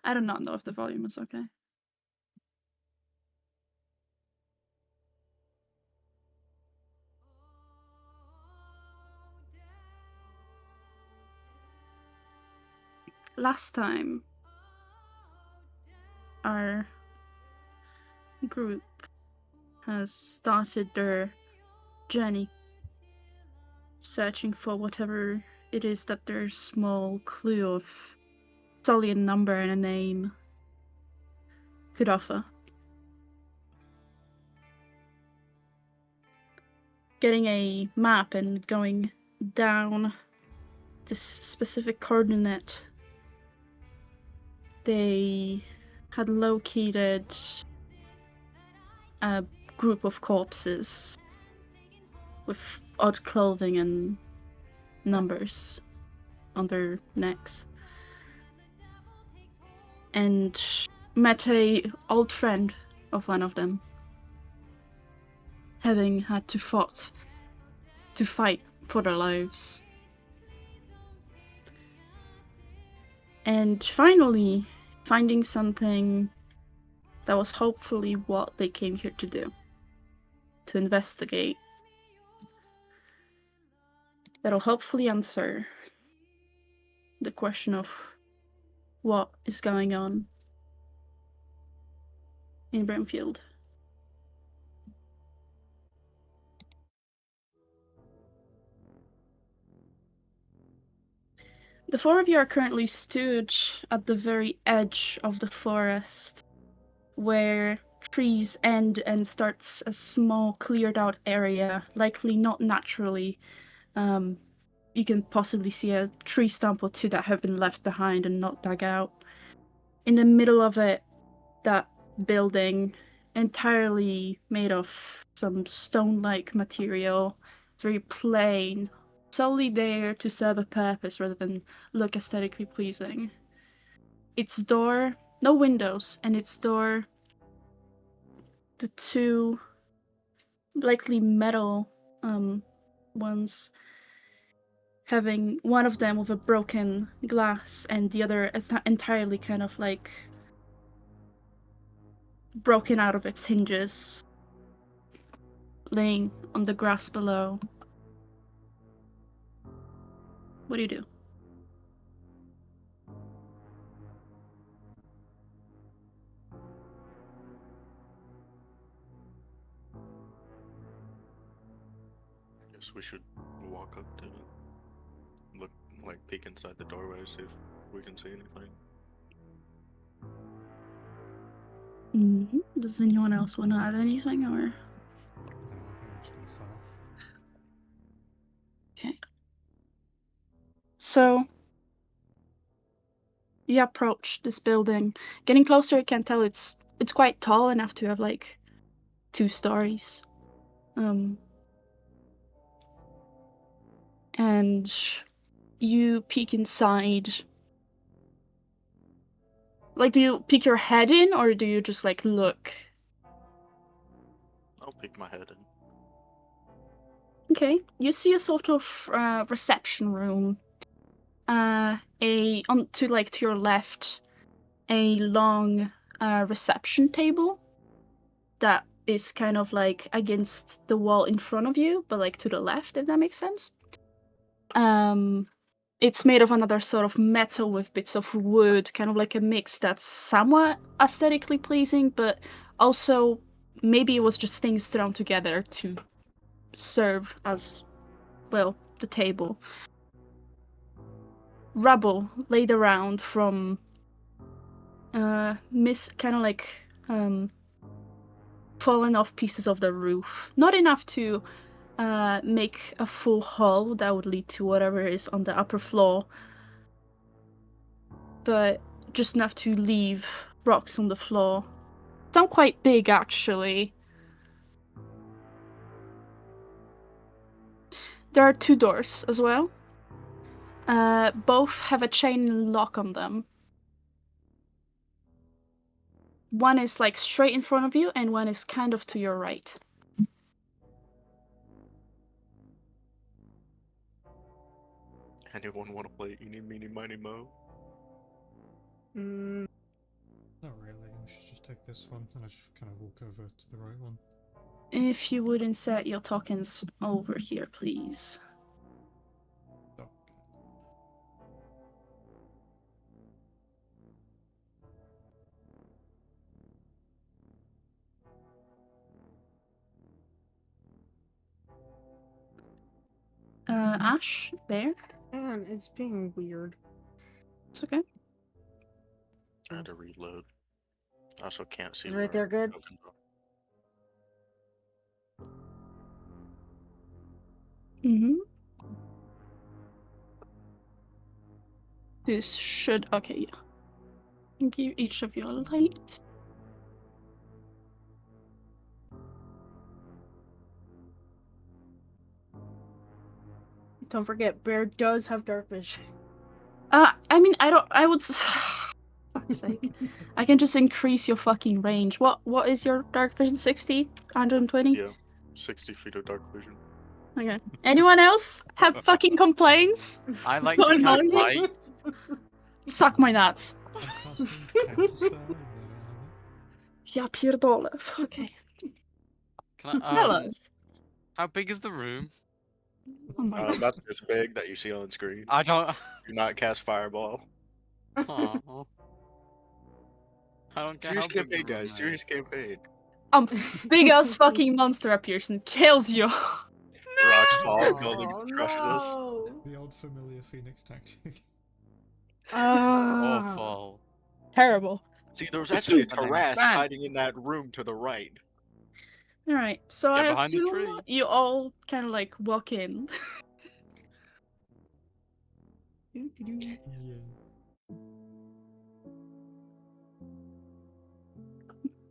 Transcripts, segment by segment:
I do not know if the volume is okay. Last time, our group has started their journey, searching for whatever it is that their small clue of solely a number and a name could offer. Getting a map and going down this specific coordinate, they had located a group of corpses with odd clothing and numbers on their necks, and met a old friend of one of them, having had to fight for their lives. And finally, finding something that was hopefully what they came here to do. To investigate. That'll hopefully answer the question of what is going on in Grimfield. The four of you are currently stood at the very edge of the forest, where trees end and starts a small cleared out area, likely not naturally. You can possibly see a tree stump or two that have been left behind and not dug out. In the middle of it, that building, entirely made of some stone-like material, very plain, solely there to serve a purpose rather than look aesthetically pleasing. Its door, no windows, and its door, the two likely metal ones, having one of them with a broken glass and the other entirely kind of like broken out of its hinges, laying on the grass below. What do you do? I guess we should walk up to it. Look, like, peek inside the doorway, see if we can see anything. Does anyone else want to add anything, or? No, I think I'm just gonna follow. Okay. So, you approach this building. Getting closer, you can tell it's quite tall enough to have like 2 stories. And you peek inside. Like, do you peek your head in, or do you just like look? I'll peek my head in. Okay, you see a sort of reception room. To your left, a long reception table that is kind of like against the wall in front of you, but like to the left, if that makes sense. It's made of another sort of metal with bits of wood, kind of like a mix that's somewhat aesthetically pleasing, but also maybe it was just things thrown together to serve as, well, the table. Rubble laid around from fallen off pieces of the roof. Not enough to make a full hall that would lead to whatever is on the upper floor, but just enough to leave rocks on the floor. Some quite big, actually. There are 2 doors as well. Both have a chain lock on them. One is like straight in front of you, and one is kind of to your right. Anyone want to play Eeny, Meeny, Miny, Mo? take this one, and I just kind of walk over to the right one. If you would insert your tokens over here, please. Oh, Ash, there. Man, it's being weird. It's okay. I had to reload. I also can't see Is where right there good? tokens are. Mm-hmm. This should... Okay, yeah. Give each of you a light. Don't forget, Bear does have dark vision. I mean, I would... Fuck's sake. I can just increase your fucking range. What is your dark vision? 60? 120? Yeah, 60 feet of dark vision. Okay. Anyone else have fucking complaints? I like Don't to cast mind me. light. Suck my nuts. I'm casting counter spell, even though I don't have it. Ja pierdolę. Okay. Can Tell I, us. how big is the room? Oh my god. That's this big that you see on screen. I don't. Do not cast fireball. Oh. I don't care Serious how big the campaign, room guys. is. Serious campaign. Big ass fucking monster appears and kills you. Rocks fall, building Oh, crushes. no. The old familiar Phoenix tactic. Ah. Awful. Terrible. See, there was actually a And then terrace bang! hiding in that room to the right. Alright, so Get I behind the assume tree. you all kind of like walk in. Yeah.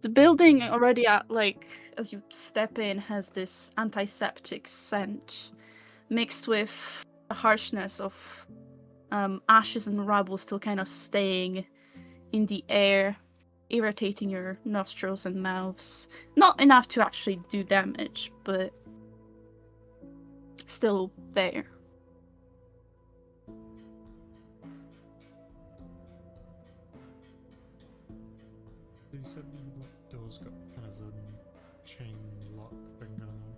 The building already at like as you step in has this antiseptic scent mixed with the harshness of ashes and rubble still kind of staying in the air, irritating your nostrils and mouths. Not enough to actually do damage, but still there. So you said the door's got kind of a chain lock thing going on.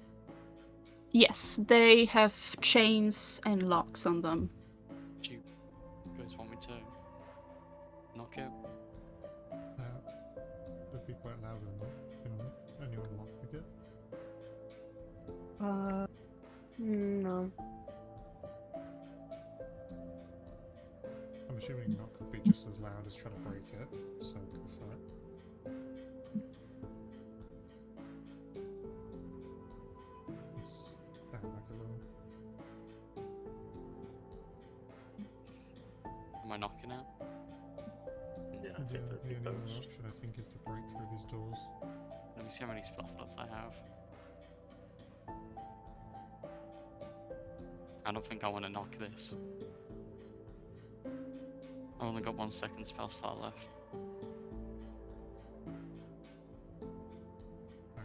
Yes, they have chains and locks on them. Do you guys want me to knock it? It'd be quite loud, wouldn't it? Can anyone lockpick it? No. I'm assuming knock would be just as loud as trying to break it, so go for it. Let's stand back a little. Am I knocking it? Yeah, I Yeah, think that'd the be only other best. option I think is to break through these doors. Let me see how many spell slots I have. I don't think I want to knock this. I've only got 1 second spell slot left. Okay.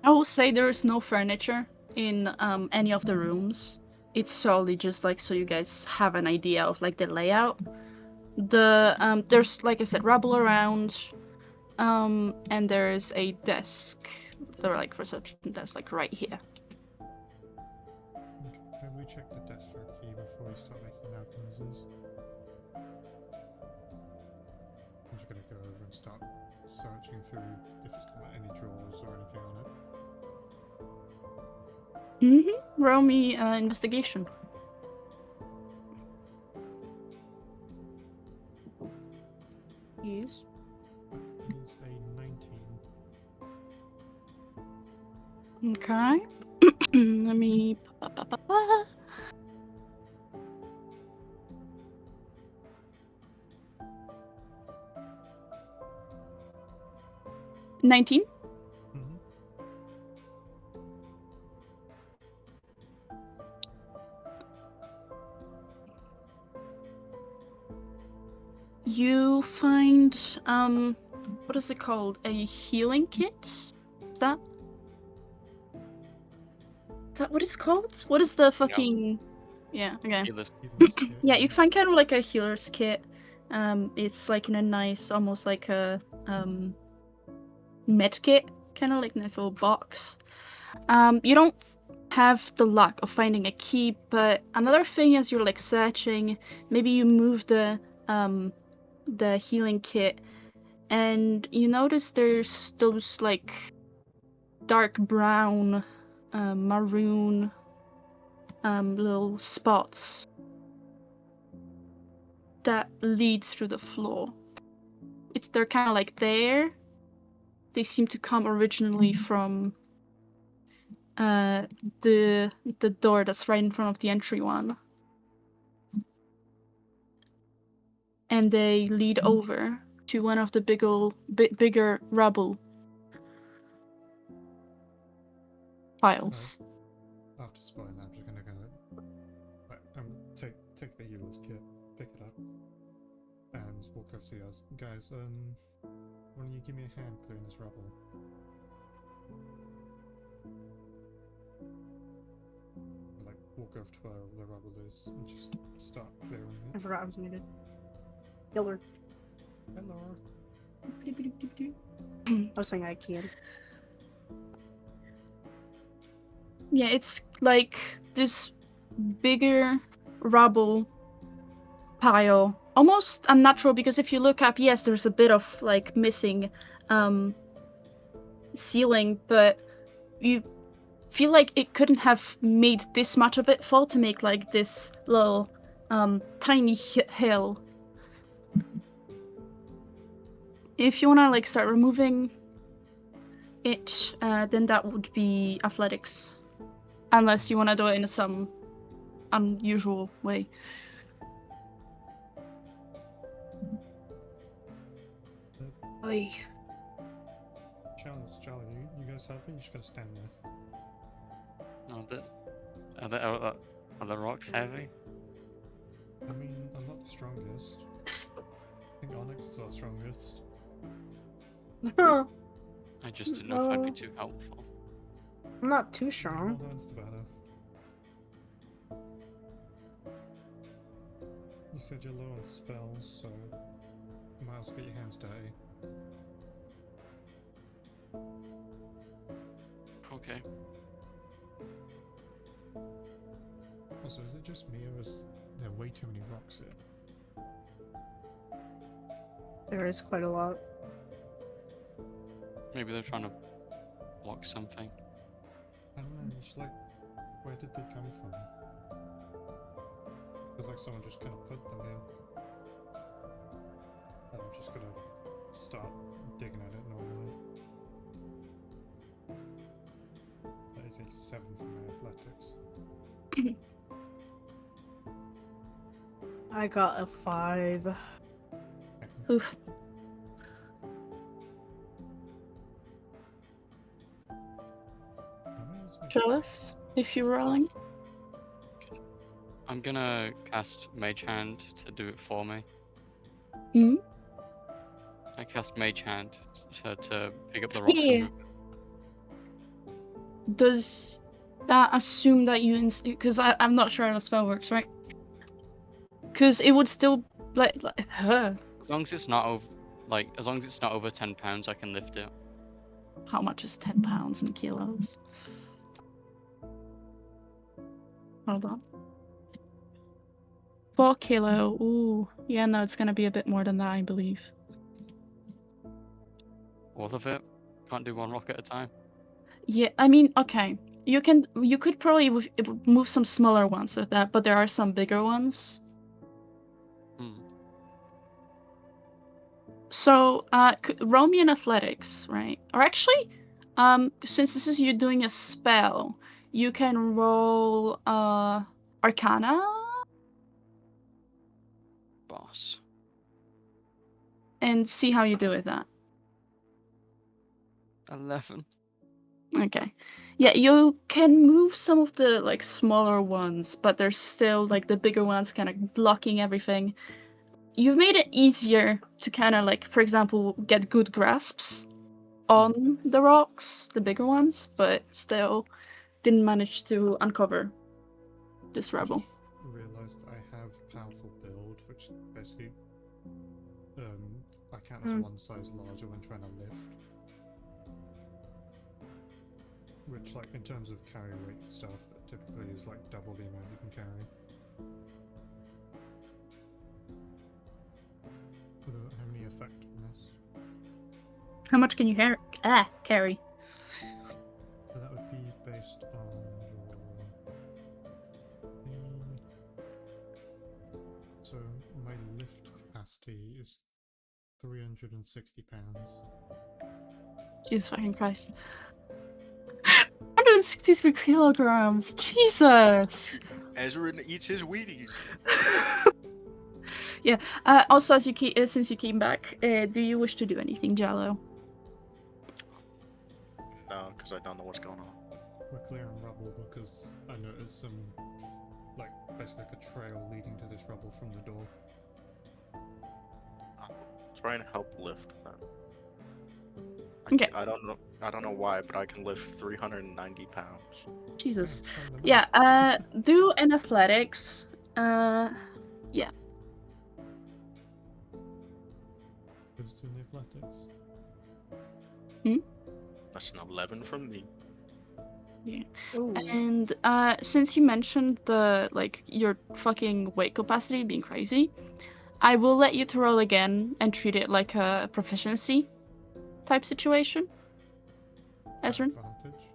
I will say there is no furniture in any of the rooms. It's solely just like so you guys have an idea of like the layout. There's like I said rubble around, and there's a desk, the like reception desk like right here. Okay, can we check the desk for a key before we start making loud noises? I'm just gonna go over and start searching through if it's got any drawers or anything on it. Roll me investigation. Yes. That is a 19. Okay. Let me. 19. Mm-hmm. You find what is it called? A healing kit? Is that what it's called? What is the fucking Yeah, okay. Healers. Healer's kit, Yeah, you find kind of like a healer's kit. It's like in a nice, almost like a med kit, kind of like nice little box. You don't have the luck of finding a key, but another thing as you're like searching, maybe you move the healing kit, and you notice there's those like dark brown, maroon, little spots that lead through the floor. They're kind of like there. They seem to come originally from the door that's right in front of the entry one, and they lead over to one of the bigger rubble piles. After spotting that, I'm just gonna go take the healer's kit, pick it up, and walk over to the others. Guys, why don't you give me a hand clearing this rubble? Like, walk over to where the rubble is and just start clearing I it. forgot I was muted. Killer. Hello. I was saying I can. Yeah, it's like this bigger rubble pile. Almost unnatural, because if you look up, yes, there's a bit of like missing ceiling, but you feel like it couldn't have made this much of it fall to make like this little tiny hill. If you wanna like start removing it, then that would be athletics. Unless you wanna do it in some unusual way. Oy. Charlie, you guys help me? You just gotta stand there. No, are the rocks heavy? I mean, I'm not the strongest. I think Onyx is our strongest. I'm I just didn't know if I'd be too helpful. not too The strong. more hands, the better. You said you're low on spells, so you might as well get your hands dirty. Okay. Also, is it just me, or is there way too many rocks here? There is quite a lot. Maybe they're trying to block something. I don't know, it's like, where did they come from? Feels like someone just kind of put them here. And I'm just gonna start digging at it normally. That is a 7 for my athletics. I got a 5. Oof. Jealous if you're rolling. I'm gonna cast Mage Hand to do it for me. Hmm? I cast Mage Hand to pick up the rocks and Yeah. move. Does that assume that you... Because I'm not sure how the spell works, right? Because it would still... As long as it's not over, as long as it's not over 10 pounds, I can lift it. How much is 10 pounds in kilos? Hold on. 4 kilo. Ooh. Yeah, no, it's gonna be a bit more than that, I believe. All of it. Can't do one rock at a time. Yeah, I mean, okay. You could probably move some smaller ones with that, but there are some bigger ones. Hmm. So, roll me in athletics, right? Or actually, since this is you doing a spell, you can roll Arcana. Boss. And see how you do with that. 11. Okay. Yeah, you can move some of the like smaller ones, but there's still like the bigger ones kind of blocking everything. You've made it easier to kind of like, for example, get good grasps on the rocks, the bigger ones, but still didn't manage to uncover this rubble. realised that I have powerful build, which basically I count as one size larger when trying to lift. Which, like, in terms of carry weight stuff, that typically is like double the amount you can carry. But does that have any effect on this? How much can you carry? So that would be based on your... So my lift capacity is 360 pounds. Jesus fucking Christ. 163 kilograms! Jesus! Ezra eats his Wheaties. Yeah. Also, as since you came back, do you wish to do anything, Jello? No, because I don't know what's going on. We're clearing rubble because I noticed some, like, basically like a trail leading to this rubble from the door. I'm trying to help lift that. Okay. I don't know why, but I can lift 390 pounds. Jesus. Send them Yeah, do an athletics. Yeah. Goes to the athletics. That's an 11 from me. Ooh. And since you mentioned your fucking weight capacity being crazy, I will let you to roll again and treat it like a proficiency type situation. Ezra? Advantage.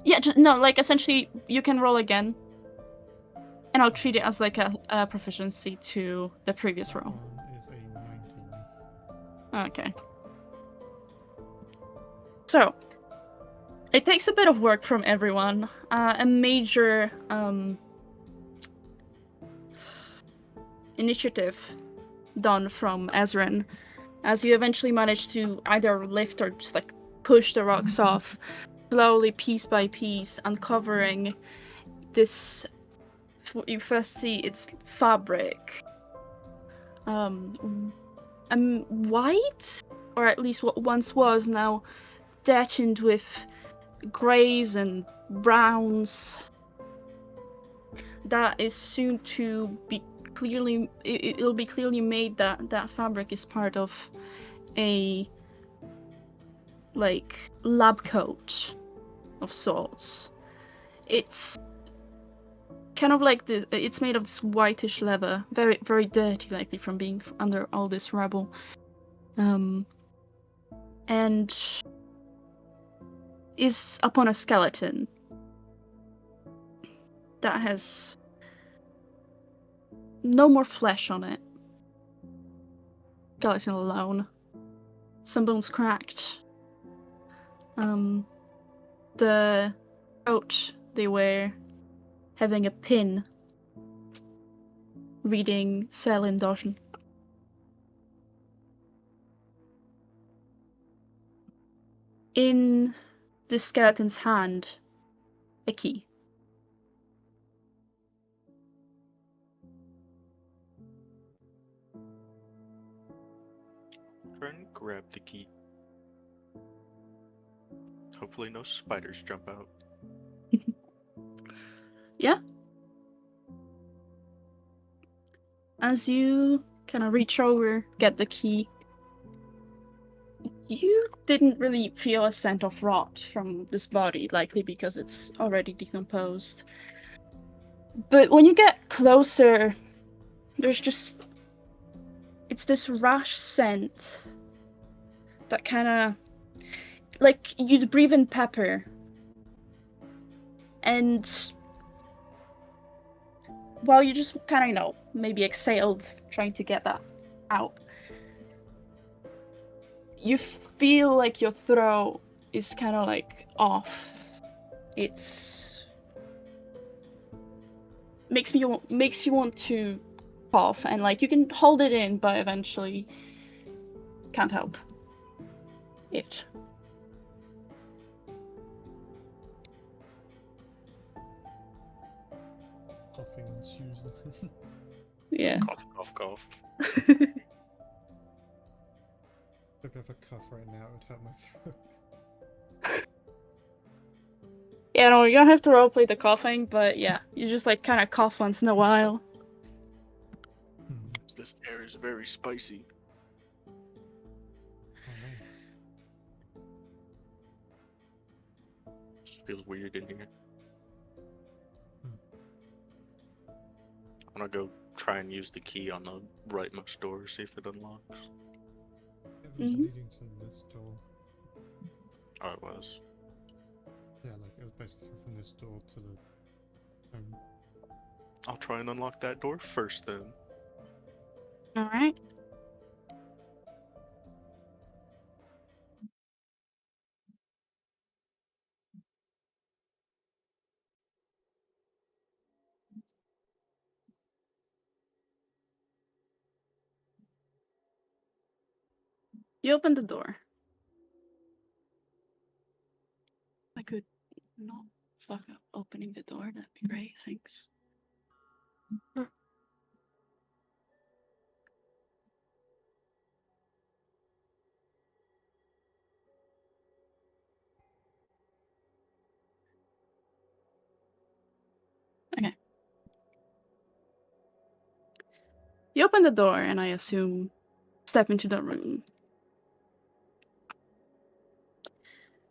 Yeah, just no, like essentially you can roll again. And I'll treat it as like a proficiency to the previous That roll. one is a 19. Okay. So, it takes a bit of work from everyone. A major initiative done from Ezran, as you eventually manage to either lift or just like push the rocks off, slowly, piece by piece, uncovering this. What you first see, it's fabric. White, or at least what once was, now deadened with greys and browns. That is soon to be clearly. It'll be clearly made that that fabric is part of a lab coat of sorts. It's kind of like it's made of this whitish leather, very very dirty, likely from being under all this rubble. And is upon a skeleton that has no more flesh on it. Skeleton alone. Some bones cracked. The coat they wear having a pin reading Selin Doshin. In the skeleton's hand, a key. Try and grab the key. Hopefully no spiders jump out. Yeah? As you kind of reach over, get the key, you didn't really feel a scent of rot from this body, likely because it's already decomposed. But when you get closer, there's just... it's this rash scent that kind of... like you'd breathe in pepper. And while you just kind of, maybe exhaled, trying to get that out, you feel like your throat is kind of like off. It's makes you want to cough, and like you can hold it in, but eventually can't help it. Coughing ensues then. Yeah. Cough, cough, cough. If I have a cough right now, it would hurt my throat. Yeah, no, you don't have to roleplay the coughing, but yeah, you just like kind of cough once in a while. Hmm. This air is very spicy. Oh no. Just feels weird in here. Hmm. I'm gonna go try and use the key on the rightmost door, see if it unlocks. It was Mhm. leading to this door. Oh, it was. Yeah, like it was basically from this door to the home. I'll try and unlock that door first then. All right. You open the door. I could not fuck up opening the door. That'd be great. Thanks. Okay. You open the door, and I assume step into the room.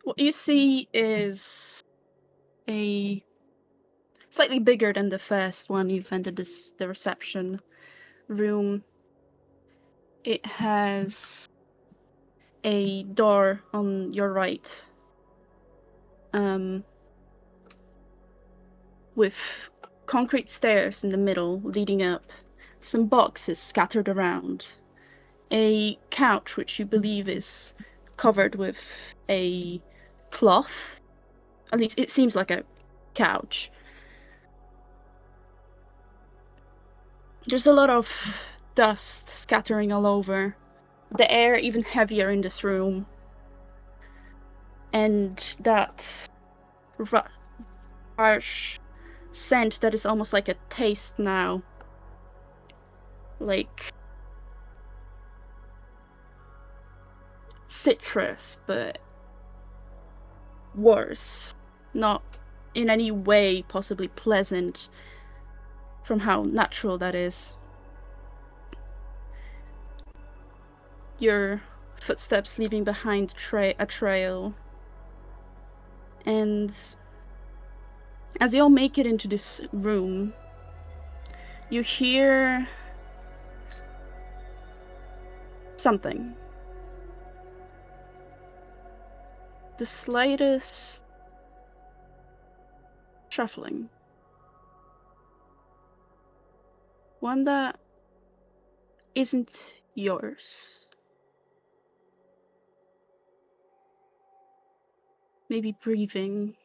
What you see is a slightly bigger than the first one you've entered the reception room. It has a door on your right, with concrete stairs in the middle leading up, some boxes scattered around, a couch which you believe is covered with a cloth. At least it seems like a couch. There's a lot of dust scattering all over. The air even heavier in this room. And that harsh scent that is almost like a taste now. Like citrus, but worse. Not in any way possibly pleasant from how natural that is. Your footsteps leaving behind a trail. And as you all make it into this room, you hear something. The slightest shuffling. One that isn't yours. Maybe breathing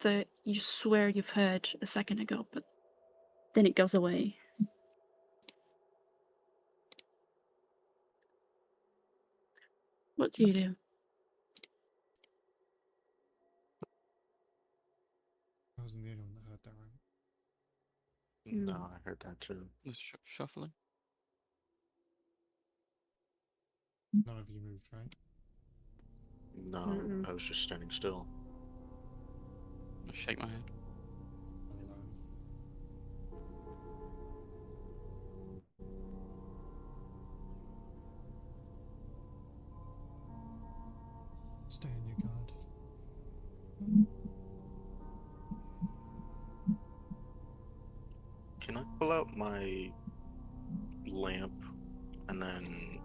that you swear you've heard a second ago, but then it goes away. What do you do? I wasn't the only one that heard that, right? No, Mm. I heard that too. The shuffling. None of you moved, right? No, Mm-mm. I was just standing still. I shake my head. All alone. Stay on your guard. Can I pull out my lamp and then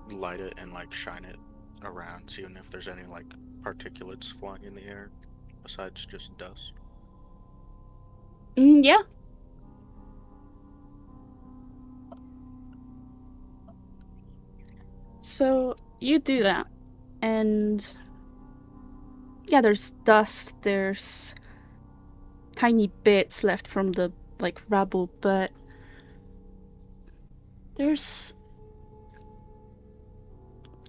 light it and like shine it around, seeing if there's any like particulates flying in the air besides just dust? Yeah. So you do that, and yeah, there's dust, there's tiny bits left from the like rubble, but there's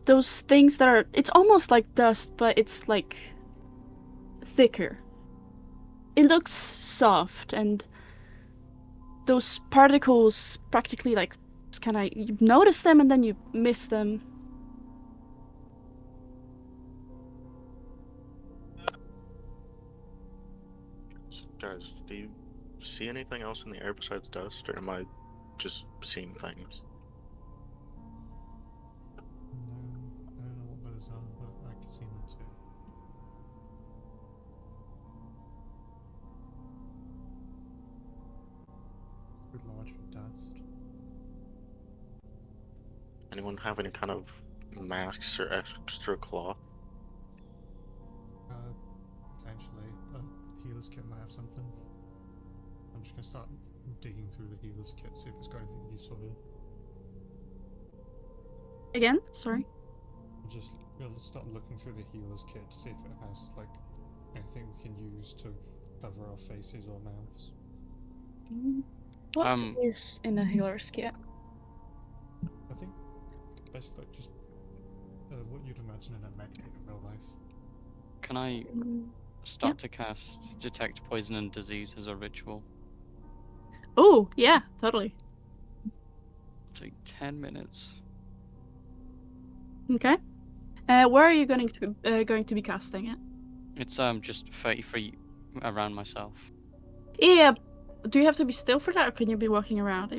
those things that are, it's almost like dust, but it's like thicker. It looks soft, and those particles practically like kind of, you notice them and then you miss them. Alex, do you see anything else in the air besides dust, or am I just seeing things? No, I don't know what those are, but I can see them too. Too large for dust. Anyone have any kind of masks or extra cloth? Potentially. Healer's kit might have something. I'm just gonna start digging through the healer's kit, see if it's got anything useful here. Again? Sorry. We'll just start looking through the healer's kit to see if it has, like, anything we can use to cover our faces or mouths. What is in a healer's kit? I think, basically, just what you'd imagine in a med kit in real life. Can I start to cast Detect Poison and Disease as a ritual? Oh, yeah, totally. Take 10 minutes. Okay. Where are you going to be casting it? It's just 30 feet around myself. Yeah. Do you have to be still for that, or can you be walking around?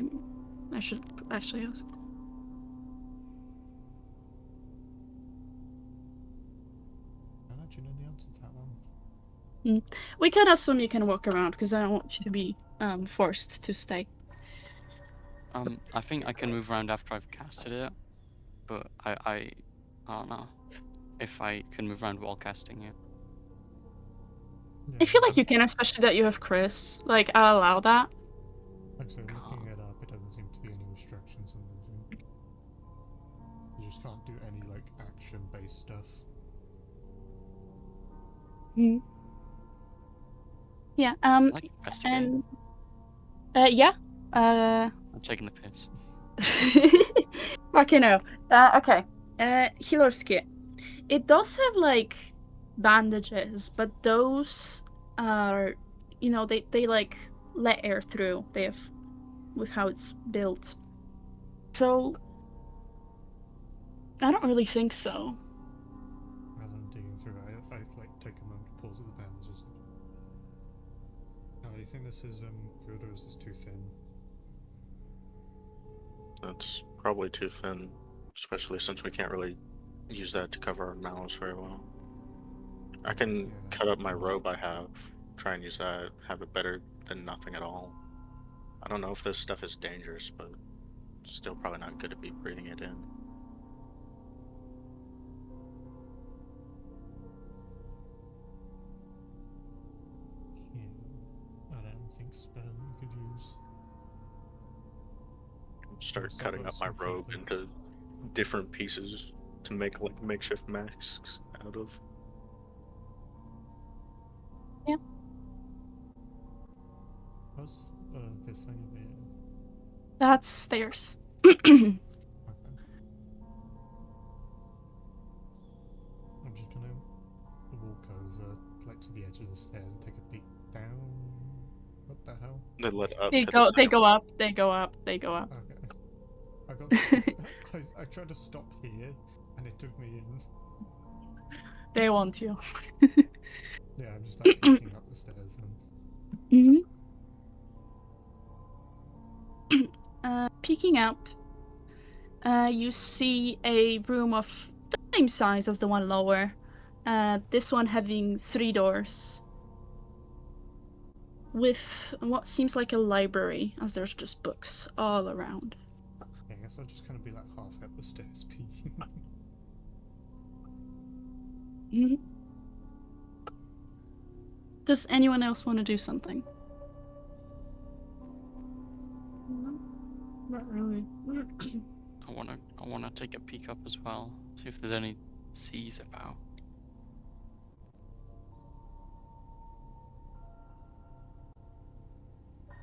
I should actually ask. I don't actually know the answer to that one. We can assume you can walk around because I don't want you to be forced to stay. I think I can move around after I've casted it, but I don't know if I can move around while casting it. Yeah, I feel like you can, especially that you have Chris. Like, I'll allow that. like I said, looking it up, it doesn't seem to be any restrictions on movement. You just can't do any, like, action-based stuff. Yeah, Like investigate. and... yeah. I'm taking the piss. Fucking hell. Okay. Healer's kit. It does have, like, bandages, but those are, you know, they like, let air through. They have, with how it's built. So, I don't really think so. As I'm digging through it, I like, take a moment to pause at the bandages. Now, do you think this is, good, or is this too thin? That's probably too thin, especially since we can't really use that to cover our mouths very well. I can cut up my robe I have, try and use that, have it better than nothing at all. I don't know if this stuff is dangerous, but still probably not good to be breathing it in. Yeah, I don't think spell you could use. Start cutting up my robe into different pieces to make like makeshift masks out of. Yeah. What's this thing over here? That's stairs. Okay. I'm just gonna walk over, like, to the edge of the stairs and take a peek down. What the hell? They led up. They to go. the They second go floor. up. They go up. They go up. Okay. I got. I tried to stop here, and it took me in. They want you. Yeah, I'm just like peeking up the stairs and. Peeking up, you see a room of the same size as the one lower. This one having 3 doors. With what seems like a library, as there's just books all around. Yeah, I guess I'll just kind of be like half up the stairs peeking. Does anyone else want to do something? No, not really. I wanna take a peek up as well. See if there's any C's about.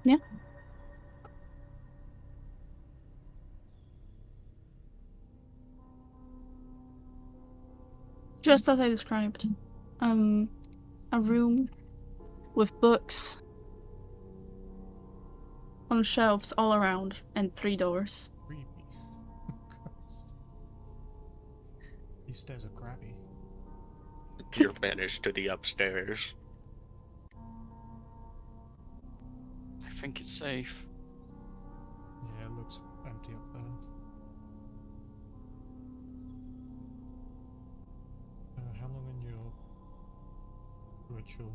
Yeah. Just as I described. A room with books on shelves all around and 3 doors. Creepy. Christ. These stairs are crabby. You're banished to the upstairs. think it's safe. Yeah, it looks empty up there. How long in your ritual?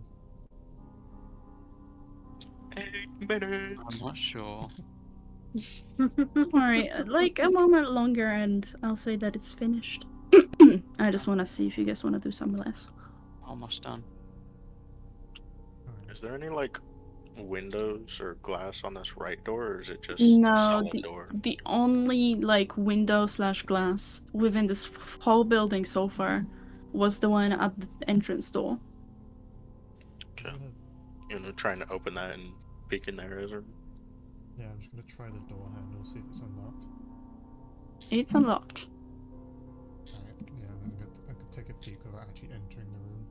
8 minutes. I'm not sure. Alright, like a moment longer and I'll say that it's finished. I just want to see if you guys want to do some less. Almost done. Alright. Is there any like windows or glass on this right door, or is it just No, solid door? the only like window slash glass within this whole building so far was the one at the entrance door. Okay. I'm gonna, You know, trying to open that and peek in there, is it? yeah, I'm just gonna try the door handle, see if it's unlocked. It's unlocked. Alright, yeah, I'm gonna take a peek without actually entering the room.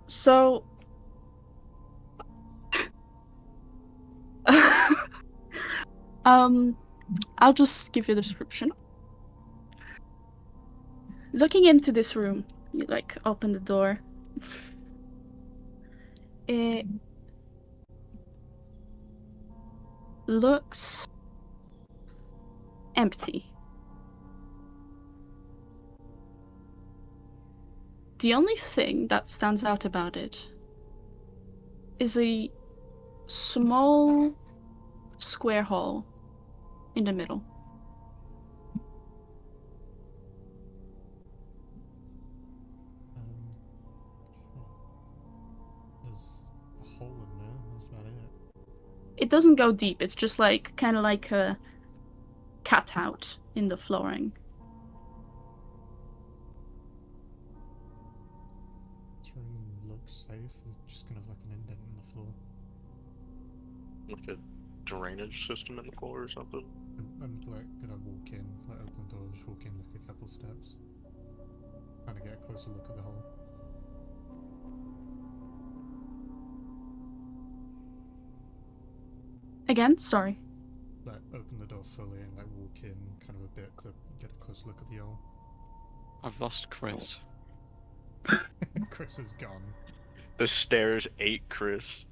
So I'll just give you the description. Looking into this room, you like open the door. It looks empty. The only thing that stands out about it is a small square hole in the middle. Okay. There's a hole in there, that's about it. It doesn't go deep, it's just like kind of like a cutout in the flooring. This room looks safe, it's just kind of like an indent in the floor. Like a drainage system in the floor or something? I'm like gonna walk in, like open the door, just walk in like a couple steps. Trying to get a closer look at the hole. Again, sorry. Like open the door fully and like walk in kind of a bit to get a closer look at the hole. I've lost Chris. Chris is gone. The stairs ate Chris.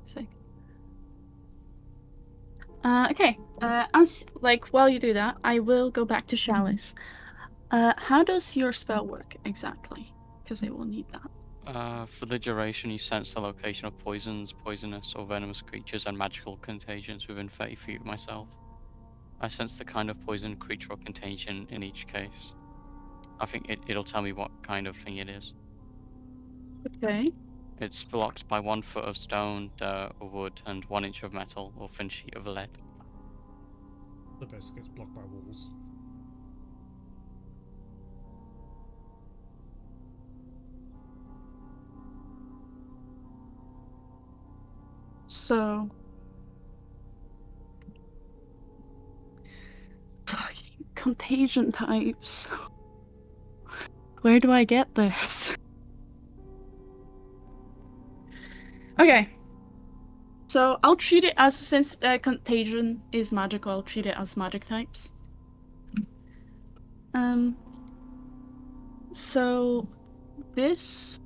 Sake. Okay. As like while you do that, I will go back to Chalice. How does your spell work exactly? Because I will need that. For the duration, you sense the location of poisons, poisonous or venomous creatures, and magical contagions within 30 feet of myself. I sense the kind of poison, creature, or contagion in each case. I think it'll tell me what kind of thing it is. Okay. It's blocked by 1 foot of stone, dirt, or wood, and 1 inch of metal or thin sheet of lead. The base gets blocked by walls. So. Fucking contagion types. Where do I get this? Okay. So I'll treat it as, since contagion is magical, I'll treat it as magic types. So this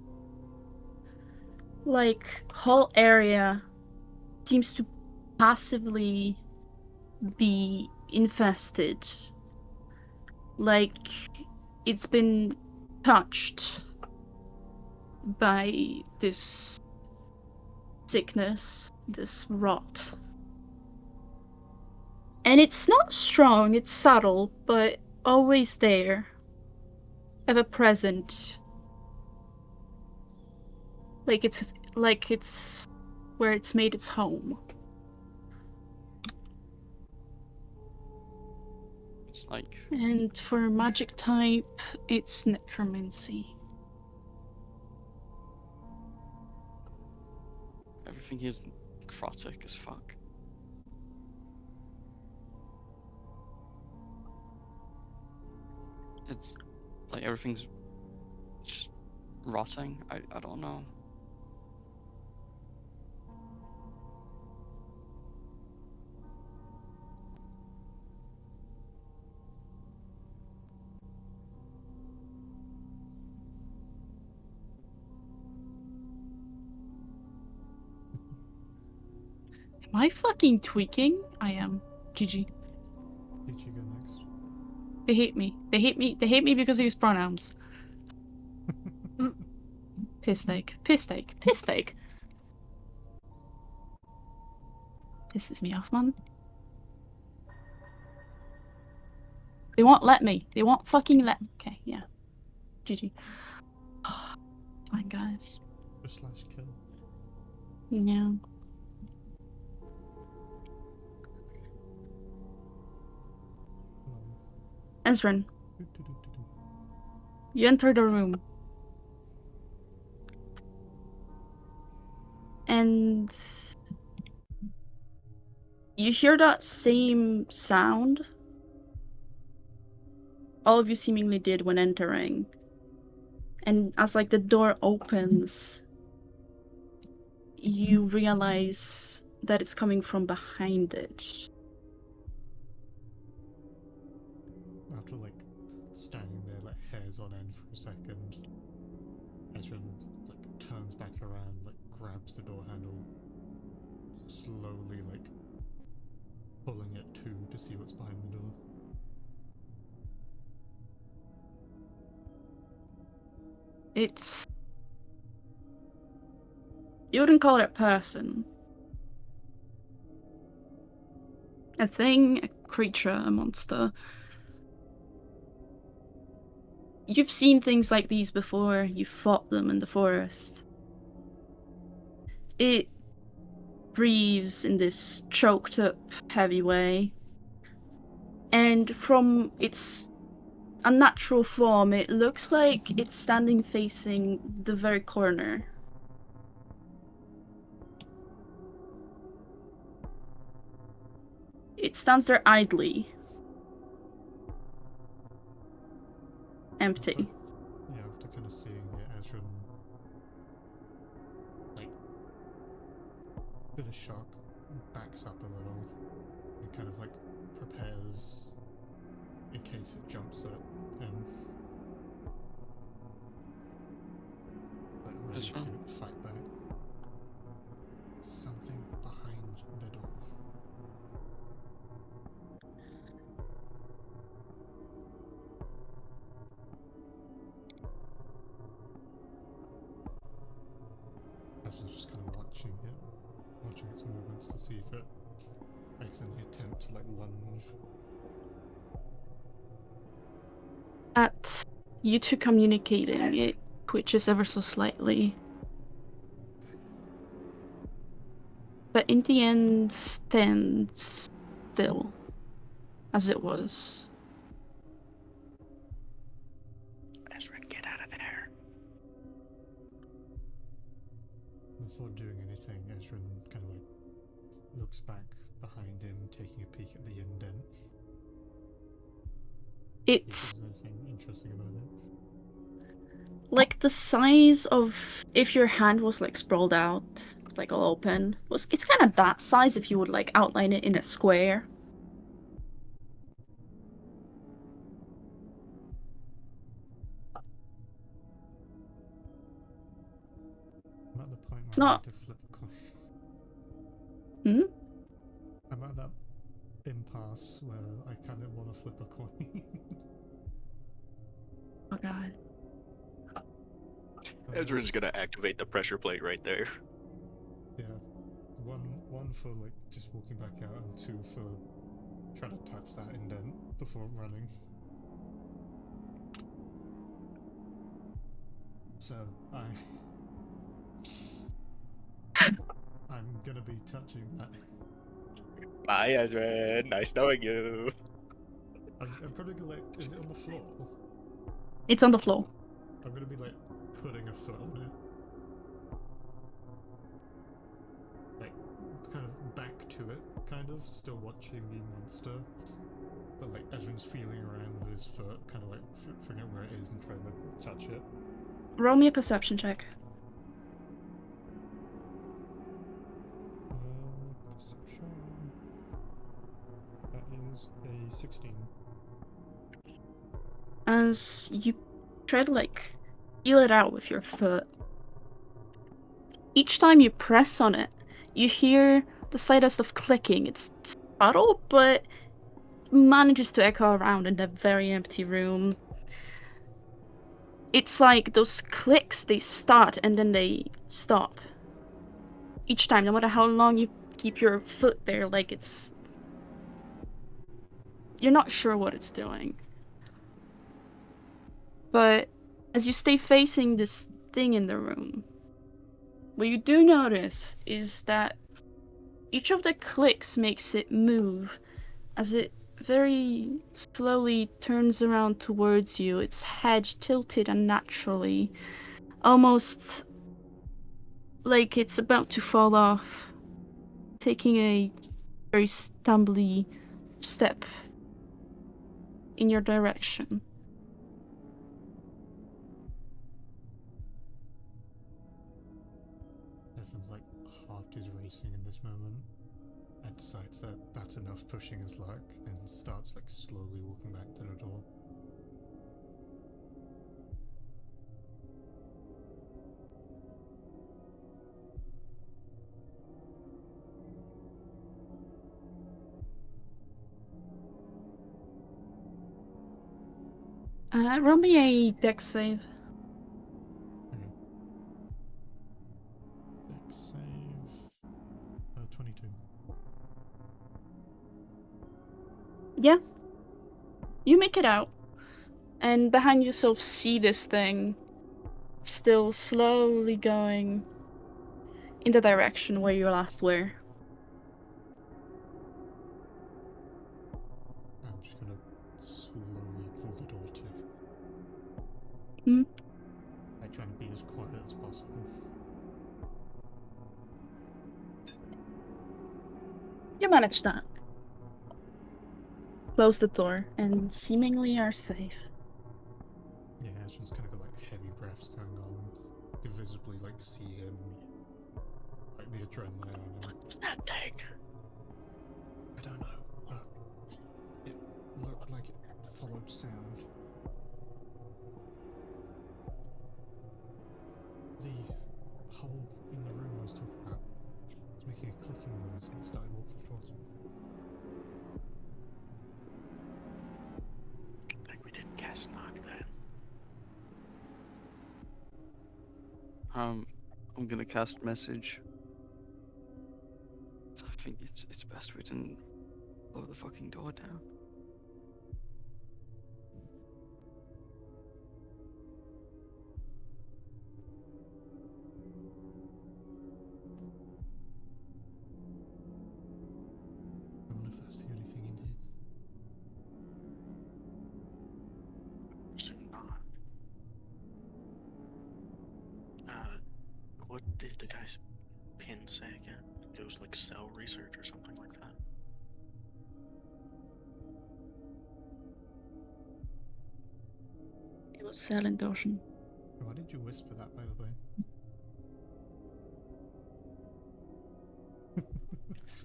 like whole area seems to passively be infested. Like it's been touched by this sickness, this rot. And it's not strong, it's subtle, but always there. Ever present. Like it's where it's made its home. It's like And for magic type, it's necromancy. everything is necrotic as fuck. It's like everything's just rotting. I don't know. Am I fucking tweaking? I am. GG. Peachy, go next. They hate me. They hate me. They hate me because I use pronouns. Piss take. Piss take. Piss take. Pisses me off, man. They won't let me. They won't fucking let me. Okay, yeah. GG. Fine, guys. Just slash kill. Yeah. Ezrin, Do-do-do-do-do. you enter the room. And you hear that same sound all of you seemingly did when entering. And as like the door opens, you realize that it's coming from behind it. After like standing there like hairs on end for a second, Ezrin like turns back around, like grabs the door handle, slowly like pulling it to see what's behind the door. It's... You wouldn't call it a person. A thing, a creature, a monster. You've seen things like these before, you've fought them in the forest. It breathes in this choked up, heavy way. And from its unnatural form, it looks like it's standing facing the very corner. It stands there idly. Empty. Yeah, after kind of seeing it, Ezrin like bit of shock, backs up a little, and kind of like prepares in case it jumps at him. Like ready That's right. to fight back. Something behind the door. Ezrin's just kind of watching its movements to see if it makes any attempt to like lunge. At you two communicating, it twitches ever so slightly. But in the end, stands still, as it was. Ezrin, get out of there. Before doing anything, Ezrin kind of like looks back behind him, taking a peek at the indent. It's If there's anything interesting about it. like the size of if your hand was like sprawled out, like all open. It's kind of that size if you would like outline it in a square. I'm at the point It's where I not- need to flip a coin. Hmm? I'm at that impasse where I kind of want to flip a coin. Oh god. Ezrin's gonna activate the pressure plate right there. Yeah. One for like just walking back out, and two for trying to touch that indent before running. So I'm gonna be touching that. Bye, Ezrin. Nice knowing you. I'm probably gonna like. Is it on the floor? It's on the floor. I'm gonna be like putting a foot on it. Like, kind of back to it, kind of, still watching the monster. But like, Ezrin's feeling around with his foot, kind of like figuring out where it is and trying to touch it. Roll me a perception check. Perception. That is a 16. As you try to like feel it out with your foot, each time you press on it, you hear the slightest of clicking. It's subtle, but manages to echo around in that very empty room. It's like those clicks, they start and then they stop. Each time, no matter how long you keep your foot there, like it's... You're not sure what it's doing. But as you stay facing this thing in the room, what you do notice is that each of the clicks makes it move as it very slowly turns around towards you, its head tilted unnaturally, almost like it's about to fall off, taking a very stumbly step in your direction. Everyone's like heart is racing in this moment. And decides that that's enough pushing his luck and starts like slowly walking back to the door. Roll me a dex save. Okay. Dex save 22. Yeah. You make it out. And behind you sort of see this thing still slowly going in the direction where you last were. I'm just gonna slowly pull the door to. Hmm? Like trying to be as quiet as possible. You manage that. Close the door and seemingly are safe. Yeah, it's just kind of got like heavy breaths going on. You can visibly like see him, like the adrenaline on him. What's that thing? I don't know, but it looked like it followed sound. The hole in the room I was talking about was making a clicking noise and it started walking towards me. I think we didn't cast knock then. I'm gonna cast message. I think it's best we didn't blow the fucking door down. I wonder if that's the only thing in here. Assume not. What did the guy's pin say again? It was like cell research or something like that. It was cell endorsement. Why did you whisper that, by the way?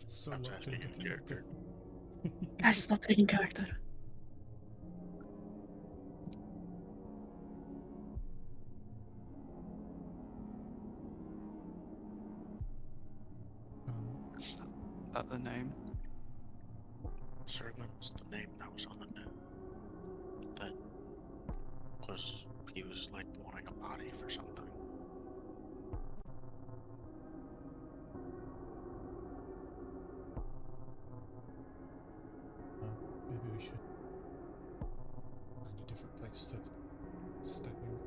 So I'm locked asking into in character. Guys, stop taking character. Is that the name? Sir, what was the name that was on the note? That was, he was like wanting a body for something. Maybe we should find a different place to step in.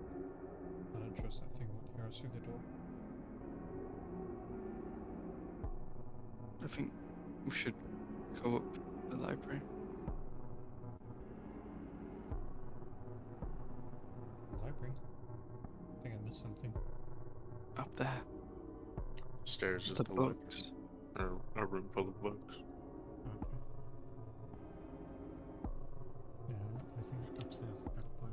I don't trust that thing won't hear us through the door. I think we should go up the library. The library? I think I missed something. Up there. Stairs is The the books. or a room full of books. Okay. Yeah, I think upstairs is a better plan.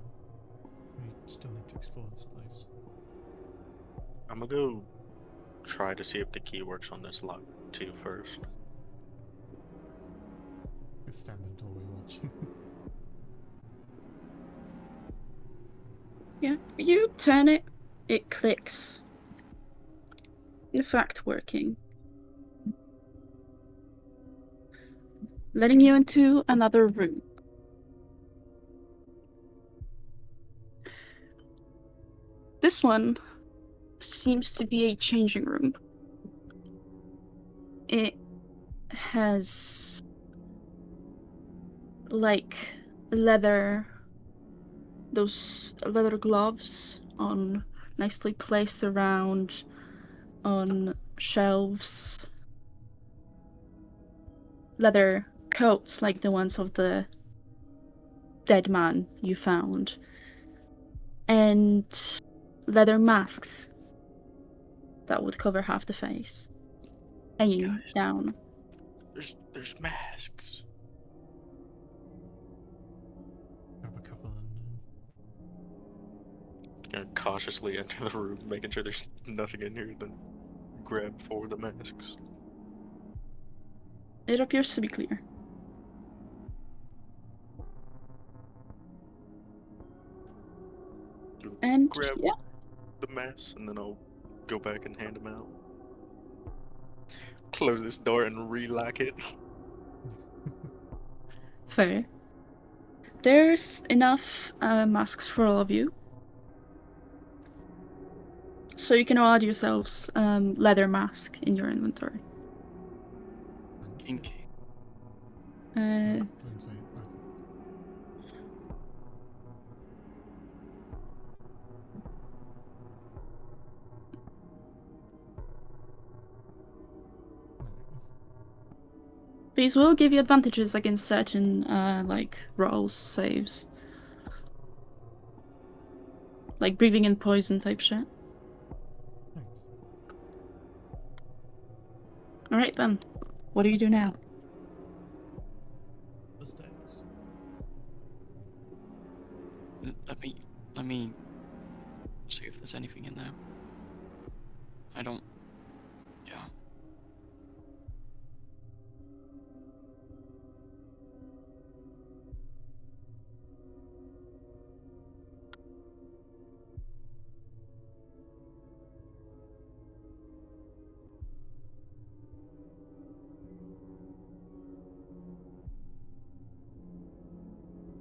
We still need to explore this place. I'm gonna go try to see if the key works on this lock too first. Just stand in the doorway watching. Yeah, you turn it, it clicks. In fact, working. letting you into another room. This one seems to be a changing room. It has like those leather gloves on, nicely placed around on shelves. Leather coats like the ones of the dead man you found. And leather masks that would cover half the face. Hanging Guys. down. There's masks. Grab a couple and Gonna cautiously enter the room, making sure there's nothing in here, then grab 4 of the masks. It appears to be clear. And Grab yeah, the masks, and then I'll go back and hand them out. Close this door and re-lock it. fair. There's enough masks for all of you. So you can all add yourselves leather mask in your inventory. thanks. Kinky. Uh, Don't say it. Okay. these will give you advantages against certain like rolls, saves. Like breathing in poison type shit. Thanks. Alright then. What do you do now? The stairs. Let me see if there's anything in there. I don't. Yeah.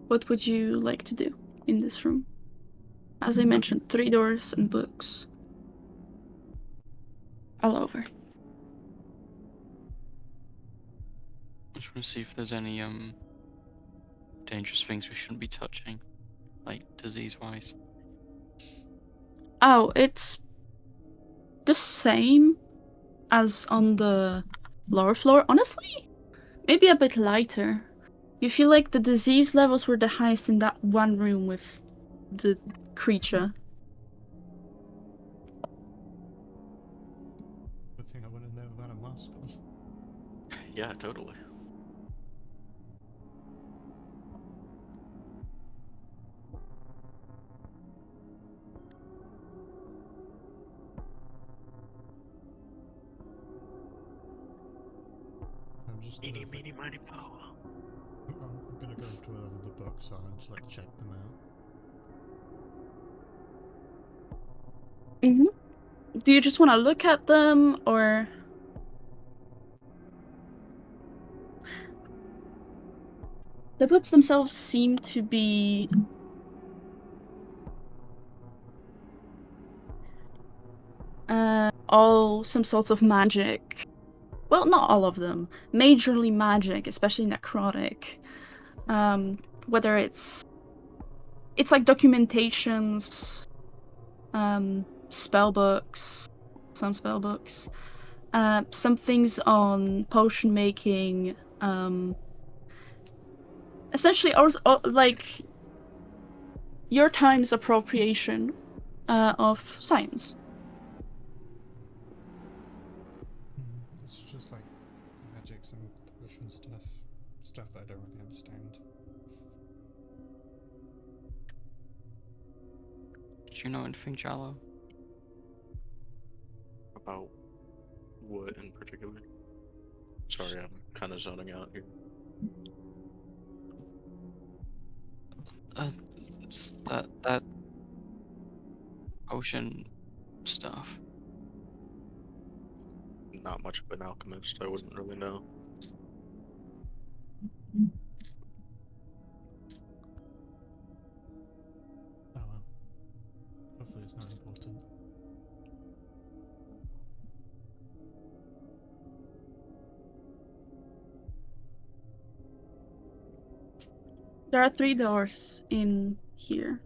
What would you like to do in this room? As I mentioned, 3 doors and books. All over. I just want to see if there's any dangerous things we shouldn't be touching, like disease-wise. Oh, it's the same as on the lower floor. Honestly, maybe a bit lighter. You feel like the disease levels were the highest in that one room with the creature. Good thing I would have never had a mask on. Yeah, totally. I'm just gonna, Eeny, meeny, miny, moe. I'm gonna go to where the books are and just like check them out. Do you just want to look at them, or the books themselves seem to be all some sorts of magic. Well, not all of them. Majorly magic, especially necrotic. Whether it's like documentations, spell books, some spell books, some things on potion making, essentially like your time's appropriation of science. It's just like magics and potion stuff that I don't really understand. Do you know anything, Jallo? About what in particular? Sorry, I'm kind of zoning out here. That potion stuff. Not much of an alchemist, I wouldn't really know. Hopefully it's not important. There are 3 doors in here.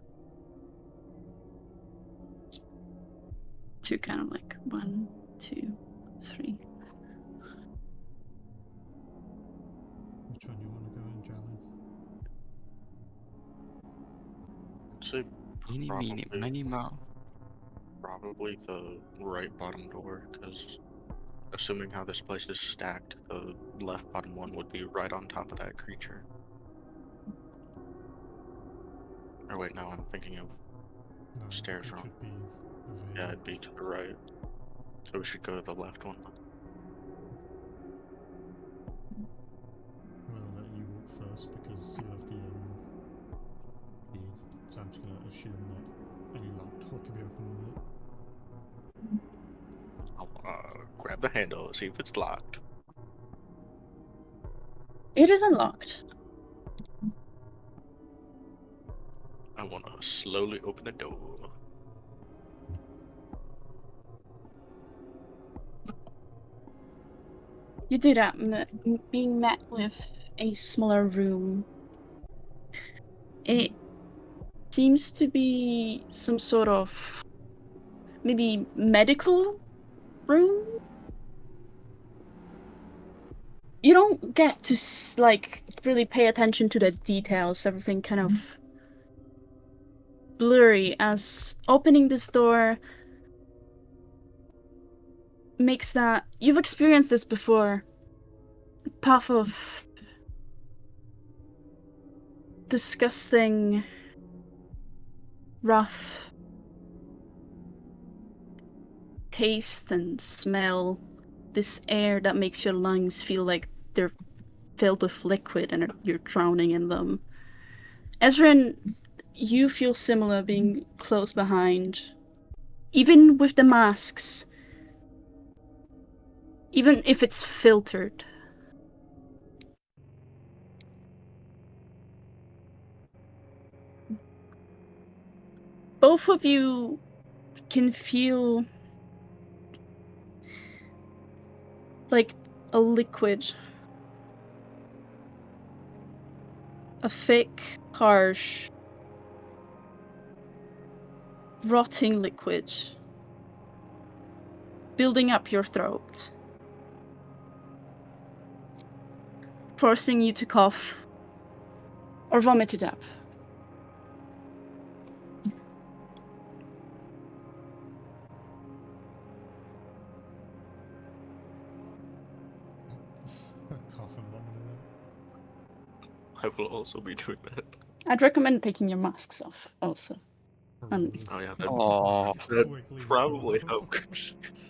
2 kind of like 1, 2, 3. Which one you want to go in, Jolly? I'd say Eeny, meeny, Probably. miny, moe. probably the right bottom door, because assuming how this place is stacked, the left bottom one would be right on top of that creature. Or wait, no, I'm thinking of No, Stairs it wrong. should be over yeah, here. it'd be to the right. So we should go to the left one. I'm gonna let you walk first because you have the key. So I'm just gonna assume that any locked door can be opened with it. I'll grab the handle, see if it's locked. It is unlocked. I want to slowly open the door. You do that, being met with a smaller room. It seems to be some sort of maybe medical room. You don't get to like really pay attention to the details. Everything kind of blurry as opening this door makes that you've experienced this before. Puff of disgusting, rough taste and smell. This air that makes your lungs feel like they're filled with liquid and you're drowning in them. Ezrin, you feel similar being close behind. Even with the masks. Even if it's filtered. Both of you can feel like a liquid. A thick, harsh, rotting liquid. Building up your throat. Forcing you to cough. Or vomit it up. Cough and vomit it I will also be doing that. I'd recommend taking your masks off also. out. And- Oh yeah, that Oh, That'd Wiggly probably nipple. help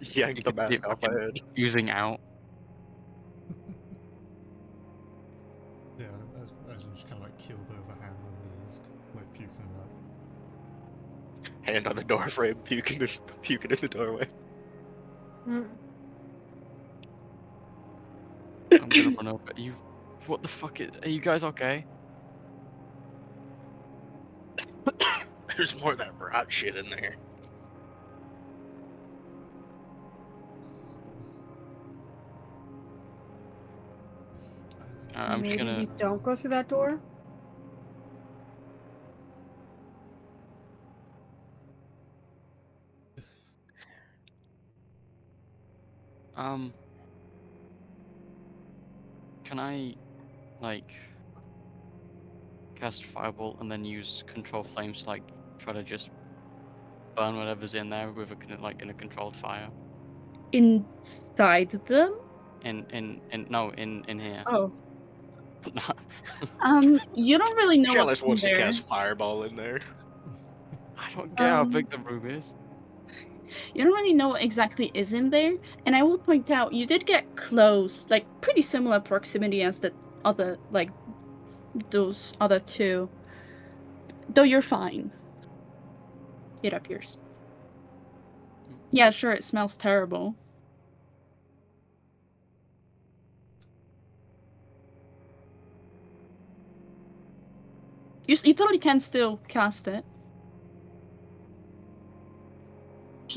yank you the could see mask it off my fucking head. oozing out. Yeah, as in just kind of like keeled over, hand on knees, like puking it up. Hand on the door frame, puking in the doorway. I'm gonna run over. You, what the fuck? Are you guys okay? There's more of that rot shit in there. I don't think I'm just Maybe gonna- we don't go through that door? Can I, like, cast Fireball and then use Control Flames to, like, try to just burn whatever's in there with in a controlled fire? Inside them? In here. Oh. No. You don't really know what's Chalice in wants to there. cast Fireball in there. I don't care how Um, big the room is. You don't really know what exactly is in there, and I will point out you did get close, like pretty similar proximity as the other, like those other two. Though you're fine. It appears. Yeah, sure, it smells terrible. You totally can still cast it.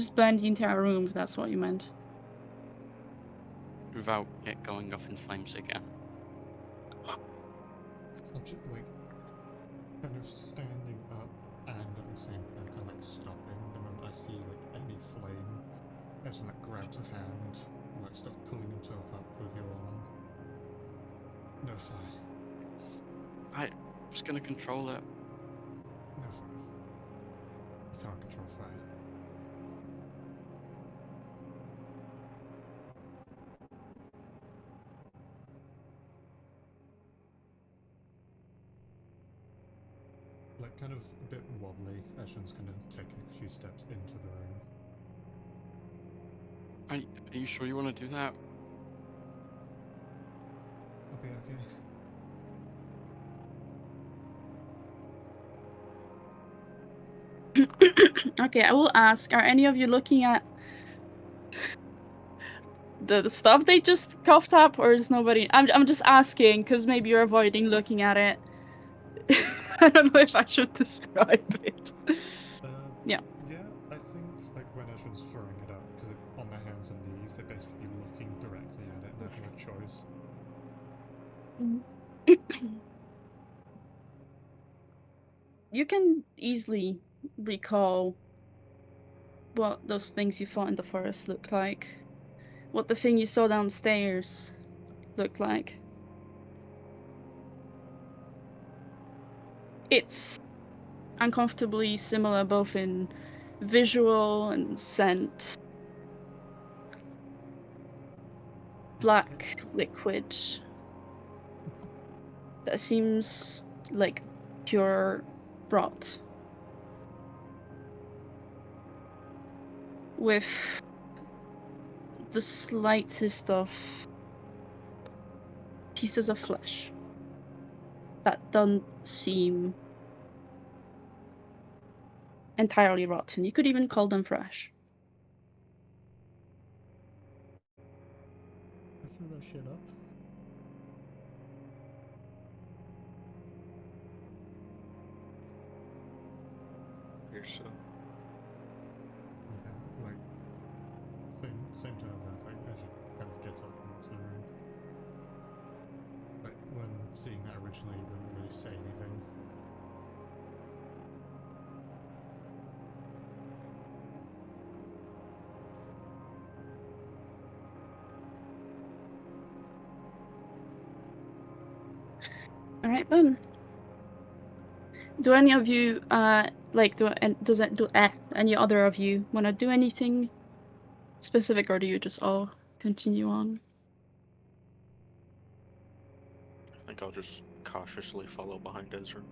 just burn the entire room, if that's what you meant. Without it going off in flames again. I'm just like kind of standing up and at the same time kind of like stopping the moment I see like any flame. Ezrin like grabs a hand and like starts pulling himself up with your arm. No fire. I'm just gonna control it. No fire. You can't control fire. Like kind of a bit wobbly, Ezrin's gonna take a few steps into the room. Are you sure you want to do that? I'll be okay. Okay, I will ask, are any of you looking at the stuff they just coughed up, or is nobody? I'm just asking, because maybe you're avoiding looking at it. I don't know if I should describe it. Yeah. Yeah, I think like when Ezrin's throwing it up, because on their hands and knees, they're basically looking directly at it and have no choice. You can easily recall what those things you fought in the forest looked like. What the thing you saw downstairs looked like. It's uncomfortably similar both in visual and scent. Black liquid that seems like pure rot. With the slightest of pieces of flesh that don't seem entirely rotten. You could even call them fresh. I threw that shit up. Here, so. Yeah, like same time as that, like Ezrin kind of gets up and walks to the room. Like when seeing that originally, he wouldn't really say anything. Alright, then. Do any of you any other of you want to do anything specific, or do you just all continue on? I think I'll just cautiously follow behind Ezra.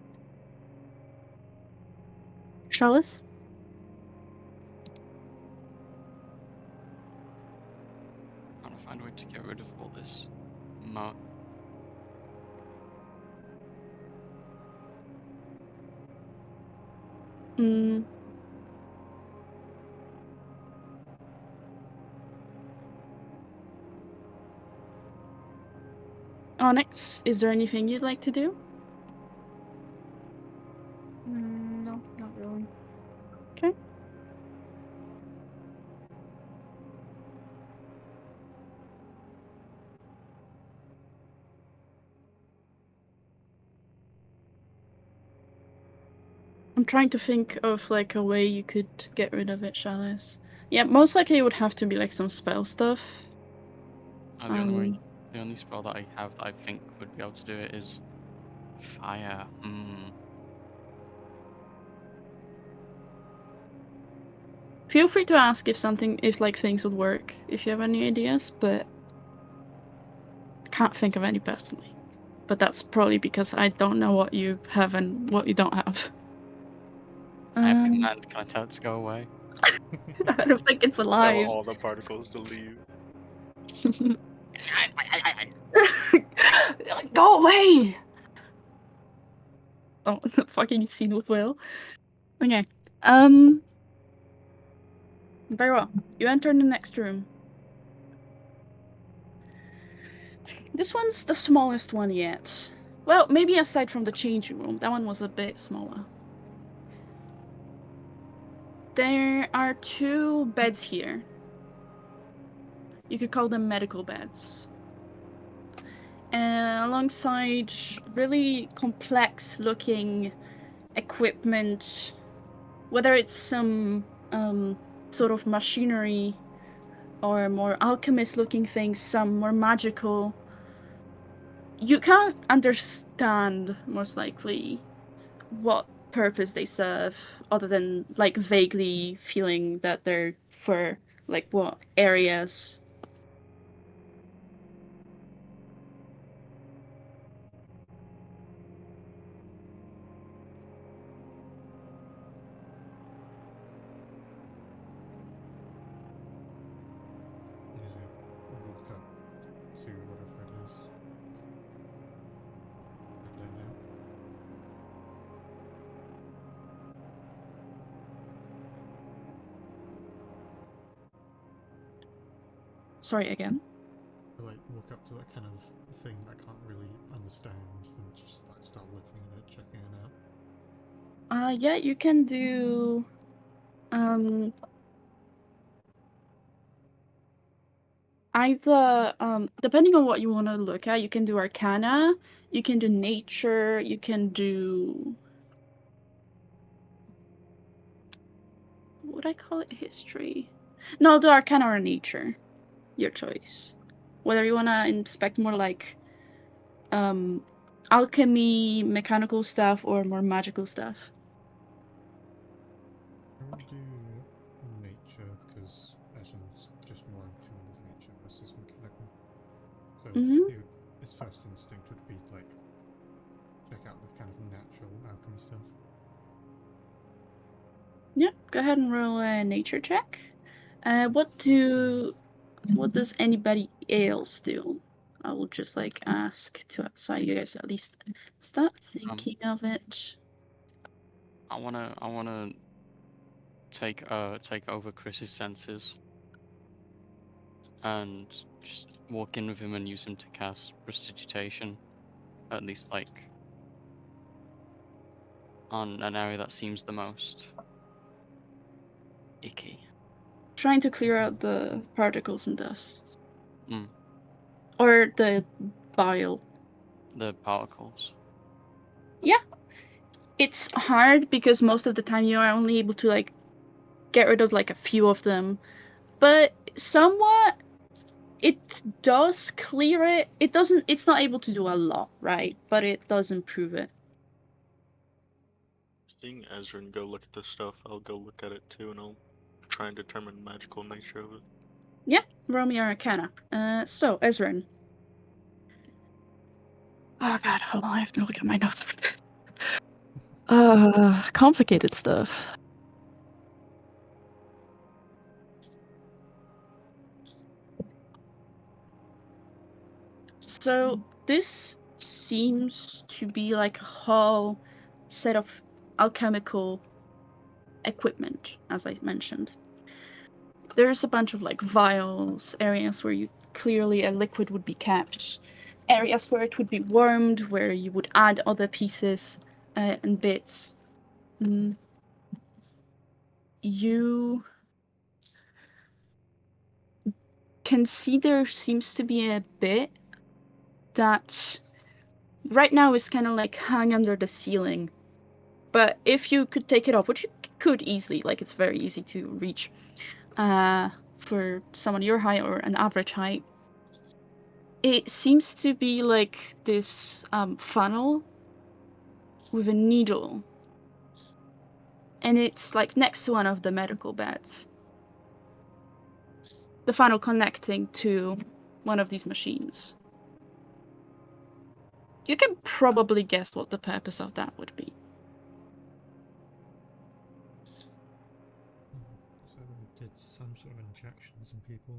Chalice? I'm trying to find a way to get rid of all this mud. Mm. Onyx, is there anything you'd like to do? No, not really. Okay. I'm trying to think of like a way you could get rid of it, Chalice. Yeah, most likely it would have to be like some spell stuff. The only spell that I have that I think would be able to do it is fire. Feel free to ask if like things would work, if you have any ideas, but can't think of any personally. But that's probably because I don't know what you have and what you don't have. I have in hand. Can I tell it to go away? I don't think it's Tell alive. all the particles to leave. Go away! Oh, the fucking scene with Will. Okay. Very well. You enter the next room. This one's the smallest one yet. Well, maybe aside from the changing room. That one was a bit smaller. There are 2 beds here. You could call them medical beds. Alongside really complex looking equipment, whether it's some sort of machinery or more alchemist looking things, some more magical. You can't understand, most likely, what purpose they serve, other than like vaguely feeling that they're for like what areas. As you walk up to whatever it is. Look at it now. Sorry again. You like walk up to that kind of thing that I can't really understand and just like start looking at it, checking it out. Yeah, you can do either depending on what you want to look at, you can do Arcana, you can do Nature, you can do, what would I call it, History? No, do Arcana or Nature. Your choice. Whether you want to inspect more like alchemy, mechanical stuff, or more magical stuff. I will do nature because Ezra's just more in tune with nature versus mechanical. So his first instinct would be like check out the kind of natural alchemy stuff. Yeah, go ahead and roll a nature check. What does anybody else do? I will just like ask to outside you guys at least start thinking of it. I wanna take over Chris's senses and just walk in with him and use him to cast prestidigitation, at least like on an area that seems the most icky. Trying to clear out the particles and dust. Mm. Or the bile. The particles. Yeah. It's hard because most of the time you are only able to like get rid of like a few of them. But somewhat it does clear it. It's not able to do a lot, right? But it does improve it. Seeing Ezrin go look at this stuff, I'll go look at it too, and I'll try and determine the magical nature of it. Yeah, roll me Arcana. So, Ezrin. Oh god, hold on, I have to look at my notes for this. Complicated stuff. So, this seems to be like a whole set of alchemical equipment, as I mentioned. There's a bunch of like vials, areas where clearly a liquid would be kept, areas where it would be warmed, where you would add other pieces and bits. You can see there seems to be a bit that right now is kind of like hung under the ceiling. But if you could take it off, which you could easily, like it's very easy to reach for someone your height or an average height, it seems to be like this funnel with a needle. And it's like next to one of the medical beds. The funnel connecting to one of these machines. You can probably guess what the purpose of that would be. So they did some sort of injections in people.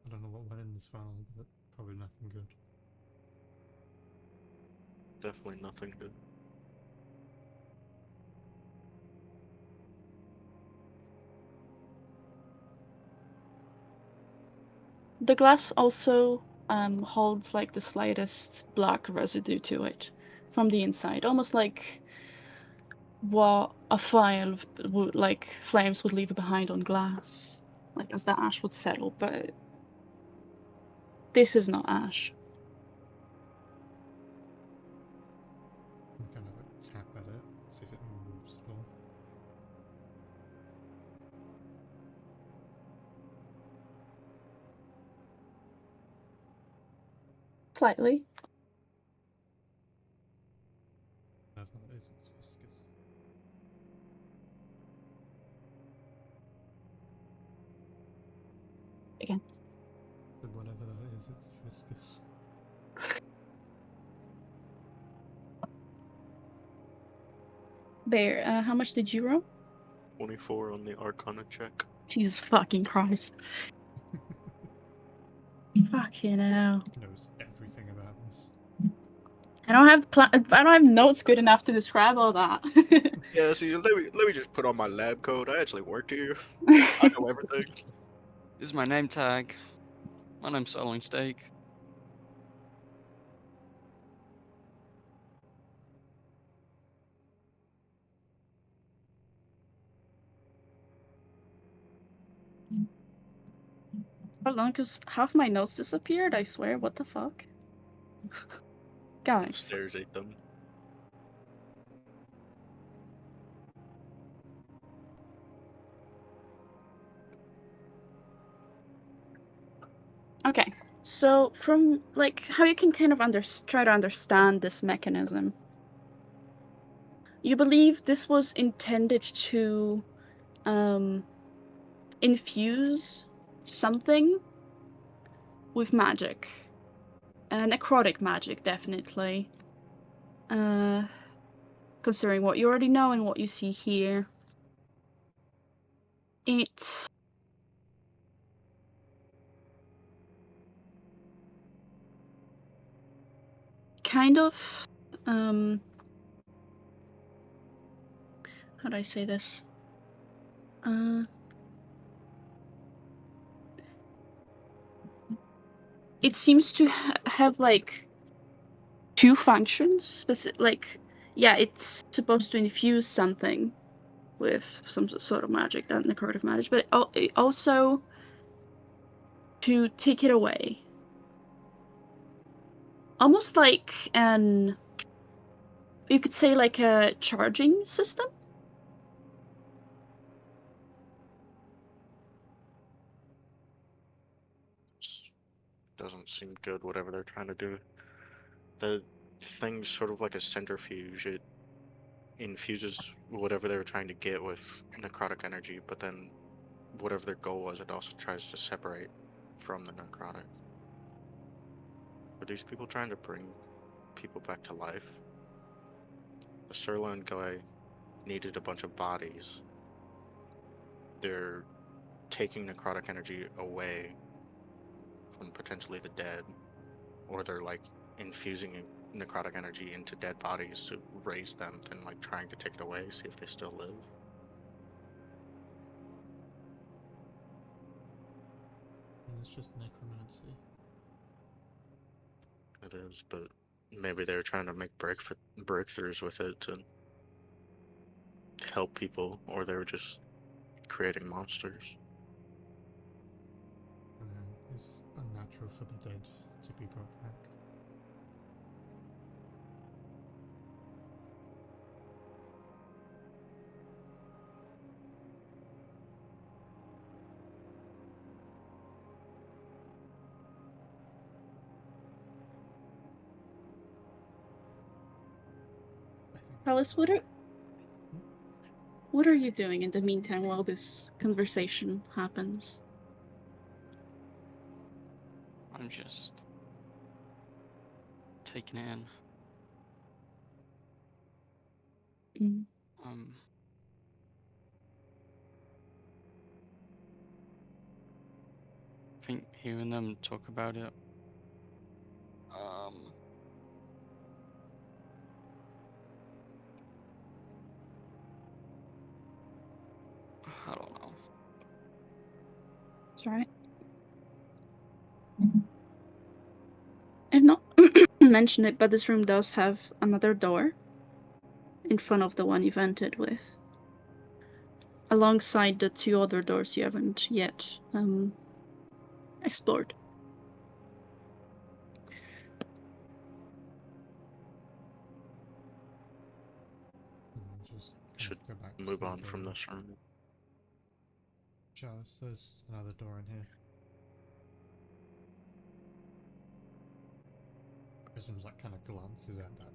I don't know what went in this funnel, but probably nothing good. Definitely nothing good. The glass also holds like the slightest black residue to it from the inside, almost like what a fire would, like, flames would leave behind on glass, like as the ash would settle, but this is not ash. I'm kind of like tap at it, see if it moves at all. Slightly. Whatever that is, it's viscous. Again. So whatever that is, it's viscous. Bear, how much did you roll? 24 on the Arcana check. Jesus fucking Christ. Fucking hell. Knows everything about this. I don't have notes good enough to describe all that. Yeah, see, let me just put on my lab coat. I actually worked here. I know everything. This is my name tag. My name's Sirloin Steak. Hold on, because half my notes disappeared, I swear. What the fuck? Guys. Stares at them. Okay, so from, like, how you can kind of try to understand this mechanism. You believe this was intended to infuse something with magic. Necrotic magic, definitely. Considering what you already know and what you see here. It's kind of, how do I say this? It seems to have, like, two functions. Like, yeah, it's supposed to infuse something with some sort of magic, that necrotic magic, but it also to take it away. Almost like you could say like a charging system? Doesn't seem good, whatever they're trying to do. The thing's sort of like a centrifuge. It infuses whatever they were trying to get with necrotic energy, but then whatever their goal was, it also tries to separate from the necrotic. Are these people trying to bring people back to life? The Sirloin guy needed a bunch of bodies. They're taking necrotic energy away from potentially the dead, or they're like infusing necrotic energy into dead bodies to raise them, then like trying to take it away, see if they still live. It's just necromancy. It is, but maybe they're trying to make breakthroughs with it to help people, or they were just creating monsters. And then it's unnatural for the dead to be brought back. I think. Alice, what are you doing in the meantime while this conversation happens? I'm just taking it in. Mm. I think hearing them talk about it, I don't know. That's right. I've not mentioned it, but this room does have another door in front of the one you've entered with, alongside the 2 other doors you haven't yet explored. Just Should go back move to on the from this room. Chalice, there's another door in here. Prism like kind of glances at that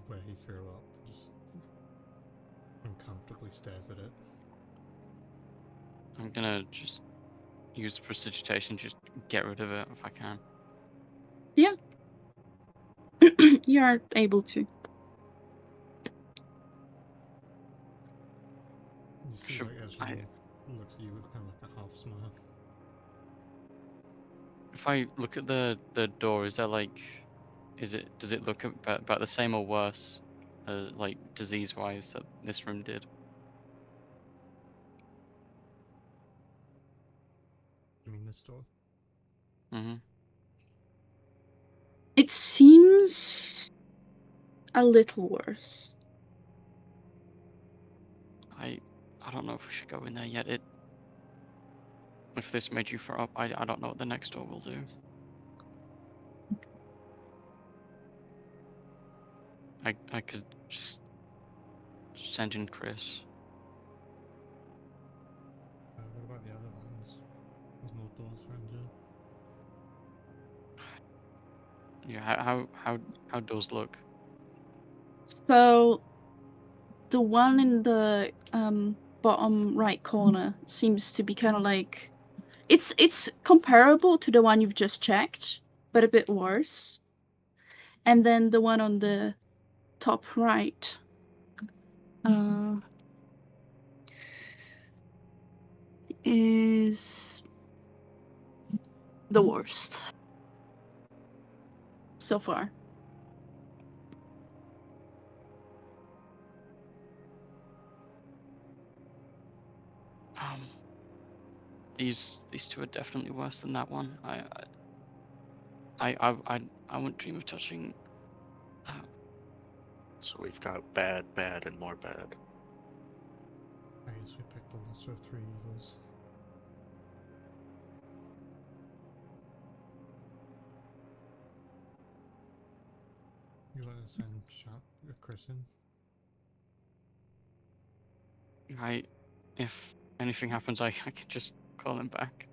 where he threw up, just uncomfortably stares at it. I'm gonna just use prestidigitation, just get rid of it if I can. Yeah. You are able to. You see, Should like, Ezra looks at you with kind of like a half smile. If I look at the door, is there like, does it look about the same or worse, like disease-wise that this room did? You mean this door? Mm-hmm. It seems a little worse. I don't know if we should go in there yet. If this made you throw up, I don't know what the next door will do. I could just send in Chris. What about the other ones? There's more doors around here. Yeah, how doors look? So the one in the bottom right corner seems to be kind of like it's comparable to the one you've just checked, but a bit worse. And then the one on the top right is the worst so far. These 2 are definitely worse than that one. I wouldn't dream of touching. So we've got bad, bad, and more bad. I guess we picked the lesser of 3 evils. You want to send Chris in? If anything happens, I can just call him back.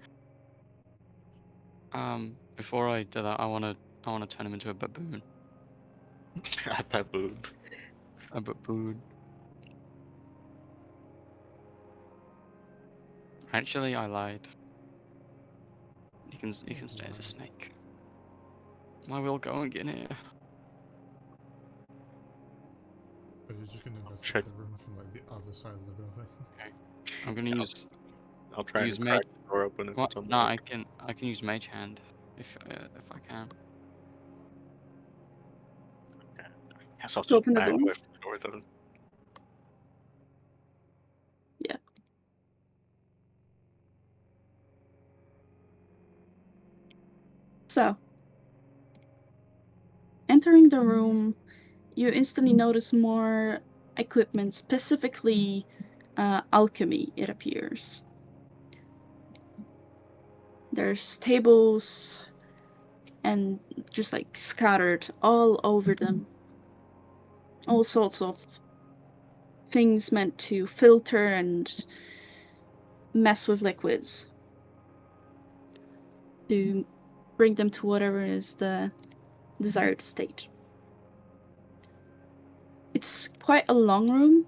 Before I do that, I wanna turn him into a baboon. A baboon. A baboon. Actually, I lied. You can stay as a snake. I will go and get here. But you're just going to investigate Check. the room from like the other side of the building. I'm gonna use I'll try use to crack mage. the door open if What? it's No, unlocked. I can use mage hand if I can. Guess I'll To just open the back door? away from the door then. Yeah. So, entering the room, you instantly notice more equipment, specifically alchemy, it appears. There's tables and just like scattered all over them. All sorts of things meant to filter and mess with liquids to bring them to whatever is the desired state. It's quite a long room,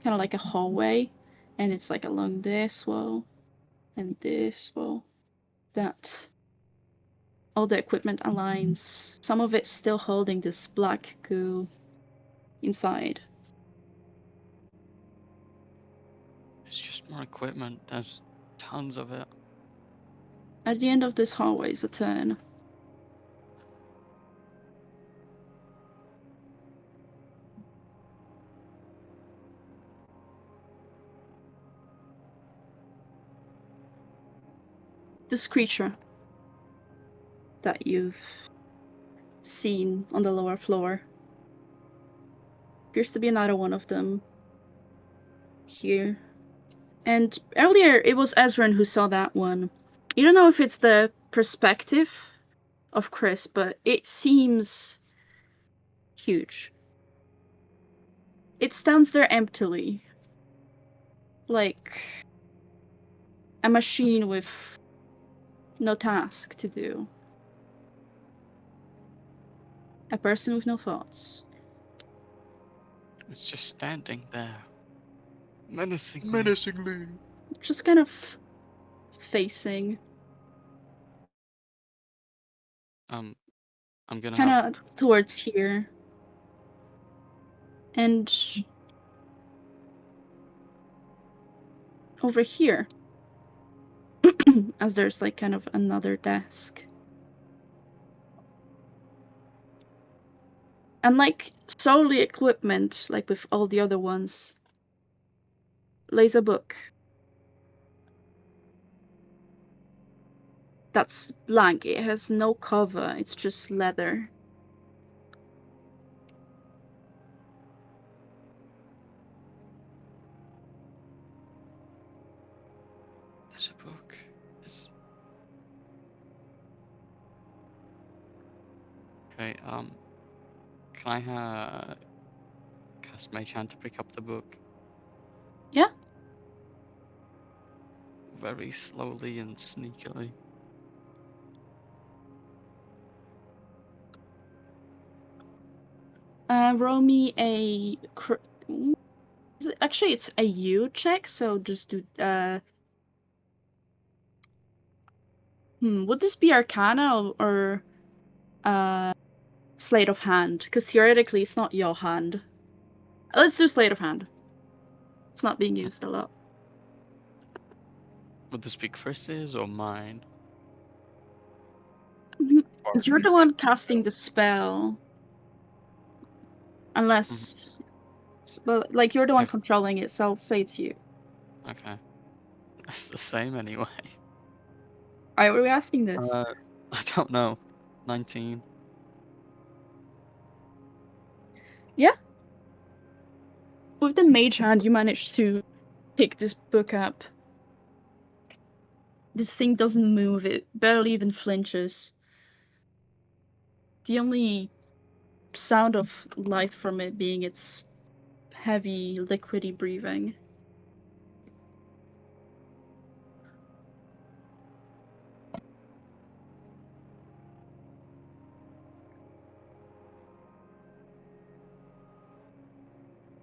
kind of like a hallway, and it's like along this wall and this wall that all the equipment aligns. Some of it's still holding this black goo inside. It's just more equipment. There's tons of it. At the end of this hallway is a turn. This creature that you've seen on the lower floor Appears to be another one of them here. And earlier it was Ezran who saw that one. You don't know if it's the perspective of Chris, but it seems huge. It stands there emptily. Like a machine with no task to do. A person with no thoughts. It's just standing there. Menacingly. Menacingly. Just kind of facing. I'm gonna Kind have of towards here. And over here. As there's like kind of another desk. And like solely equipment, like with all the other ones, lays a book. That's blank. It has no cover. It's just leather. There's a book. It's... Okay, can I cast Mage Hand to pick up the book? Yeah. Very slowly and sneakily. Roll me a... Actually, it's a U check, so just do... Would this be Arcana or Sleight of Hand? Because theoretically, it's not your hand. Let's do Sleight of Hand. It's not being used a lot. Would this be Chris's or mine? You're the one casting the spell. Unless... Well, like, you're the one controlling it, so I'll say it's you. Okay. That's the same anyway. Why were we asking this? I don't know. 19. Yeah. With the mage hand, you managed to pick this book up. This thing doesn't move, it barely even flinches. The only sound of life from it being its heavy, liquidy breathing.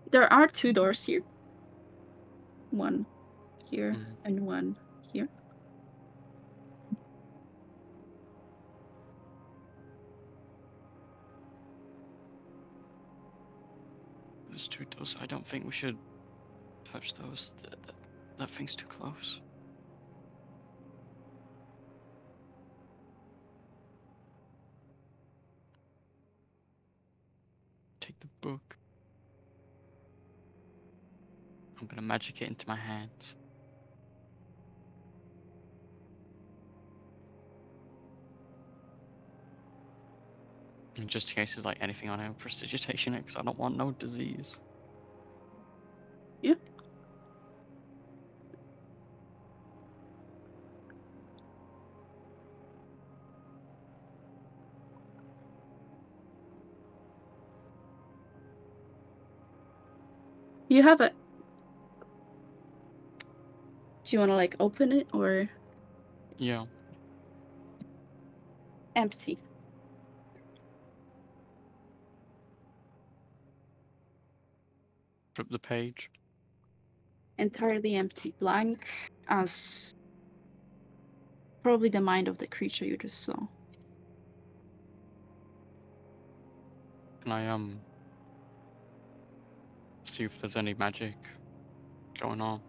There are 2 doors here. One here and one here. There's 2 doors. I don't think we should touch those. That thing's too close. Take the book. I'm gonna magic it into my hands. And just in case there's like anything on it, prestidigitation it, because I don't want no disease. Yeah. You have it. Do you want to like open it or Yeah. empty? Flip the page. Entirely empty, blank as probably the mind of the creature you just saw. Can I see if there's any magic going on?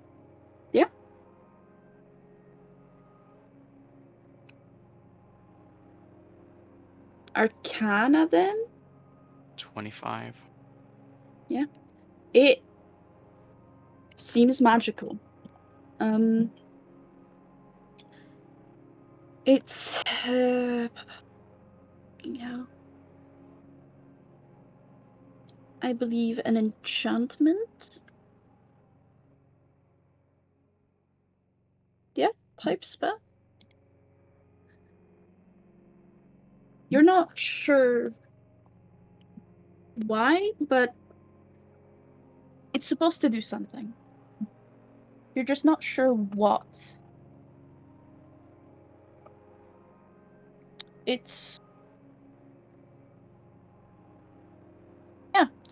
Yeah. Arcana then? 25. Yeah. It seems magical. It's fucking hell. I believe, an enchantment. Yeah, type spell. You're not sure why, but it's supposed to do something. You're just not sure what. It's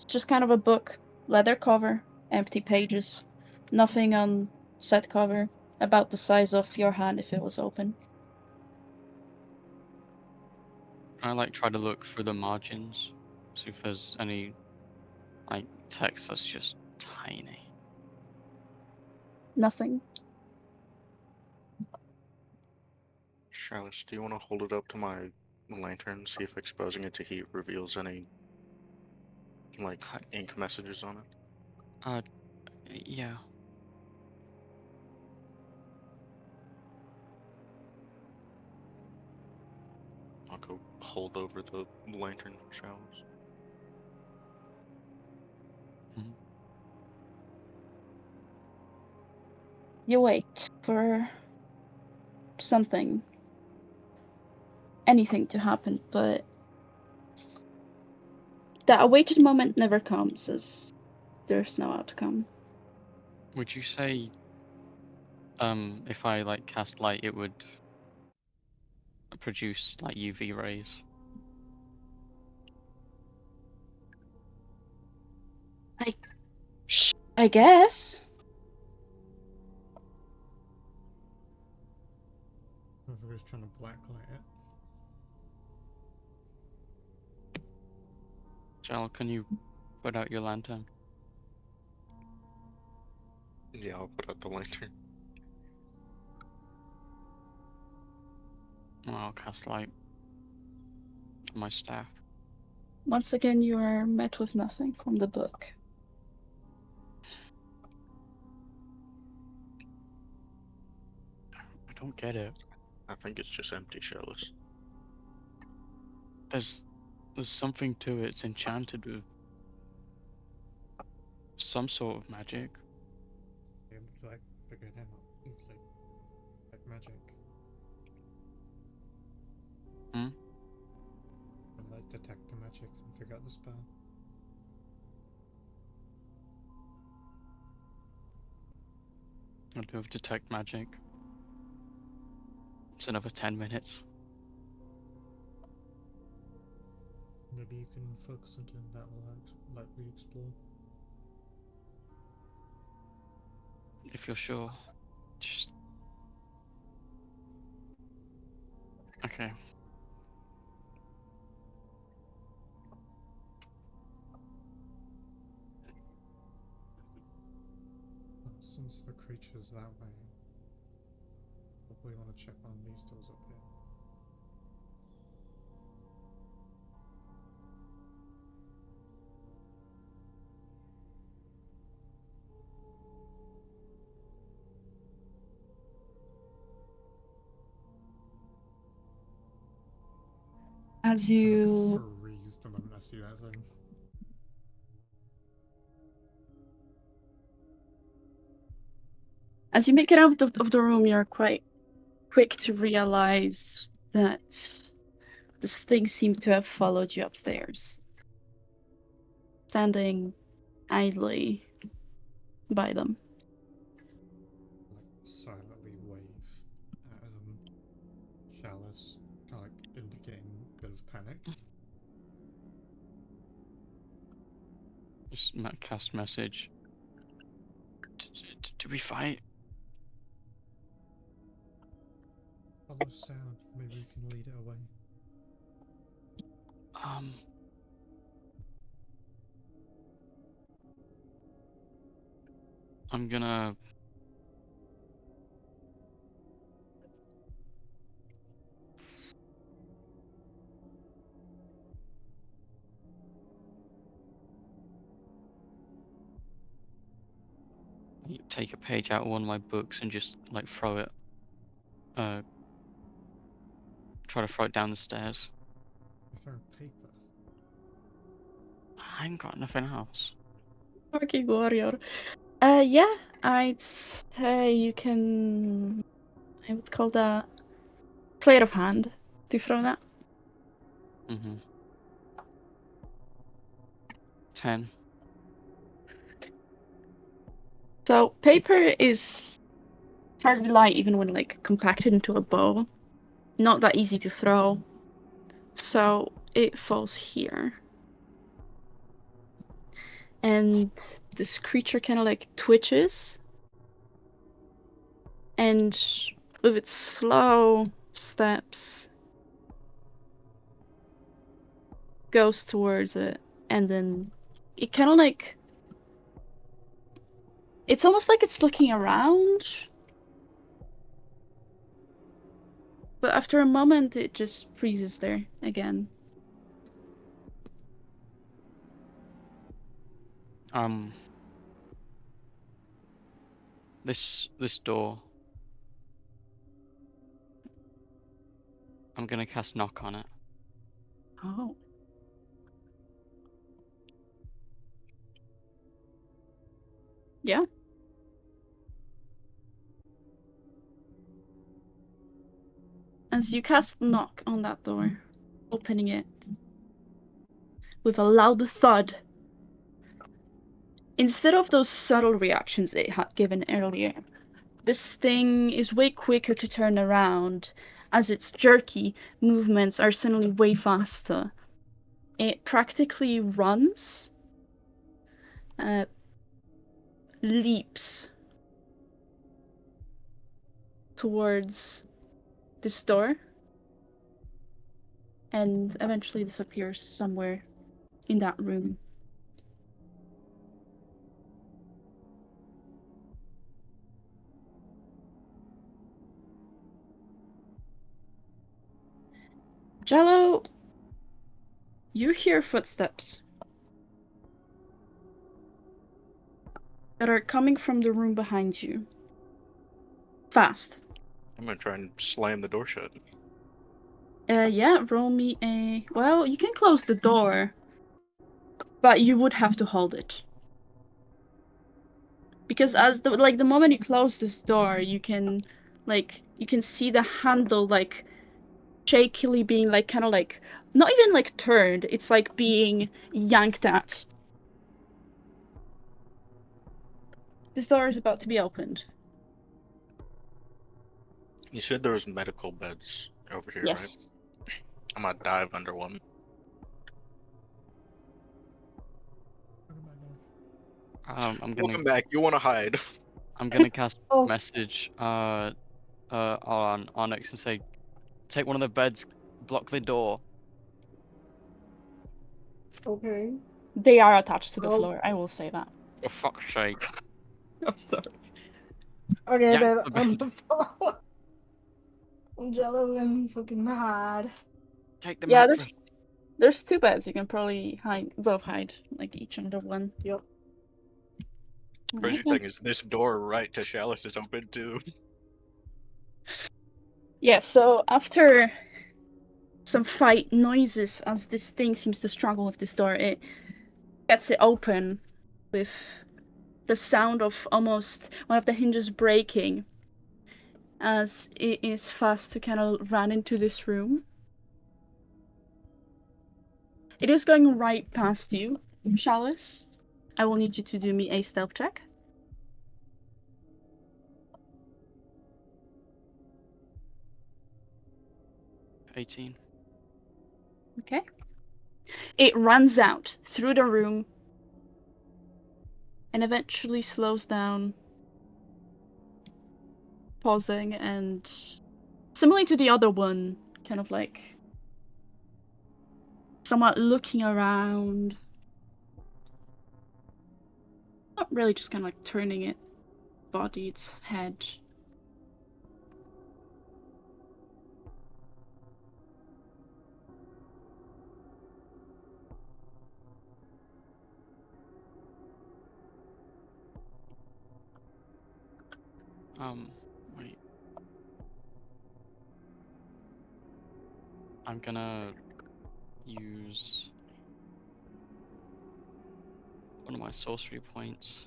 just kind of a book, leather cover, empty pages, nothing on set cover, about the size of your hand if it was open. I like try to look through the margins, see if there's any like text that's just tiny. Nothing. Chalice, do you want to hold it up to my lantern, see if exposing it to heat reveals any, like, Hi- ink messages on it? Yeah. I'll go hold over the lantern for Chalice. Mhm. You wait for something, anything to happen, but that awaited moment never comes, as there's no outcome. Would you say, if I like cast light, it would produce like UV rays? I guess. Whoever is trying to blacklight it. Jal, can you put out your lantern? Yeah, I'll put out the lantern. I'll cast light on my staff. Once again, you are met with nothing from the book. I don't get it. I think it's just empty, Chalice. There's something to it. It's enchanted with some sort of magic. Able to like figure it out easily. Like magic. Hmm? I like detect the magic and figure out the spell. I do have detect magic. It's another 10 minutes. Maybe you can focus on doing that while like we explore. If you're sure. Just okay. Well, since the creature's that way, probably want to check one of these doors up here. As I you freeze the moment I see that thing. make it out of the room, you're quite quick to realize that this thing seemed to have followed you upstairs, standing idly by them. Like silently wave at Chalice, kind of like indicating a bit of panic. Just cast message. Do we fight? Follow sound, maybe we can lead it away. I'm gonna take a page out of one of my books and just like throw it. Try to throw it down the stairs. You throw paper. I ain't got nothing else. Fucking warrior. Yeah, I'd say you can. I would call that sleight of hand to throw that. 10. So paper is fairly light even when like compacted into a bow. Not that easy to throw. So it falls here. And this creature kind of like twitches. And with its slow steps goes towards it. And then it kind of like... It's almost like it's looking around. But after a moment, it just freezes there again. This door. I'm gonna cast knock on it. Oh. Yeah. As you cast knock on that door, opening it with a loud thud, instead of those subtle reactions it had given earlier, this thing is way quicker to turn around, as its jerky movements are suddenly way faster. It practically runs, leaps towards this door, and eventually disappears somewhere in that room. Jello, you hear footsteps that are coming from the room behind you. Fast. I'm gonna try and slam the door shut. Yeah, roll me a... Well, you can close the door, but you would have to hold it. Because as the moment you close this door, you can see the handle like shakily being like kind of like not even like turned, it's like being yanked at. This door is about to be opened. You said there was medical beds over here, right? Yes. I'm gonna dive under one. I'm gonna Welcome back. You want to hide? I'm gonna cast Oh. message on Onyx and say, take one of the beds, block the door. Okay. They are attached to the Oh. floor, I will say that. For fuck's sake. I'm sorry. Okay, Yank then the bed. I'm Jello and fucking hide. Take the Yeah, mattress. there's two beds. You can probably both hide, like each under one. Yep. Crazy Okay. thing is, this door right to Chalice is open too. Yeah, so after some fight noises as this thing seems to struggle with this door, it gets it open with the sound of almost one of the hinges breaking as it is fast to kind of run into this room. It is going right past you, Chalice. I will need you to do me a stealth check. 18. Okay. It runs out through the room and eventually slows down, pausing and, similar to the other one, kind of like somewhat looking around. Not really, just kind of like turning its body, its head. Wait. I'm gonna use one of my sorcery points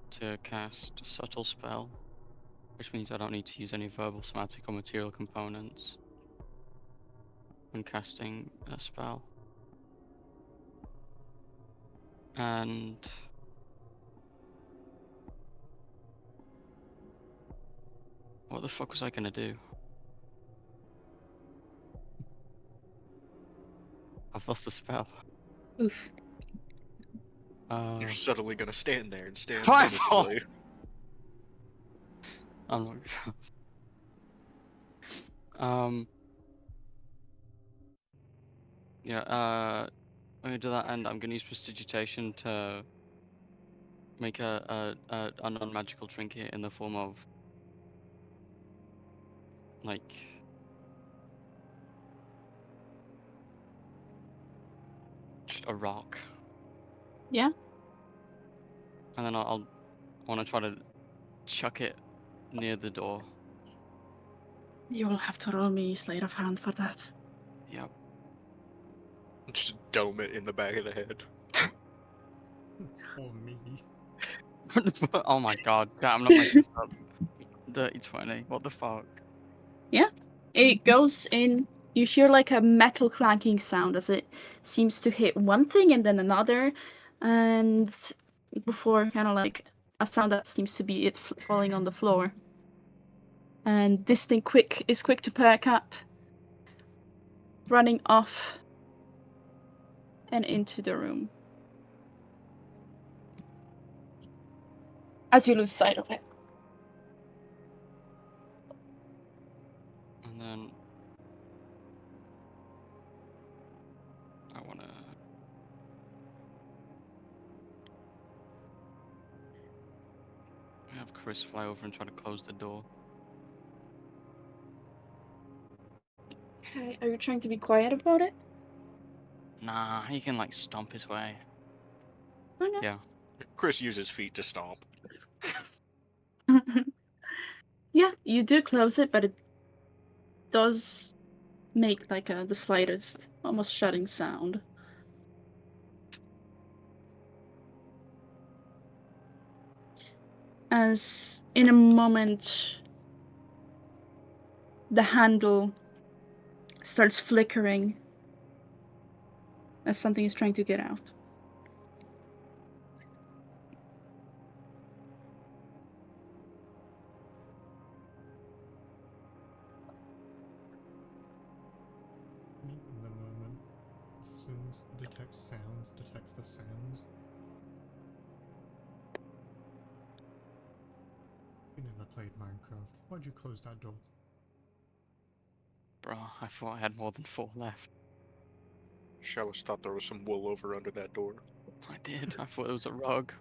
to cast a subtle spell, which means I don't need to use any verbal, somatic, or material components when casting a spell. And what the fuck was I gonna do? I've lost the spell. Oof. You're suddenly gonna stand there and stand My menacingly. I'm not. Yeah. I'm gonna do that, and I'm gonna use prestidigitation to make a non-magical trinket in the form of like just a rock. Yeah. And then I want to try to chuck it near the door. You will have to roll me sleight of hand for that. Yep. Just dome it in the back of the head. Or me. Oh my god, I'm not making this up. Dirty 20. What the fuck? It goes in. You hear like a metal clanking sound as it seems to hit one thing and then another, and before kind of like a sound that seems to be it falling on the floor. And this thing is quick to pack up, running off and into the room. As you lose sight of it. And then I want to have Chris fly over and try to close the door. Okay, are you trying to be quiet about it? Nah, he can like stomp his way. Okay. Yeah. Chris uses feet to stomp. Yeah, you do close it, but it does make like the slightest, almost shutting sound. As in a moment, the handle starts flickering as something is trying to get out. Me in the moment. Sounds detects sounds, detects the sounds. You never played Minecraft. Why'd you close that door? Bro, I thought I had more than 4 left. Shellis thought there was some wool over under that door. I did. I thought it was a rug.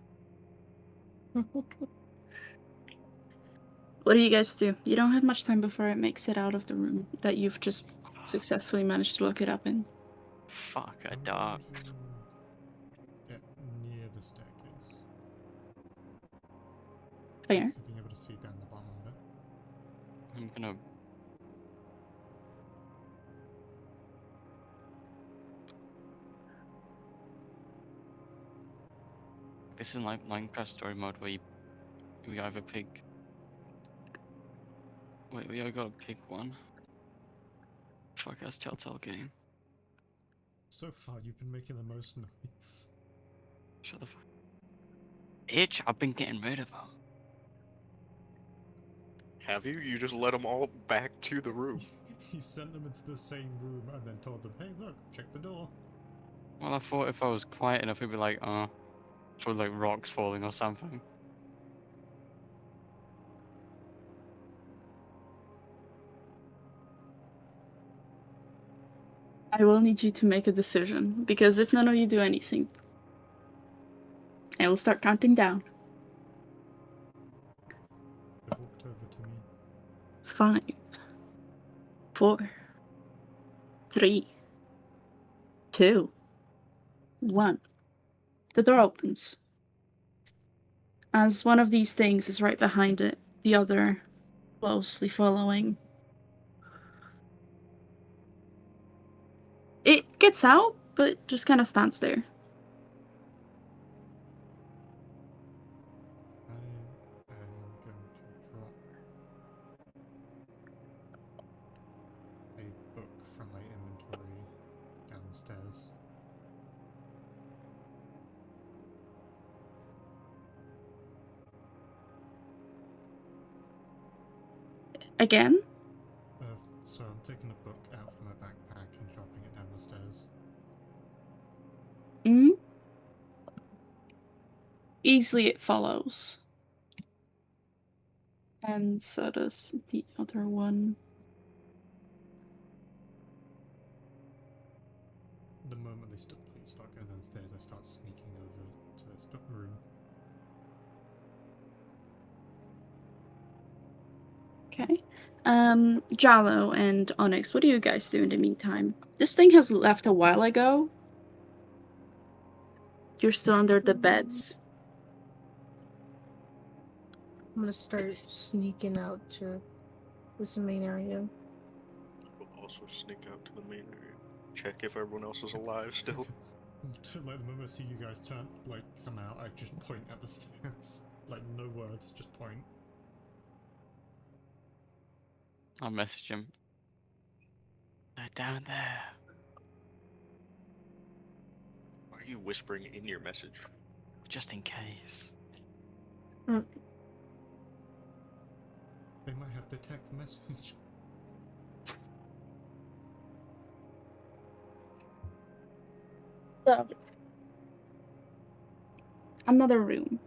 What do you guys do? You don't have much time before it makes it out of the room that you've just successfully managed to look it up in. Fuck, a I'm dark. going to get near the staircase. Fair. Still being able to see down the bottom of it. I'm gonna. This is like Minecraft story mode where we either pick. Wait, we either gotta pick one. Fuck, that's Telltale game. So far, you've been making the most noise. Shut the fuck. Bitch, I've been getting rid of them. Have you? You just let them all back to the room. You sent them into the same room and then told them, hey, look, check the door. Well, I thought if I was quiet enough, it'd be like, for like rocks falling or something. I will need you to make a decision, because if none of you do anything, I will start counting down. They walked over to me. 5, 4, 3, 2, 1. The door opens. As one of these things is right behind it, the other closely following. It gets out, but just kind of stands there. a book from my inventory down the stairs. Again? So I'm taking a book out from my backpack and dropping it down the stairs. Mm? Easily it follows. And so does the other one. The moment they start going downstairs, I start sneaking over to this room. Okay. Jallo and Onyx, what do you guys do in the meantime? This thing has left a while ago. You're still under the beds. I'm gonna start sneaking out to this main area. We'll also sneak out to the main area. Check if everyone else is alive still. Like the moment I see you guys come out, I just point at the stairs. Like no words, just point. I'll message him. They're down there. Why are you whispering in your message? Just in case. They might have detect message. So, another room.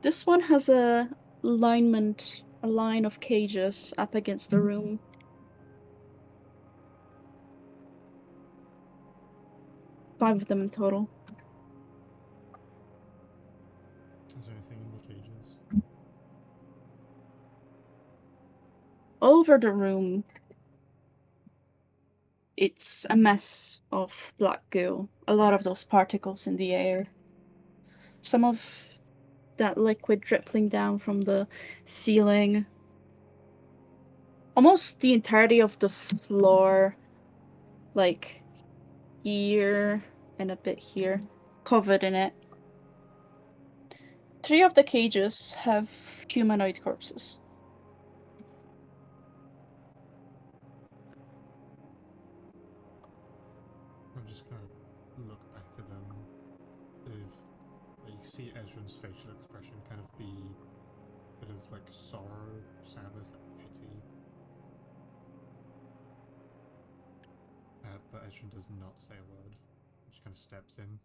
This one has a line of cages up against the room. Five of them in total. Is there anything in the cages? All over the room, it's a mess of black goo. A lot of those particles in the air. Some of that liquid dripping down from the ceiling. Almost the entirety of the floor, like here and a bit here, covered in it. 3 of the cages have humanoid corpses. I'm just gonna look back at them. If like, you see Ezra's facial expression kind of be a bit of like sorrow, sadness, like pity. But Ezra does not say a word. He just kind of steps in.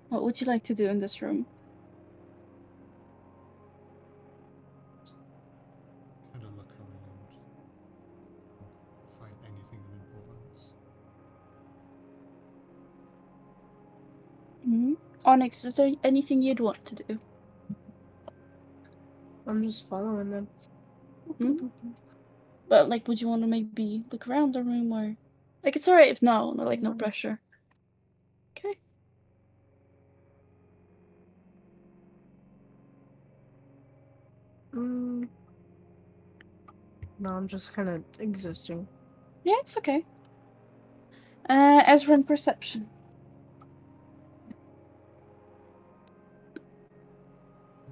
What would you like to do in this room? Kind of look around. Find anything of importance. Onyx, is there anything you'd want to do? I'm just following them. But like, would you want to maybe look around the room, or like it's alright if no, like no pressure. Okay. No, I'm just kind of existing. Yeah, it's okay. Ezra and perception.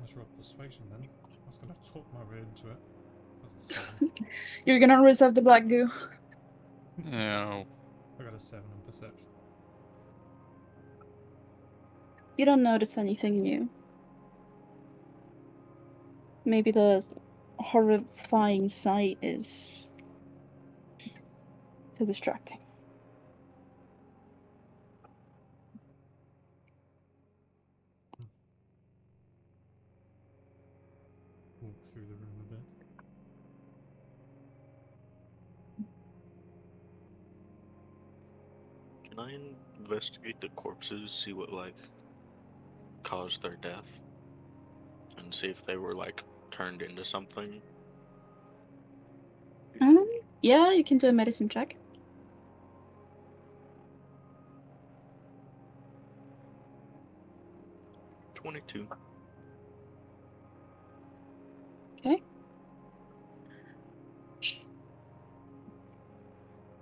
Let's roll persuasion then. I was gonna talk my way into it. That's a 7. You're gonna reserve the black goo. No. I got a 7 on perception. You don't notice anything new. Maybe the horrifying sight is too distracting. Walk through the room a bit. Can I investigate the corpses, see what like caused their death, and see if they were like turned into something? Yeah, you can do a medicine check. 22.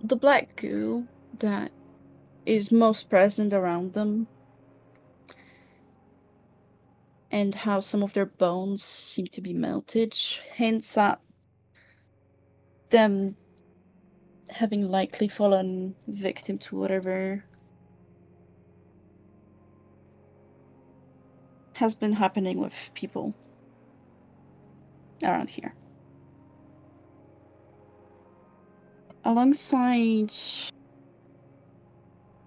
the black goo that is most present around them, and how some of their bones seem to be melted, hints at them having likely fallen victim to whatever has been happening with people around here. Alongside,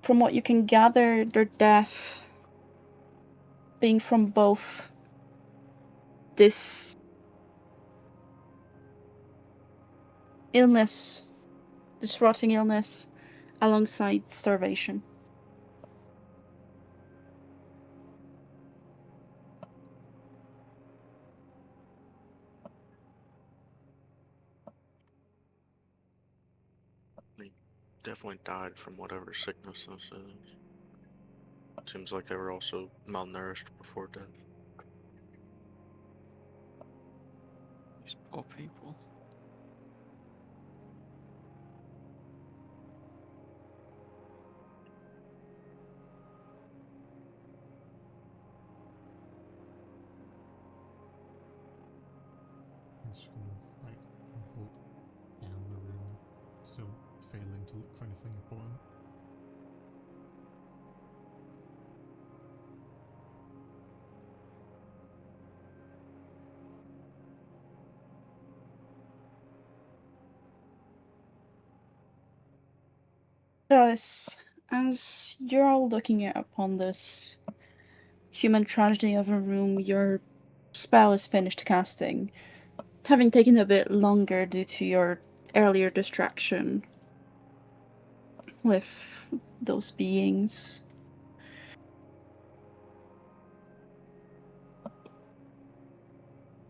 from what you can gather, their death being from both this illness, this rotting illness, alongside starvation. They definitely died from whatever sickness this is. Seems like they were also malnourished before death. These poor people. I'm just gonna like walk down the room, still failing to look for anything important. Thus, as you're all looking upon this human tragedy of a room, your spell is finished casting, having taken a bit longer due to your earlier distraction with those beings.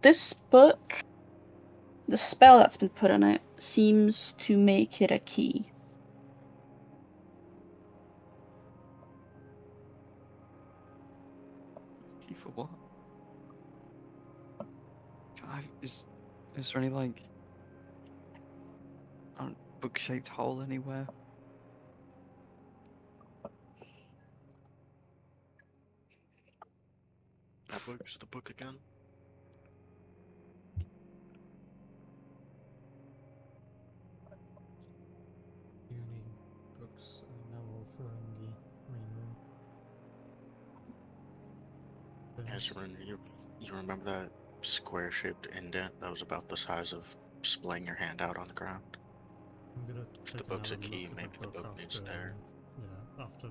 This book, the spell that's been put on it, seems to make it a key. Key for what? Is there any like book-shaped hole anywhere? That book's the book again? The only books I know of are in the main room. Ezrin, you remember that square-shaped indent that was about the size of splaying your hand out on the ground? I'm gonna If take the book's another a key, look at maybe the the book after, needs there. yeah, after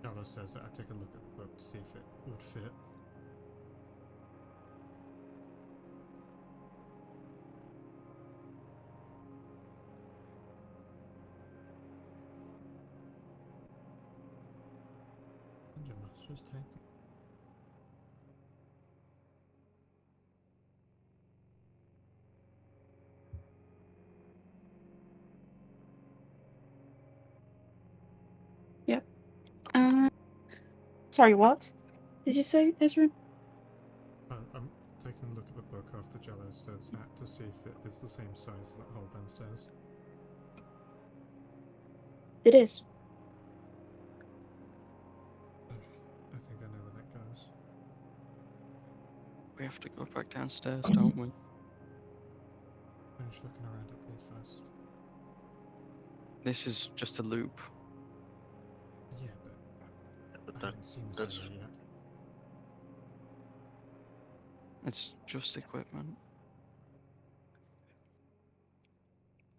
Ella says that, I take a look at the book to see if it would fit. Dungeon Master's typing. Yep. Sorry, what did you say, Ezra? I'm taking a look at the book after Jello says that to see if it is the same size as that hole downstairs. It is. Okay, I think I know where that goes. We have to go back downstairs, don't we? Finish looking around up here first. This is just a loop. Yeah, but But I haven't seen this that's area yet. It's just equipment.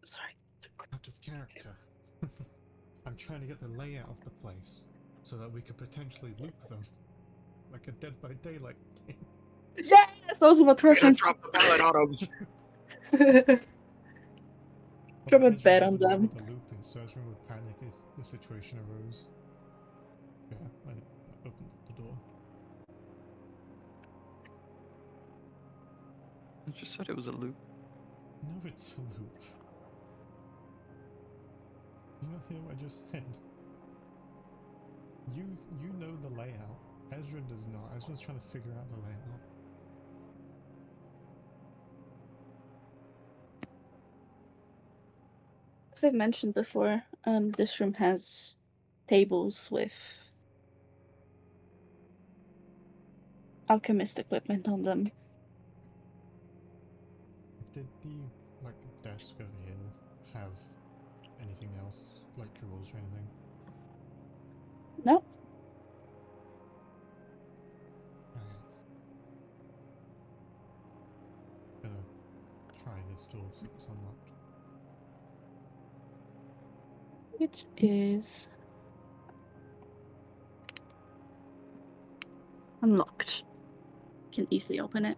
Sorry. Out of character. I'm trying to get the layout of the place so that we could potentially loop them. Like a Dead by Daylight game. Yes, those are what We're gonna reference. drop the ballot on him. Drop a Ezra bet on doesn't know them. what the loop is, so Ezra would panic if the situation arose. Yeah, I opened the door. I just said it was a loop. No, it's a loop. You not hear what I just said? You know the layout. Ezra does not. Ezra's trying to figure out the layout. As I mentioned before, this room has tables with alchemist equipment on them. Did the like desk over here have anything else, like drawers or anything? No, Okay. Gonna try this door, see if it's unlocked. it is unlocked. Can easily open it,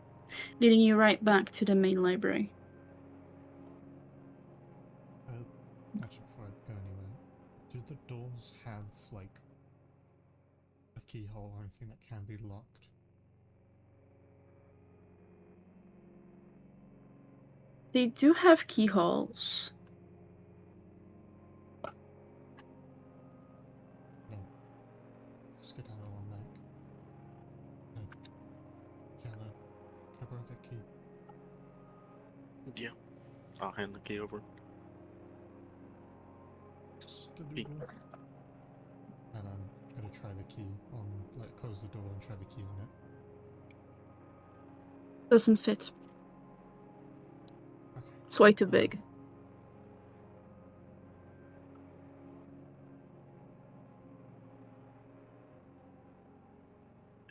leading you right back to the main library. Actually, before I go anywhere, do the doors have like a keyhole or anything that can be locked? They do have keyholes. No. Skedaddle on back. Jello, can I borrow that key? Yeah, I'll hand the key over. Skadoodle. And I'm gonna try the key on, like, close the door and try the key on it. Doesn't fit. Okay. It's way too big.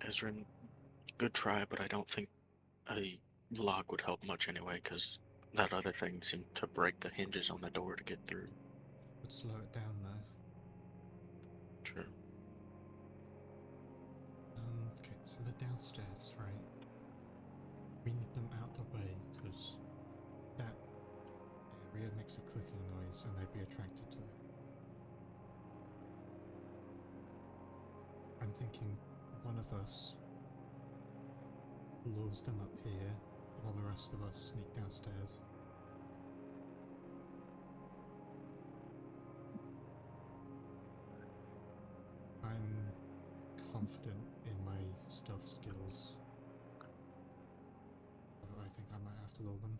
Ezrin, good try, but I don't think a lock would help much anyway, because that other thing seemed to break the hinges on the door to get through. Would slow it down though. Sure. Okay, so the downstairs, right? We need them out the way, because that area makes a clicking noise and they'd be attracted to that. I'm thinking one of us lures them up here while the rest of us sneak downstairs. I'm confident in my stealth skills, but I think I might have to lure them.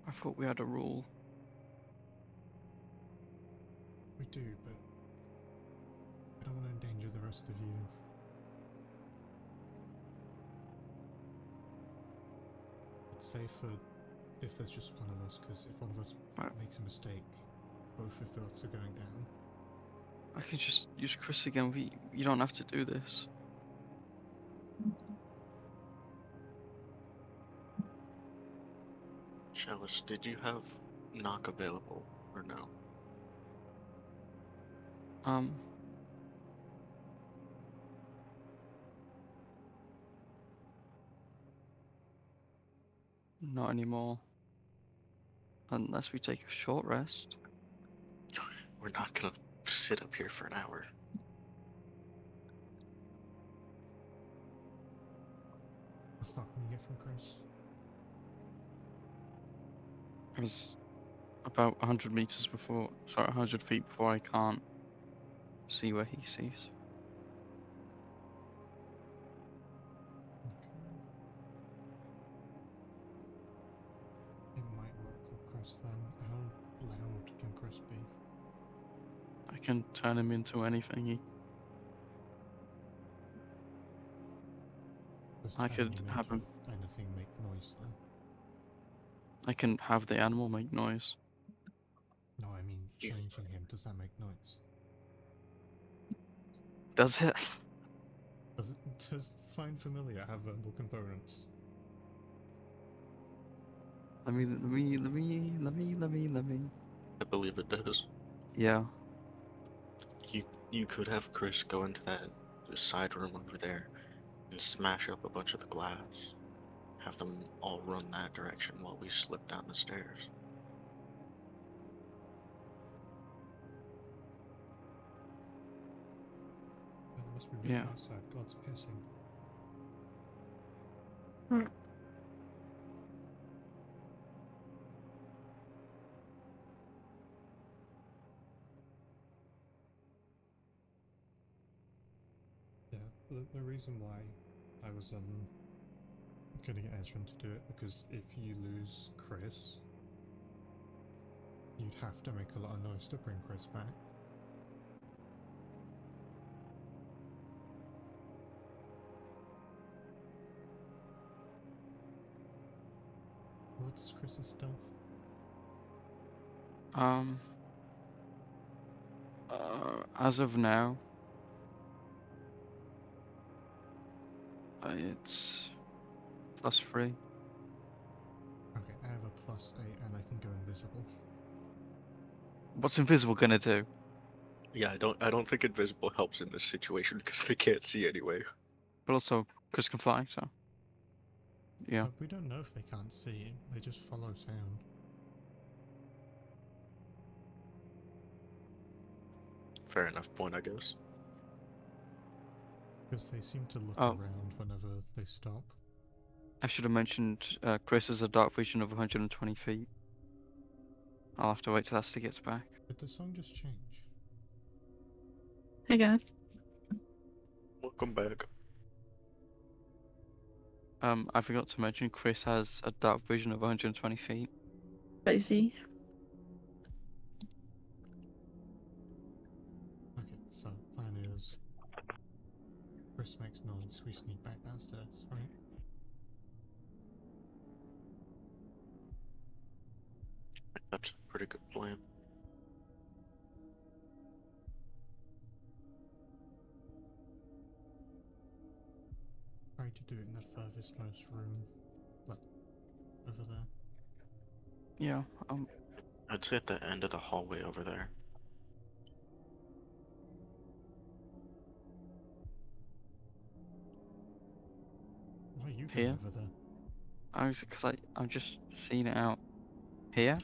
I thought we had a rule. We do, but I don't want to endanger the rest of you. It's safer if there's just one of us, because if one of us Right. makes a mistake, both of us are going down. I can just use Chris again. You don't have to do this. Chalice, did you have knock available or no? Not anymore. Unless we take a short rest. We're not gonna sit up here for an hour. How far can you get from Chris? I was about 100 meters before, sorry, 100 feet before I can't see where he sees. Okay. It might work with Chris then. How loud can Chris be? I can turn him into anything. Does I turning could him have into him. anything make noise though? I can have the animal make noise. No, I mean changing him. Does that make noise? Does it? Does Find Familiar have verbal components? Let me. I believe it does. Yeah. You could have Chris go into that side room over there and smash up a bunch of the glass. Have them all run that direction while we slip down the stairs. Then it must be raining Yeah. outside. God's pissing. Yeah, the reason why I was gonna get Ezra to do it because if you lose Chris, you'd have to make a lot of noise to bring Chris back. What's Chris's stealth? As of now, it's +3. Okay, I have a +8 and I can go invisible. What's invisible gonna do? Yeah, I don't think invisible helps in this situation because they can't see anyway. But also, Chris can fly, so yeah. But we don't know if they can't see, they just follow sound. Fair enough point, I guess. Because they seem to look Oh. around whenever they stop. I should have mentioned Chris has a dark vision of 120 feet. I'll have to wait till Asta gets back. Did the song just change? Hey guys. Welcome back. I forgot to mention Chris has a dark vision of 120 feet. I see. Okay, so plan is Chris makes noise, we sneak back downstairs, right? That's a pretty good plan. Try to do it in the furthest most room, like over there. Yeah. I'd say at the end of the hallway over there. Why are you going Here? over there? Because I'm just seeing it out. Here?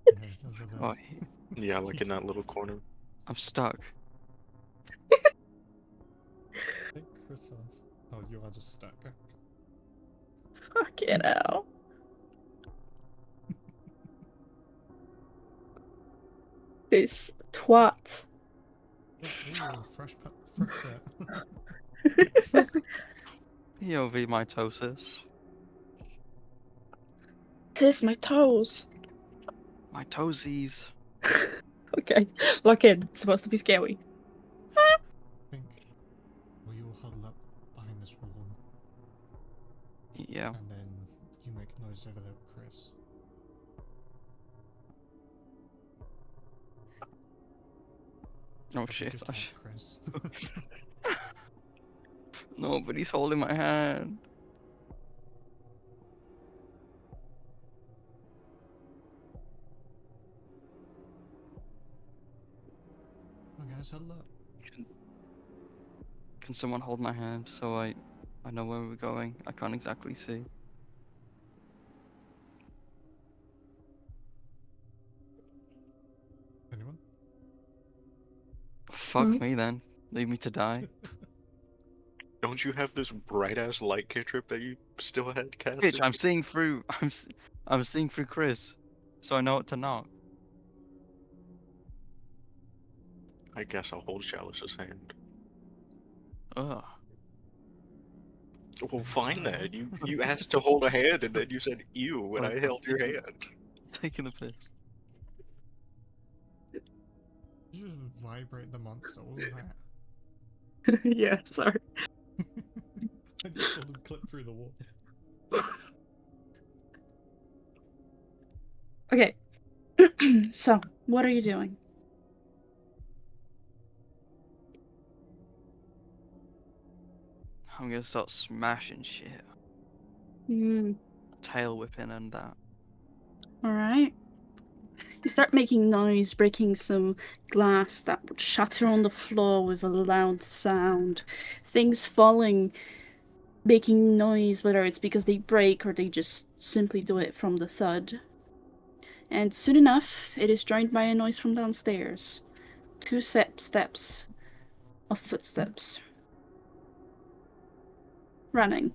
No, over there. Oh, Yeah, like in that little corner. I'm stuck. Take Chris off. Oh, you are just stuck. Fucking hell. This twat. Ooh, fresh set. POV mitosis. Tis my toes. Mitoses. Okay, look in. It's supposed to be scary. I think we all huddle up behind this wall Yeah. and then you make noise over there with Chris. Oh That'd be shit. good I catch, Chris. Nobody's holding my hand. Oh guys, huddle up. Can someone hold my hand so I know where we're going? I can't exactly see. Anyone? Fuck No. me then. Leave me to die. Don't you have this bright ass light cantrip that you still had casted? Bitch, I'm seeing through. I'm seeing through Chris, so I know what to knock. I guess I'll hold Chalice's hand. Ugh. Well, fine then. You asked to hold a hand and then you said ew when I held your hand. Taking the piss. You just vibrate the monster, what was that? Yeah, sorry. I just saw them clip through the wall. Okay. So, what are you doing? I'm gonna start smashing shit. Hmm. Tail whipping and that. Alright. You start making noise, breaking some glass that would shatter on the floor with a loud sound. Things falling, making noise, whether it's because they break or they just simply do it from the thud. And soon enough, it is joined by a noise from downstairs. Two steps of footsteps. Running.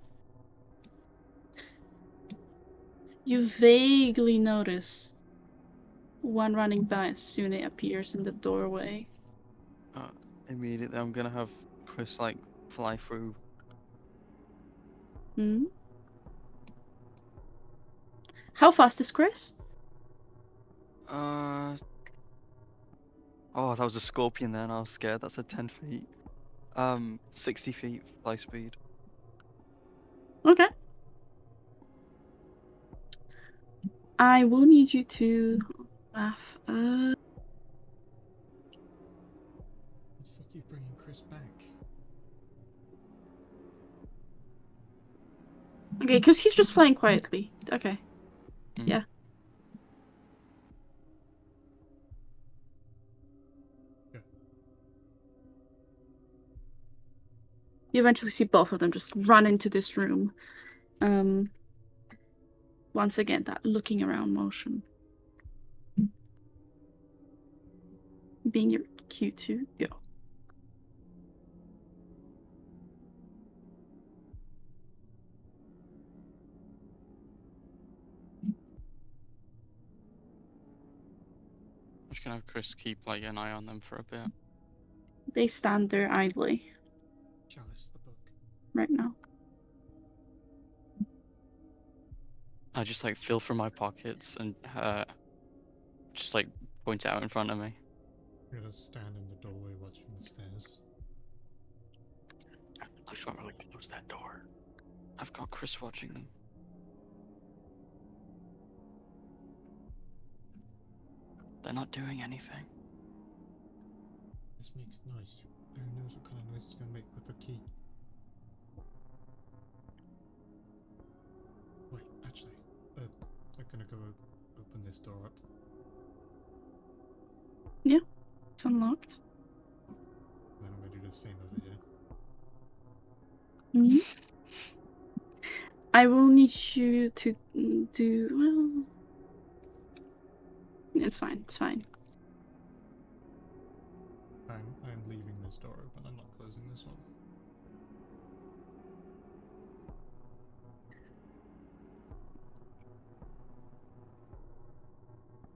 You vaguely notice one running by as soon it appears in the doorway. Immediately, I'm gonna have Chris like fly through Hmm. How fast is Chris? Oh, that was a scorpion then. I was scared. That's at 10 feet. 60 feet fly speed. Okay. I will need you to laugh. The fuck you bringing Chris back? Okay, because he's just flying quietly. Okay. Mhm. Yeah. Yeah. You eventually see both of them just run into this room. Once again, that looking around motion. Being your Q2, go. I'm just gonna have Chris keep like an eye on them for a bit. They stand there idly Chalice the book. right now. I just like feel through my pockets and just like point it out in front of me. You're gonna stand in the doorway watching the stairs. I should probably close that door. I've got Chris watching them. They're not doing anything. This makes noise. Who knows what kind of noise it's gonna make with the key? Wait, actually, I'm gonna go open this door up. It's unlocked. Then I'm gonna do the same over here. Mhm. I will need you to do well. It's fine. It's fine. I'm leaving this door open. I'm not closing this one.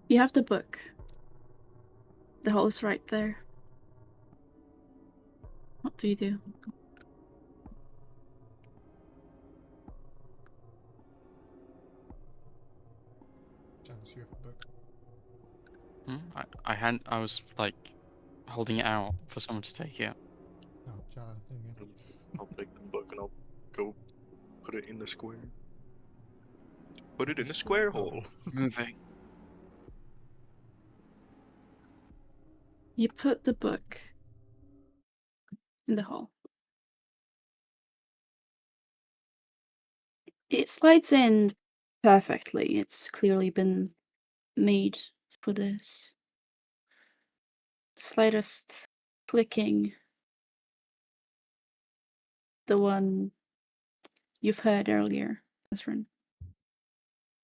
You have the book. The hole is right there. What do you do? Janice, you have the book. I was like holding it out for someone to take it. No, Janice, there you go. I'll take the book and I'll go put it in the square. Put it in the square hole. Moving. You put the book in the hole. It slides in perfectly. It's clearly been made for this. Slightest clicking, the one you've heard earlier, Ezrin.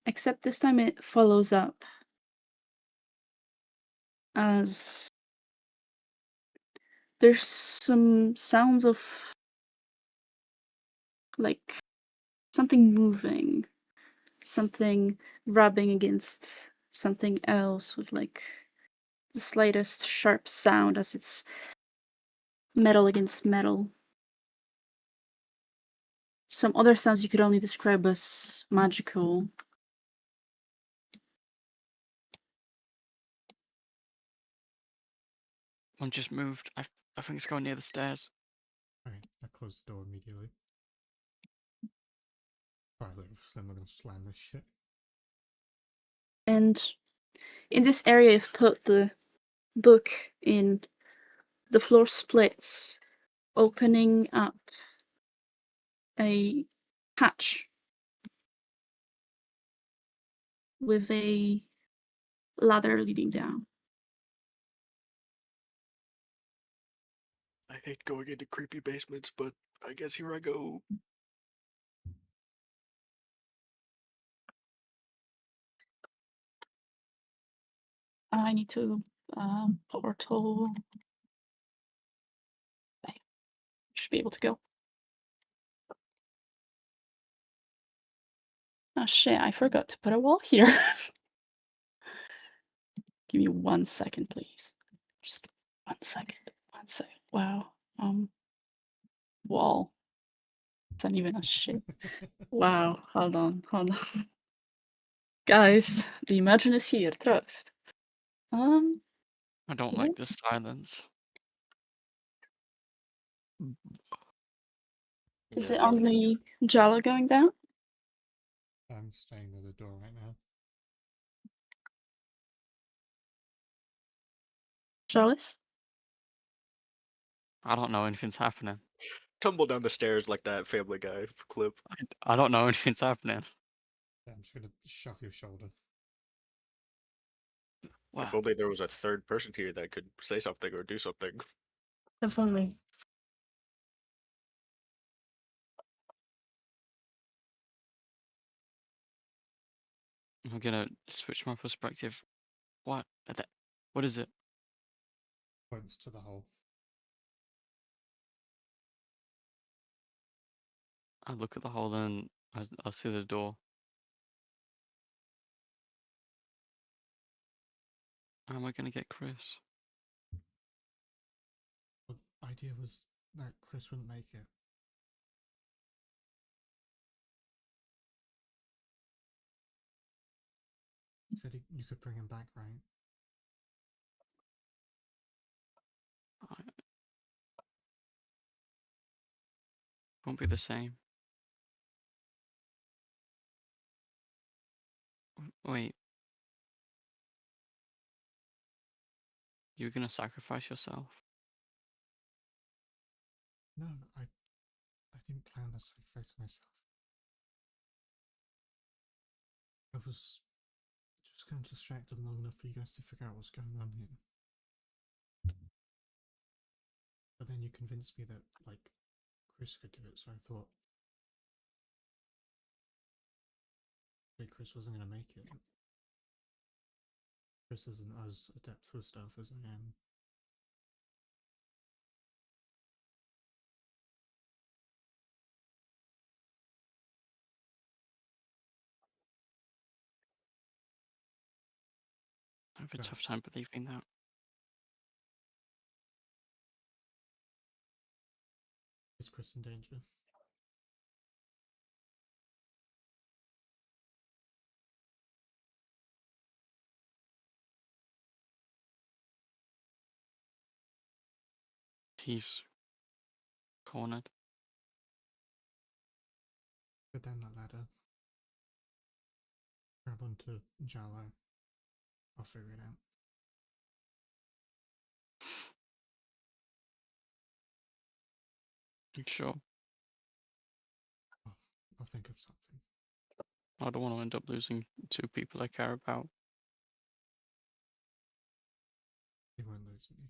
Except this time it follows up as there's some sounds of like something moving, something rubbing against something else with like the slightest sharp sound as it's metal against metal. Some other sounds you could only describe as magical. One just moved. I think it's going near the stairs. Okay, I close the door immediately. Alright, I'm gonna slam this shit. And in this area, you've put the book in. The floor splits, opening up a hatch with a ladder leading down. I hate going into creepy basements, but I guess here I go. I need to portal. Should be able to go. Oh shit, I forgot to put a wall here. Give me 1 second, please. Just 1 second. 1 second. Wow. Wall. It's not even a shit. Wow, hold on. Guys, the Imagine is here, trust. I don't Yeah. like this silence. Is Yeah, it don't- only Jala going down? I'm staying at the door right now. Chalice? I don't know anything's happening. tumble down the stairs like that Family Guy clip. I don't know anything's happening. Yeah, I'm just gonna shove your shoulder. If Wow. only there was a third person here that could say something or do something. If only. I'm gonna switch my perspective. What? What is it? Points to the hole. I look at the hole and I see the door. How am I gonna get Chris? The idea was that Chris wouldn't make it. He said you could bring him back, right? Won't be the same. Wait. You're gonna sacrifice yourself? No, I didn't plan on sacrificing myself. I was just going to distract them long enough for you guys to figure out what's going on here. But then you convinced me that, like, Chris could do it, so I thought that Chris wasn't going to make it. Chris isn't as adept with stuff as I am. I have a tough Perhaps. time believing that. Is Chris in danger? He's cornered. Go down that ladder. Grab onto Jallo. I'll figure it out. Sure. I'll think of something. I don't want to end up losing two people I care about. You won't lose me.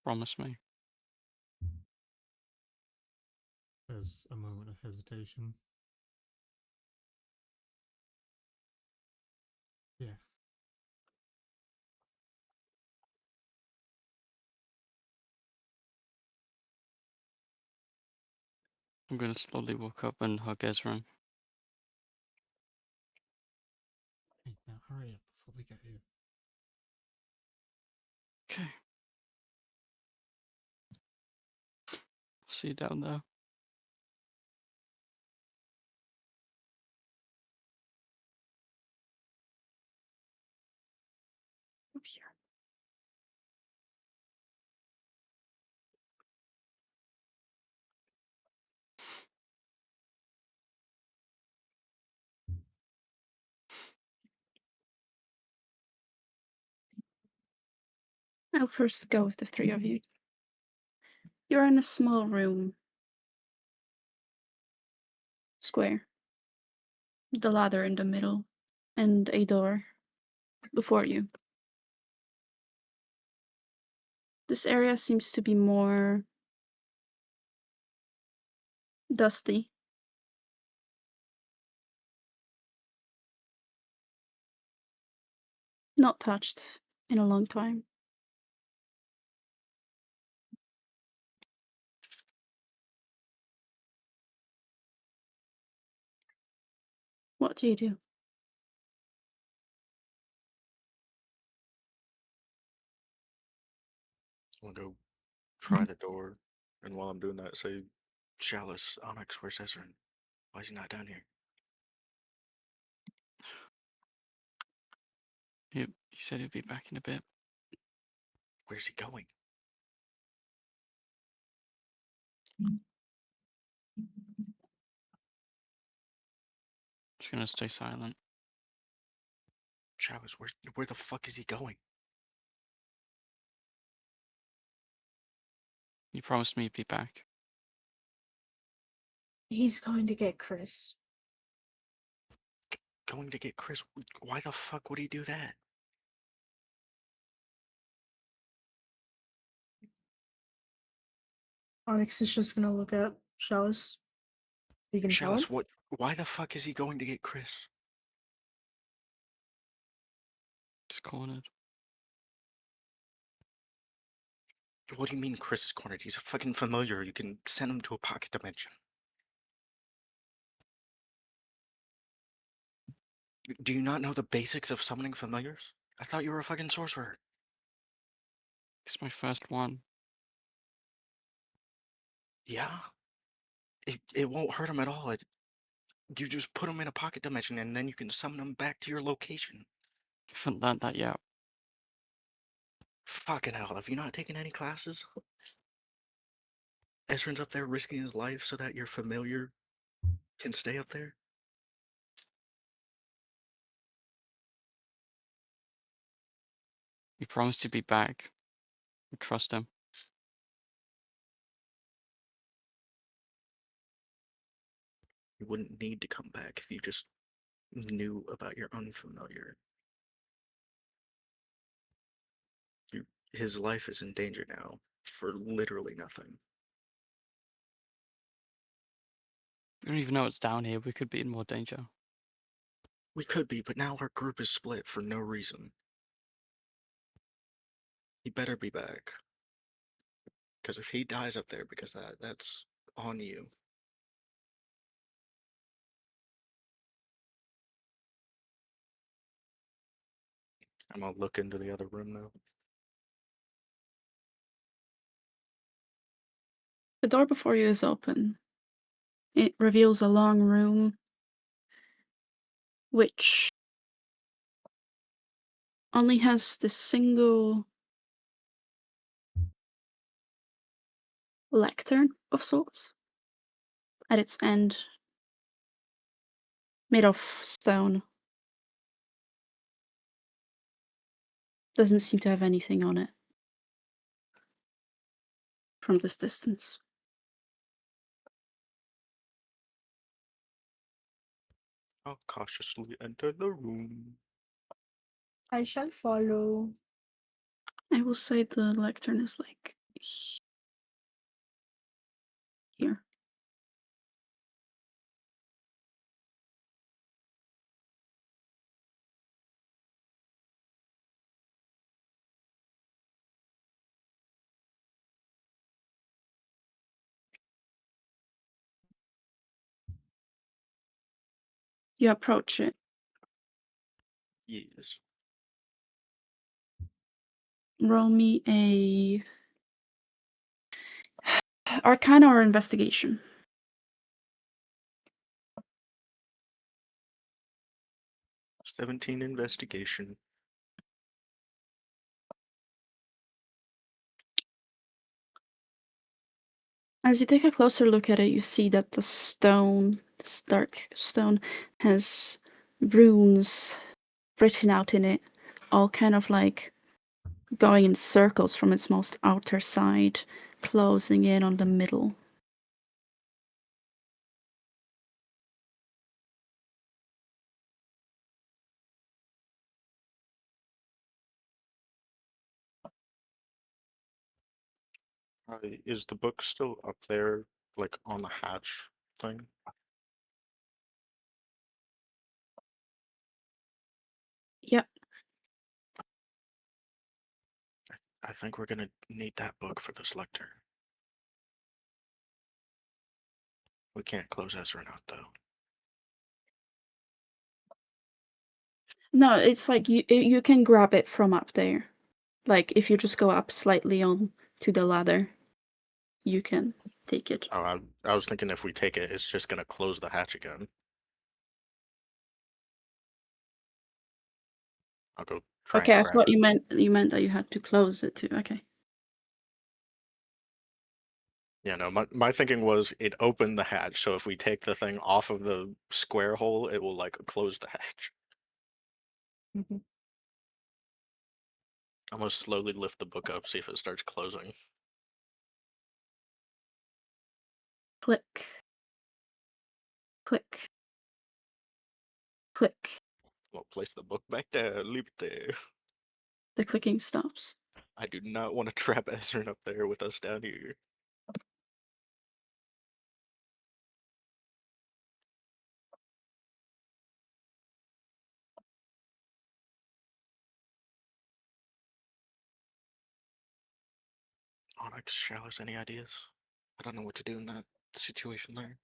Promise me. There's a moment of hesitation. Yeah. I'm gonna slowly walk up and hug Ezra. Hey, now hurry up before they get here. Okay. See you down there. Up here. I'll first go with the three of you. You're in a small room. Square. The ladder in the middle. And a door before you. This area seems to be more dusty. Not touched in a long time. What do you do? I'll go try the door. And while I'm doing that, say, Chalice, Onyx, where's Ezrin? Why is he not down here? He said he'd be back in a bit. Where's he going? Just gonna stay silent. Chalice, where the fuck is he going? He promised me he'd be back. He's going to get Chris. Going to get Chris? Why the fuck would he do that? Onyx is just gonna look at Chalice. You can tell him. Chalice, why the fuck is he going to get Chris? Just cornered. What do you mean Chris is cornered? He's a fucking familiar. You can send him to a pocket dimension. Do you not know the basics of summoning familiars? I thought you were a fucking sorcerer. It's my first one. Yeah? It won't hurt him at all. You just put him in a pocket dimension and then you can summon him back to your location. I haven't learned that yet. Fucking hell, have you not taken any classes? Ezrin's up there risking his life so that your familiar can stay up there? He promised he'd be back. We trust him. You wouldn't need to come back if you just knew about your unfamiliar. His life is in danger now for literally nothing. We don't even know what's down here. We could be in more danger. We could be, but now our group is split for no reason. He better be back. Because if he dies up there because of that, that's on you. I'm gonna look into the other room now. The door before you is open. It reveals a long room, which only has this single lectern of sorts at its end, made of stone. Doesn't seem to have anything on it from this distance. I'll cautiously enter the room. I shall follow. I will say the lectern is like here. You approach it. Yes. Roll me a Arcana or Investigation. 17 investigation. As you take a closer look at it, you see that the stone, this dark stone, has runes written out in it, all kind of like going in circles from its most outer side, closing in on the middle. Is the book still up there, like on the hatch thing? Yep. I think we're gonna need that book for this lecture. We can't close Ezra out though. No, it's like you can grab it from up there. Like if you just go up slightly on to the ladder. you can take it. Oh, I was thinking if we take it, it's just gonna close the hatch again. I'll go try Okay, and I grab thought it. you meant that you had to close it too. Okay. Yeah, no, my thinking was it opened the hatch, so if we take the thing off of the square hole, it will like close the hatch. Mhm. I'm gonna slowly lift the book up, see if it starts closing. Click. Click. Click. Well, place the book back there, leave it there. The clicking stops. I do not want to trap Ezrin up there with us down here. Onyx, Chalice, any ideas? I don't know what to do in that situation there.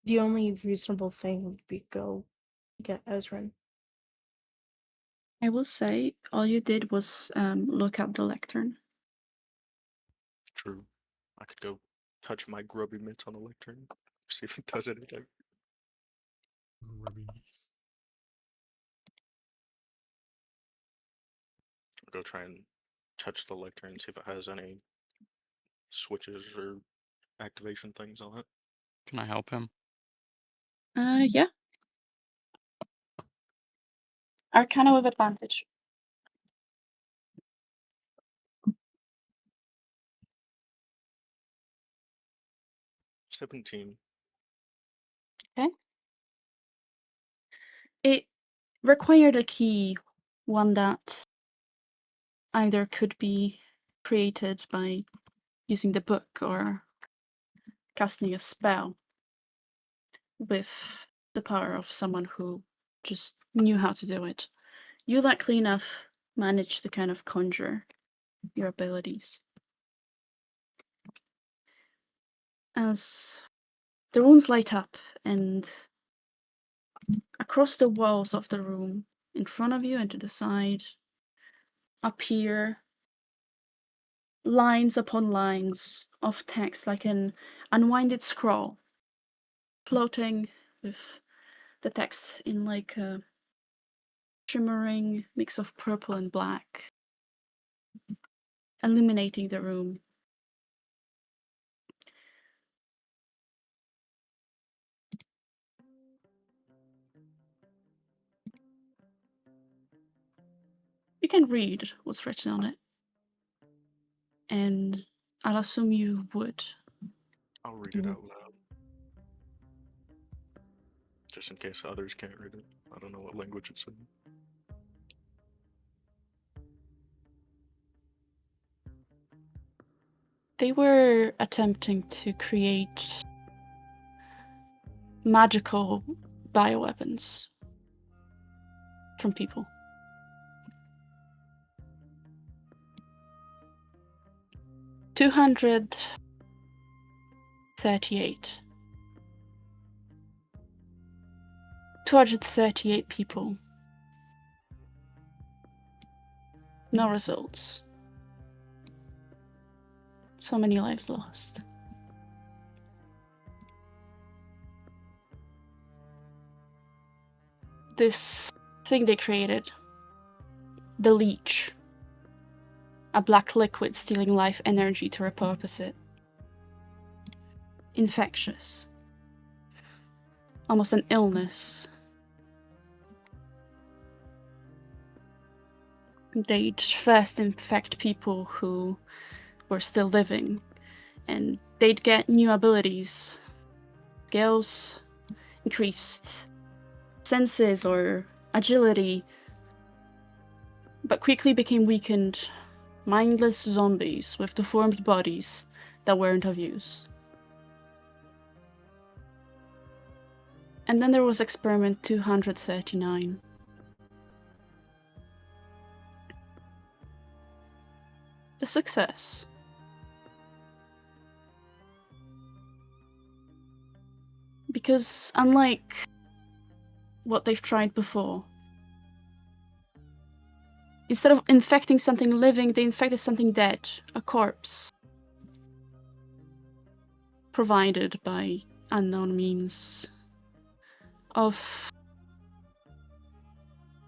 The only reasonable thing would be go get Ezrin. I will say all you did was look at the lectern. True. I could go touch my grubby mitts on the lectern, see if it does anything. Grubby mitts. I'll go try and touch the lectern, see if it has any switches or activation things on it. Can I help him? Yeah. Arcana with advantage. 17. It required a key, one that either could be created by using the book or casting a spell with the power of someone who just knew how to do it. You, luckily enough, managed to kind of conjure your abilities. As the runes light up and across the walls of the room, in front of you and to the side, appear lines upon lines of text like an unwinded scroll, floating with the text in like a shimmering mix of purple and black, illuminating the room. You can read what's written on it, and I'll assume you would. I'll read it Mhm. out loud. Just in case others can't read it. I don't know what language it's in. They were attempting to create magical bioweapons from people. $238. 238 people. No results. So many lives lost. This thing they created, the leech, a black liquid stealing life energy to repurpose it. Infectious. Almost an illness. They'd first infect people who were still living, and they'd get new abilities, skills, increased senses or agility, but quickly became weakened, mindless zombies with deformed bodies that weren't of use. And then there was experiment 239. The success. Because unlike what they've tried before. Instead of infecting something living, they infected something dead, a corpse. Provided by unknown means of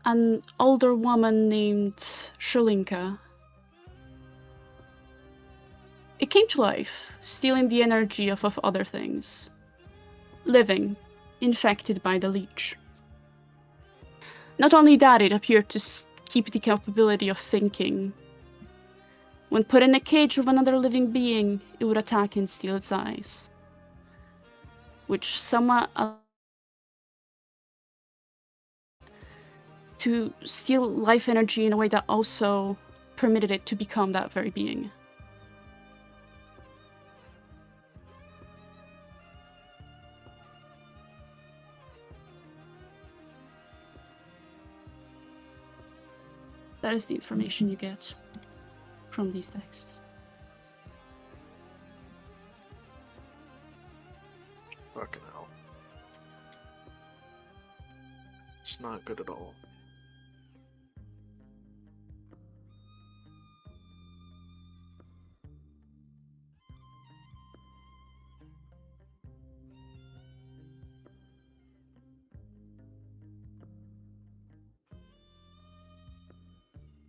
an older woman named Shulinka. It came to life, stealing the energy of other things. Living, infected by the leech. Not only that, it appeared to keep the capability of thinking. When put in a cage with another living being, it would attack and steal its eyes. Which somewhat to steal life energy in a way that also permitted it to become that very being. That is the information you get from these texts. Fucking hell. It's not good at all.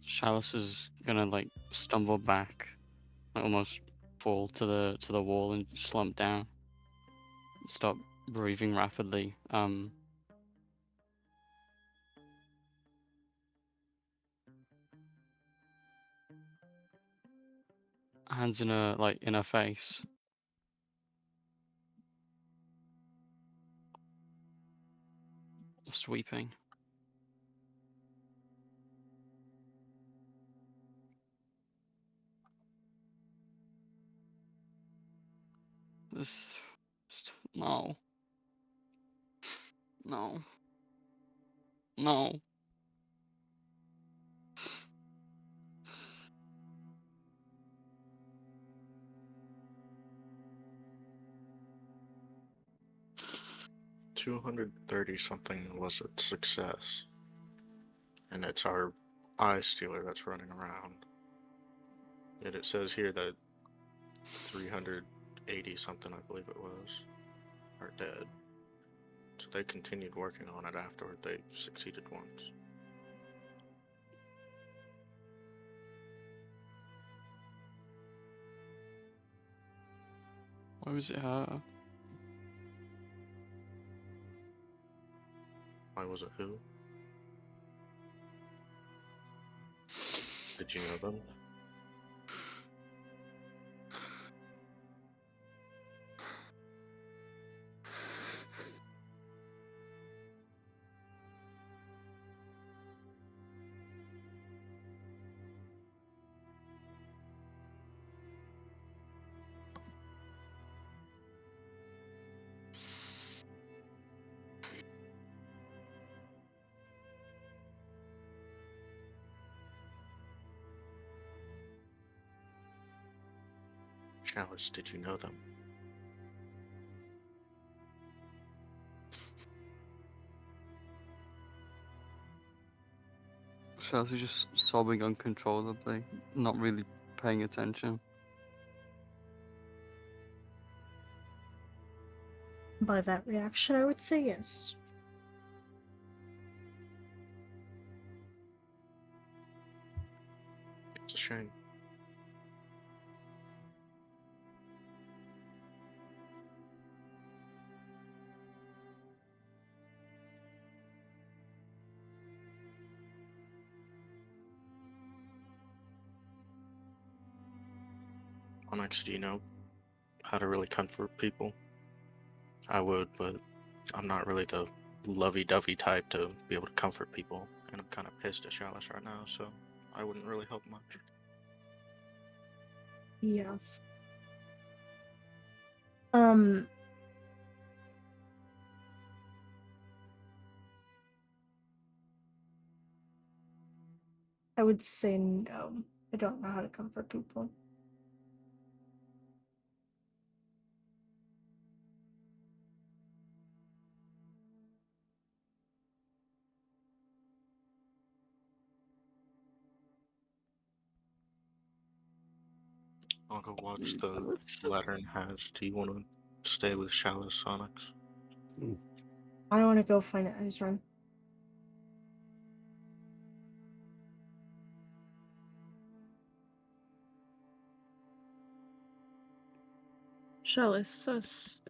Chalice is gonna like stumble back, like, almost fall to the wall and slump down. Stop breathing rapidly. Hands in her face. Sweeping. This no. No. No. $230 something was a success. And it's our eye stealer that's running around. Yet it says here that 380 something, I believe it was, are dead. So they continued working on it afterward. They succeeded once. Why was it her? Why was it who? Did you know them? Chalice, did you know them? Chalice is just sobbing uncontrollably, not really paying attention. By that reaction, I would say yes. It's a shame. Onyx, do you know how to really comfort people? I would, but I'm not really the lovey-dovey type to be able to comfort people, and I'm kind of pissed at Chalice right now, so I wouldn't really help much. Yeah. I would say no. I don't know how to comfort people. I'll go watch the Lantern Hatch. Do you want to stay with Chalice, Onyx? I don't want to go find Ezra. Chalice says,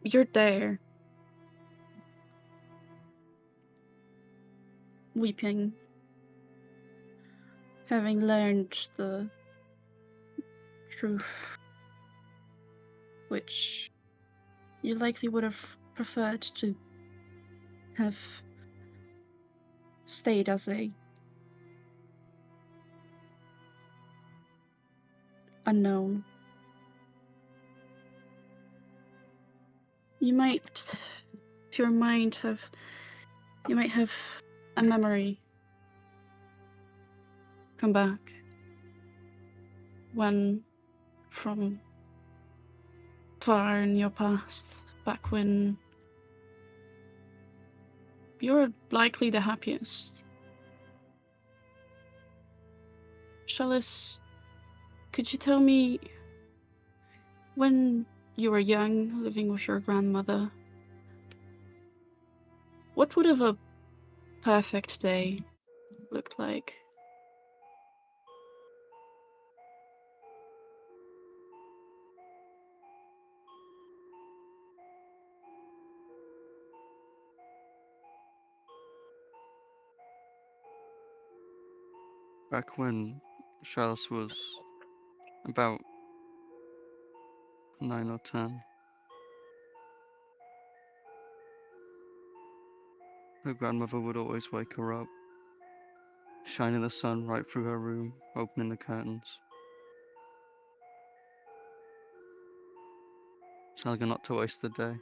you're there, weeping, having learned the truth, which you likely would have preferred to have stayed as a unknown. You might, to your mind, you might have a memory come back. One from far in your past, back when you were likely the happiest. Chalice, could you tell me, when you were young, living with your grandmother, what would have a perfect day looked like? Back when Charles was about 9 or 10, her grandmother would always wake her up, shining the sun right through her room, opening the curtains, telling her not to waste the day.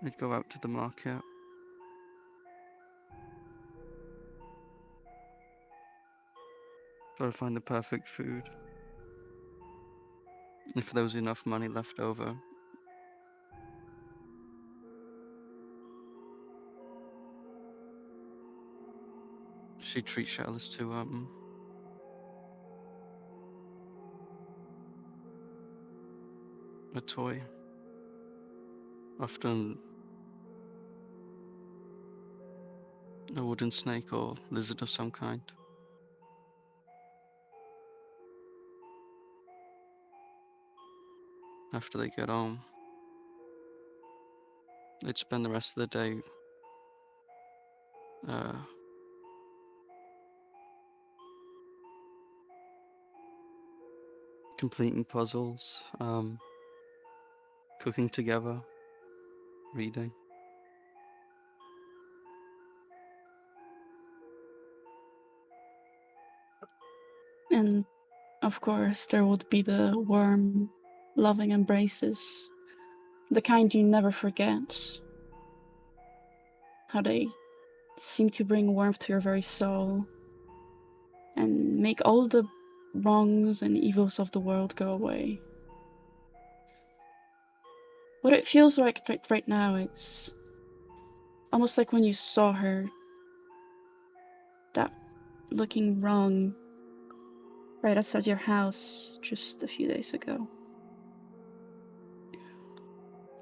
I'd go out to the market, try to find the perfect food. If there was enough money left over, she'd treat Charles to a toy. Often a wooden snake or lizard of some kind. After they get home, they'd spend the rest of the day completing puzzles, cooking together, reading. And of course, there would be the warm, loving embraces, the kind you never forget. How they seem to bring warmth to your very soul and make all the wrongs and evils of the world go away. What it feels like right now, it's almost like when you saw her, that looking wrong right outside your house just a few days ago.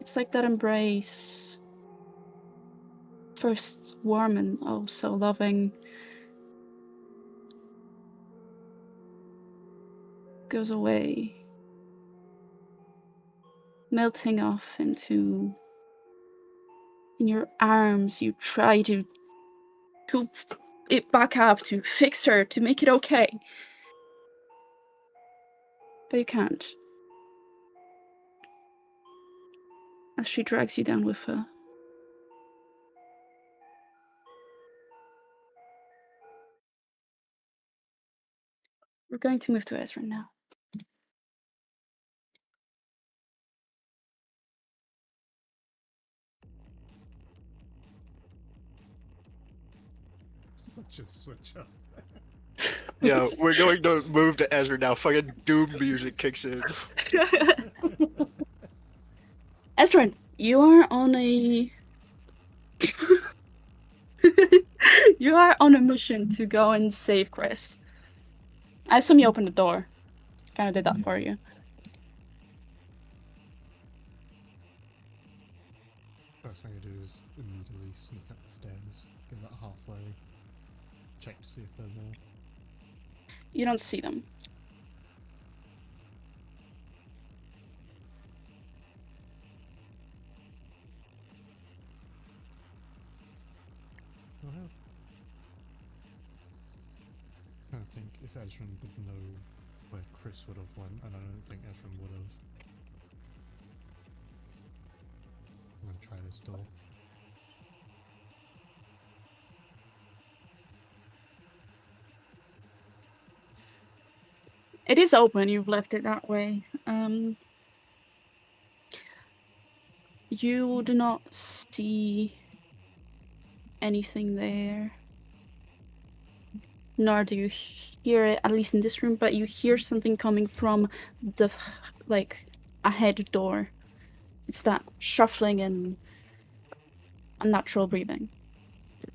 It's like that embrace, first warm and oh so loving, goes away, melting off into, in your arms. You try to it back up, to fix her, to make it okay, but you can't, as she drags you down with her. We're going to move to Ezra now. Such a switch up. Yeah, we're going to move to Ezra now. Fucking Doom music kicks in. Ezra, you are on a You are on a mission to go and save Chris. I assume you opened the door. Kind of did that for you. First thing I do is immediately sneak up the stairs, get about halfway, check to see if they're there. You don't see them. Go ahead. I don't think if Ezra would know where Chris would have went, and I don't think Ezra would have. I'm gonna try this door. It is open. You've left it that way. You do not see anything there. Nor do you hear it, at least in this room, but you hear something coming from the, like, ahead door. It's that shuffling and unnatural breathing. Okay,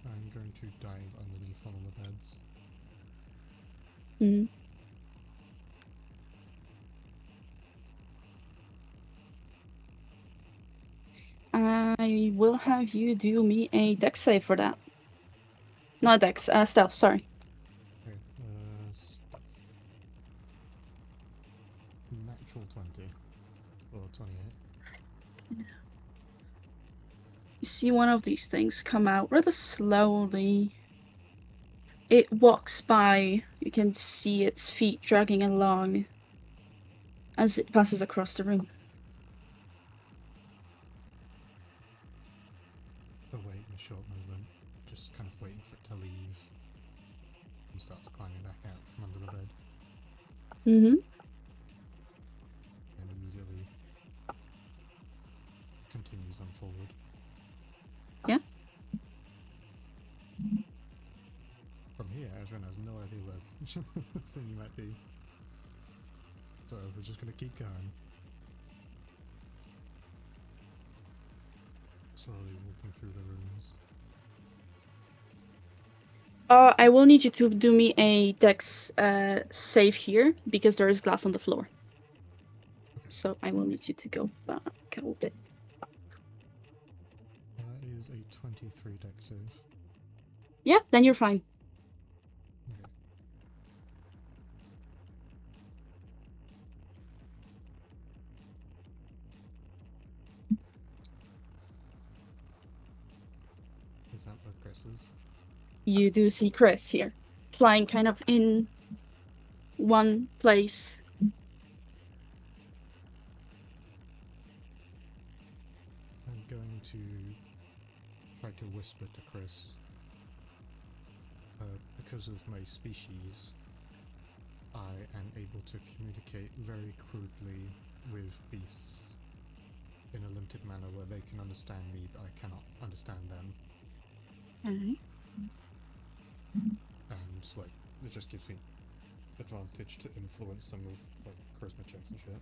I'm going to dive underneath one of the beds. Mm. I will have you do me a dex save for that. Not dex, stealth, sorry. Okay, stuff. Natural 20. Or 28. You see one of these things come out rather slowly. It walks by. You can see its feet dragging along as it passes across the room. Await a short moment, just kind of waiting for it to leave. And starts climbing back out from under the bed. Mm-hmm. And immediately continues on forward. Yeah. From here, Ezra has no idea where the thing might be. So we're just gonna keep going. Slowly walking through the rooms. I will need you to do me a dex save here, because there is glass on the floor. Okay. So I will need you to go back a little bit. That is a 23 dex save. Yeah, then you're fine. Okay. Is that where Chris is? You do see Chris here, flying kind of in one place. I'm going to try to whisper to Chris. Because of my species, I am able to communicate very crudely with beasts in a limited manner where they can understand me, but I cannot understand them. Okay. And like, it just gives me advantage to influence them with like charisma checks and shit.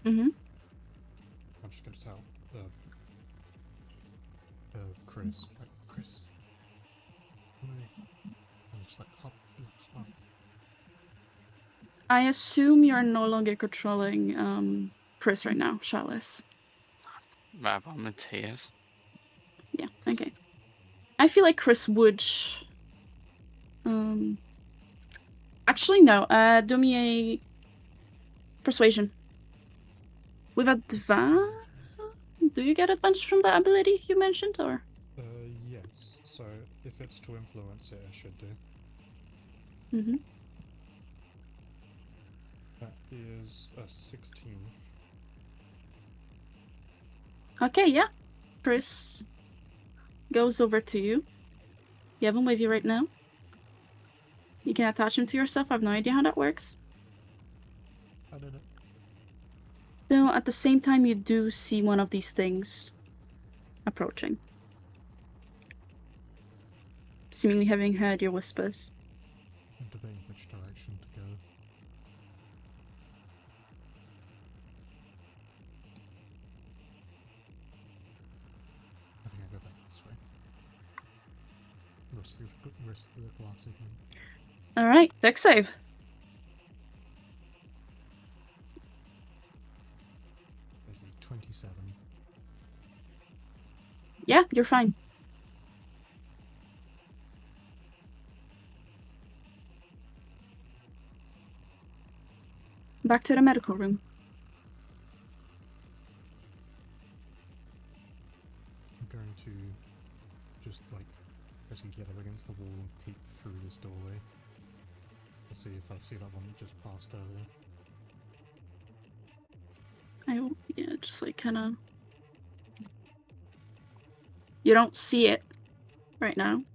Mm-hmm. I'm just gonna tell Chris, like, Chris, come here. And just like hop. I assume you're no longer controlling Chris right now, Chalice. I'm in tears. Yeah, okay. I feel like Chris would... Actually, no. Do me a persuasion. With advantage? Do you get advantage from the ability you mentioned, or? Yes. So if it's to influence it, I should do. Mm-hmm. That is a 16. Okay, yeah. Chris goes over to you. You have him with you right now. You can attach him to yourself. I have no idea how that works. I don't know. Though at the same time, you do see one of these things approaching. Seemingly having heard your whispers. I'm debating which direction to go. I think I risk the glass again. All right, dex save. There's a 27. Yeah, you're fine. Back to the medical room. I'm going to just like basically get up against the wall and peek through this doorway to see if I see that one that just passed earlier. Yeah, just like kind of. You don't see it right now. Um,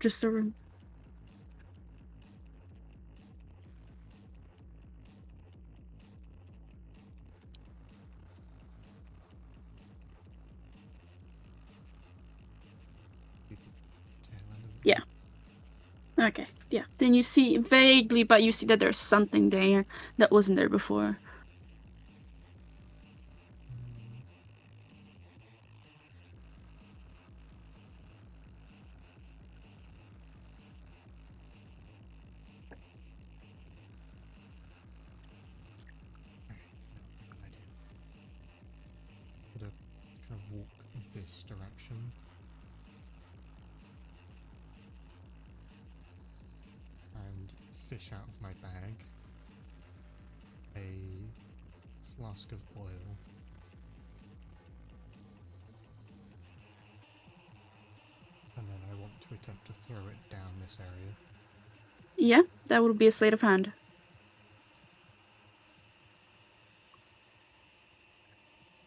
Just a room. the tail end of it. Yeah. Okay, yeah. Then you see vaguely, but you see that there's something there that wasn't there before. Gonna kind of walk this direction. And fish out of my bag a flask of oil. And then I want to attempt to throw it down this area. Yeah, that would be a sleight of hand.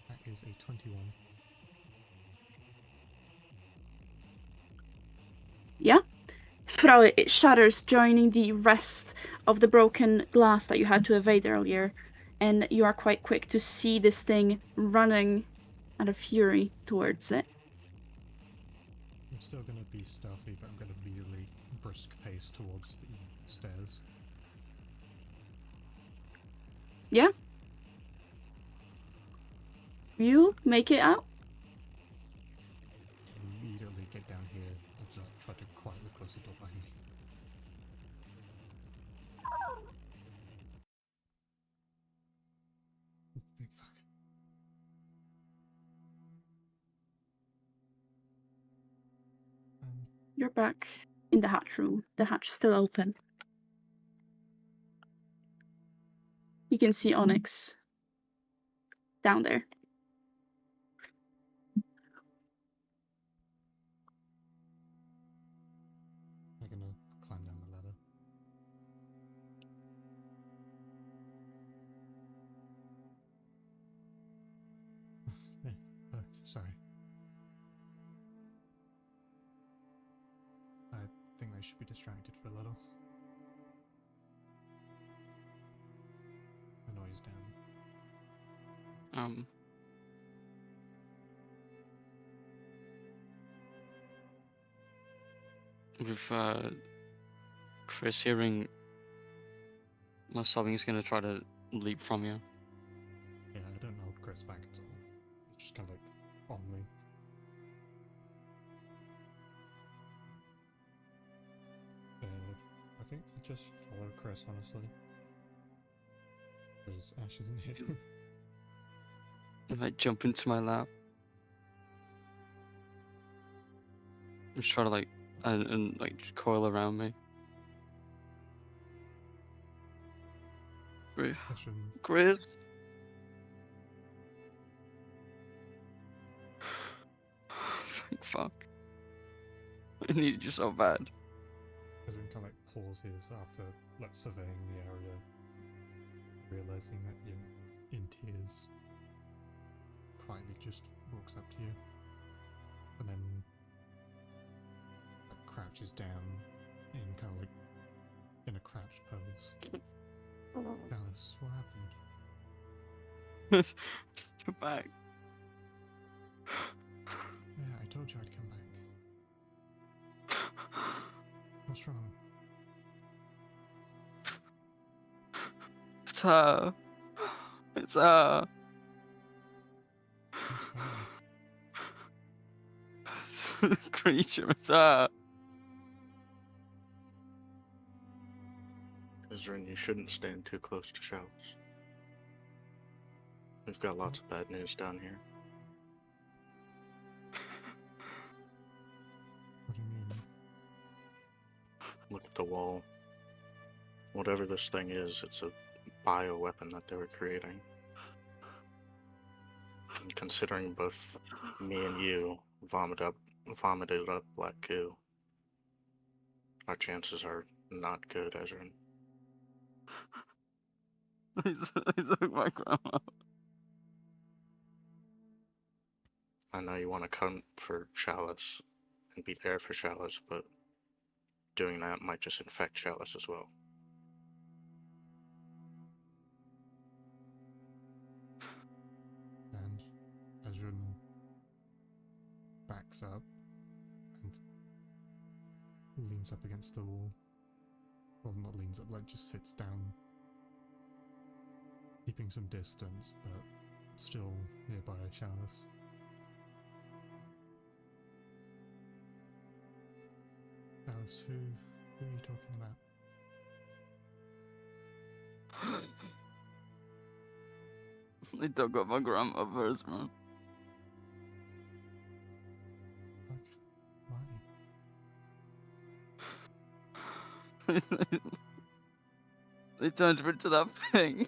That is a 21. Yeah? Throw it, it shatters, joining the rest of the broken glass that you had to evade earlier. And you are quite quick to see this thing running out of fury towards it. I'm still going to be stealthy, but I'm going to immediately brisk pace towards the stairs. Yeah? You make it out? Immediately get down here and try to quietly close the door behind me. Big fuck. You're back in the hatch room. The hatch is still open. You can see Onyx down there. I'm gonna climb down the ladder. Yeah, sorry. I think they should be distracted for a little. The noise down. With Chris hearing my sobbing, he's gonna try to leap from you. Yeah, I don't hold Chris back at all. It's just kind of like on me. I think I just follow Chris, honestly. Because Ash isn't here. And like jump into my lap. Just try to like and like just coil around me. Ashram, Chris. Thank fuck. I need you so bad. Ashram kind of like pauses after like surveying the area, realizing that you're in tears. Quietly just walks up to you, and then like, crouches down in kind of like in a crouched pose. Alice, what happened? You're back. Yeah, I told you I'd come back. What's wrong? It's her. It's her. Who's creature attack. Ezrin, you shouldn't stand too close to Chalice. We've got lots of bad news down here. What do you mean? Look at the wall. Whatever this thing is, it's a bioweapon that they were creating. And considering both me and you vomited up black goo, our chances are not good, Ezrin. He took my grandma. I know you want to come for Chalice and be there for Chalice, but doing that might just infect Chalice as well. And Ezrin backs up and leans up against the wall. Well, not leans up, like just sits down, keeping some distance, but still nearby Chalice. Chalice, who are you talking about? They dug up my grandmother's man. Why? They turned her into that thing.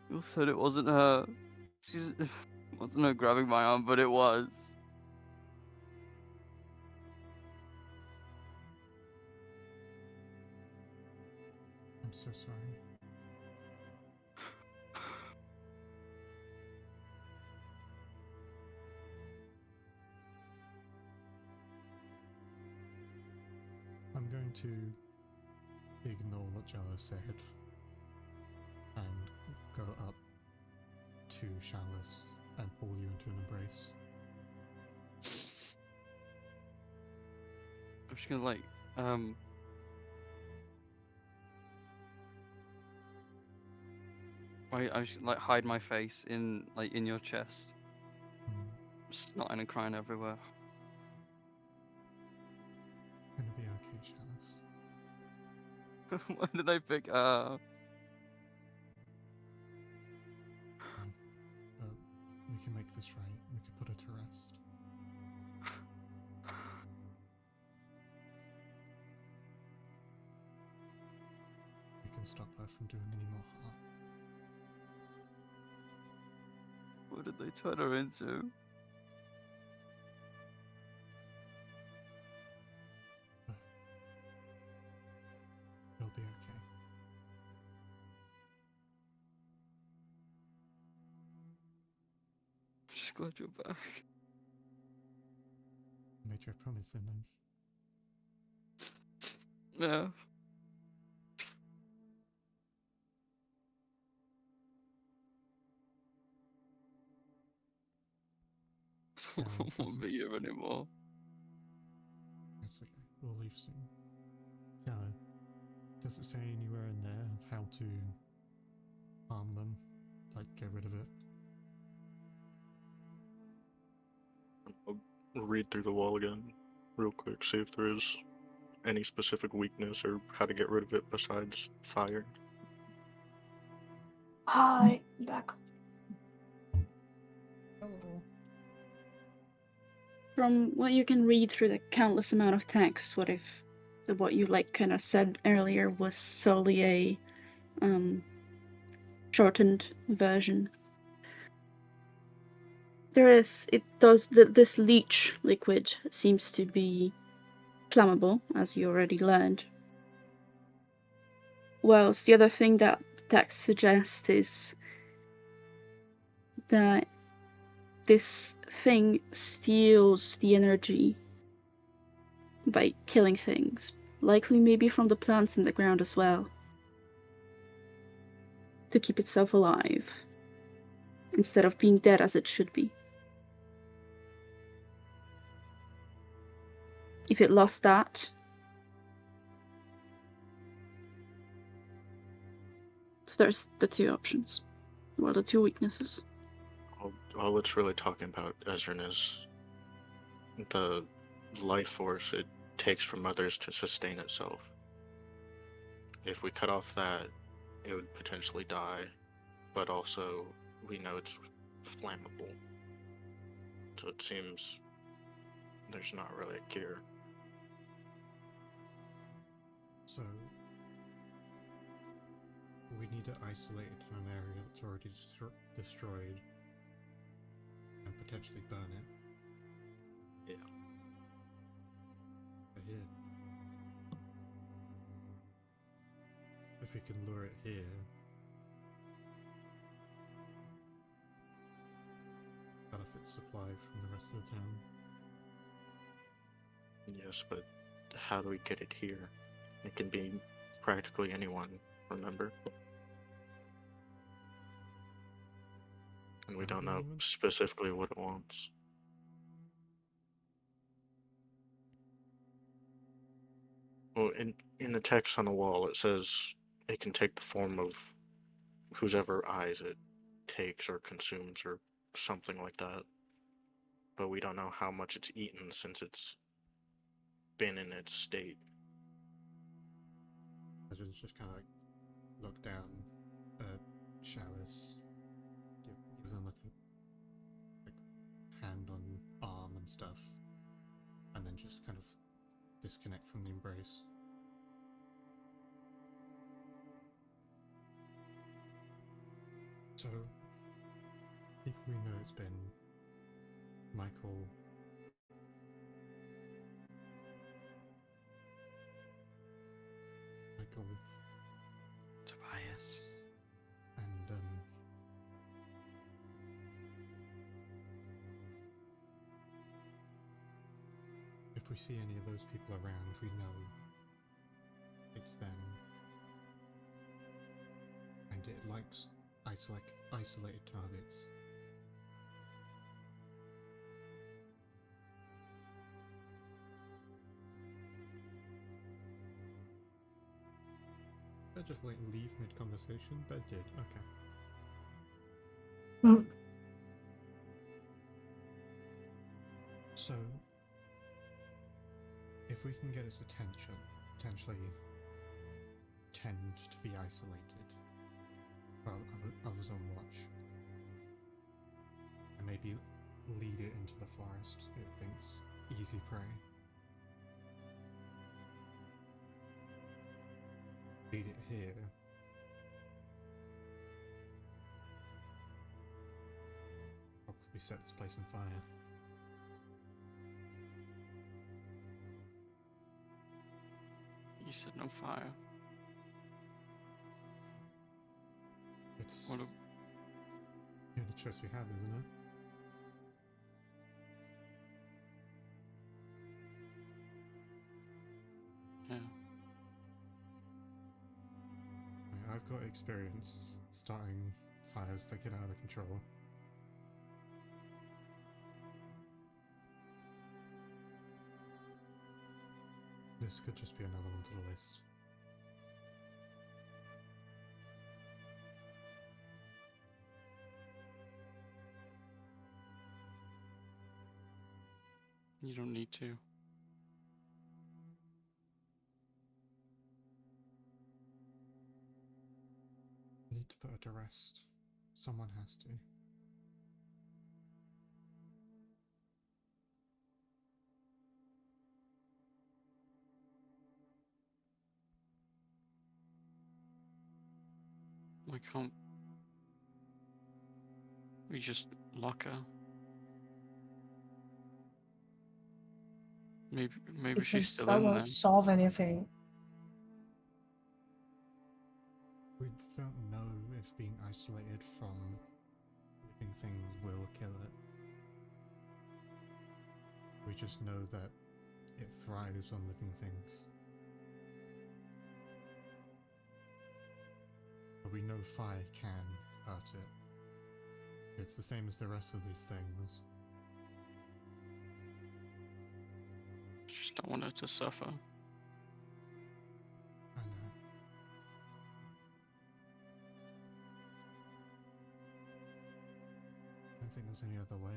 You said it wasn't her. It wasn't her grabbing my arm, but it was. I'm so sorry. I'm going to ignore what Jella said and go up to Chalice and pull you into an embrace. I'm just gonna I should hide my face in your chest, snotting and crying everywhere. Gonna be okay, Chalice. Why did they pick But we can make this right. We can put her to rest. We can stop her from doing any more harm. What did they turn her into? But you'll be okay. I'm just glad you're back. I made you a promise, didn't I? Yeah. I Yeah, don't want to be here anymore. That's okay. We'll leave soon. Jello, does it say anywhere in there how to harm them? Like, get rid of it? I'll read through the wall again, real quick, see if there is any specific weakness or how to get rid of it besides fire. Hi, I'm back. Hello. From what you can read through the countless amount of text, what you kind of said earlier was solely a shortened version. This leech liquid seems to be flammable, as you already learned. Whilst the other thing that the text suggests is that this thing steals the energy by killing things, likely maybe from the plants in the ground as well, to keep itself alive, instead of being dead as it should be. If it lost that, So there's the two options. Well, the two weaknesses. All it's really talking about, Ezrin, is the life force it takes from others to sustain itself. If we cut off that, it would potentially die, but also we know it's flammable. So it seems there's not really a cure. So we need to isolate it in an area that's already destroyed and potentially burn it. Yeah. But here, if we can lure it here, cut off its supply from the rest of the town. Yes, but how do we get it here? It can be practically anyone, remember? And we don't know Anyone? specifically what it wants. Well, in the text on the wall, it says it can take the form of whosever eyes it takes or consumes or something like that. But we don't know how much it's eaten since it's been in its state. Ezrin's just kind of like look down at Chalice, give them like a hand on arm and stuff, and then just kind of disconnect from the embrace. So, people we know it's been Michael, Tobias. and if we see any of those people around, we know it's them. And it likes isolated targets. I just like leave mid-conversation, but it did. Okay. Hmm. So, if we can get its attention, potentially tend to be isolated while others on watch, and maybe lead it into the forest, it thinks easy prey. Lead it here. Probably set this place on fire. You set on fire. It's What the only choice we have, isn't it? Yeah. I've got experience starting fires that get out of control. This could just be another one to the list. You don't need to. I need to put her to rest. Someone has to. Why can't we just lock her? Maybe she's Because still that in there. won't solve anything. We don't know if being isolated from living things will kill it. We just know that it thrives on living things. But we know fire can hurt it. It's the same as the rest of these things. Just don't want her to suffer. I know. think there's any other way.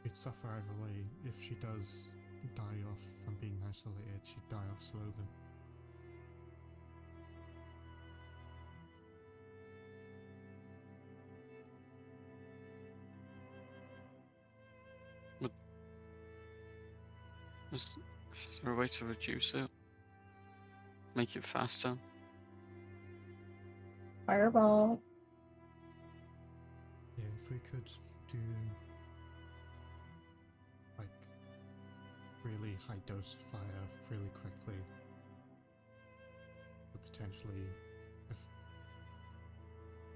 She'd suffer either way. If she does die off from being isolated, she'd die off slowly. Is there a way to reduce it? Make it faster? Fireball. Yeah, if we could do like really high dose of fire really quickly, would potentially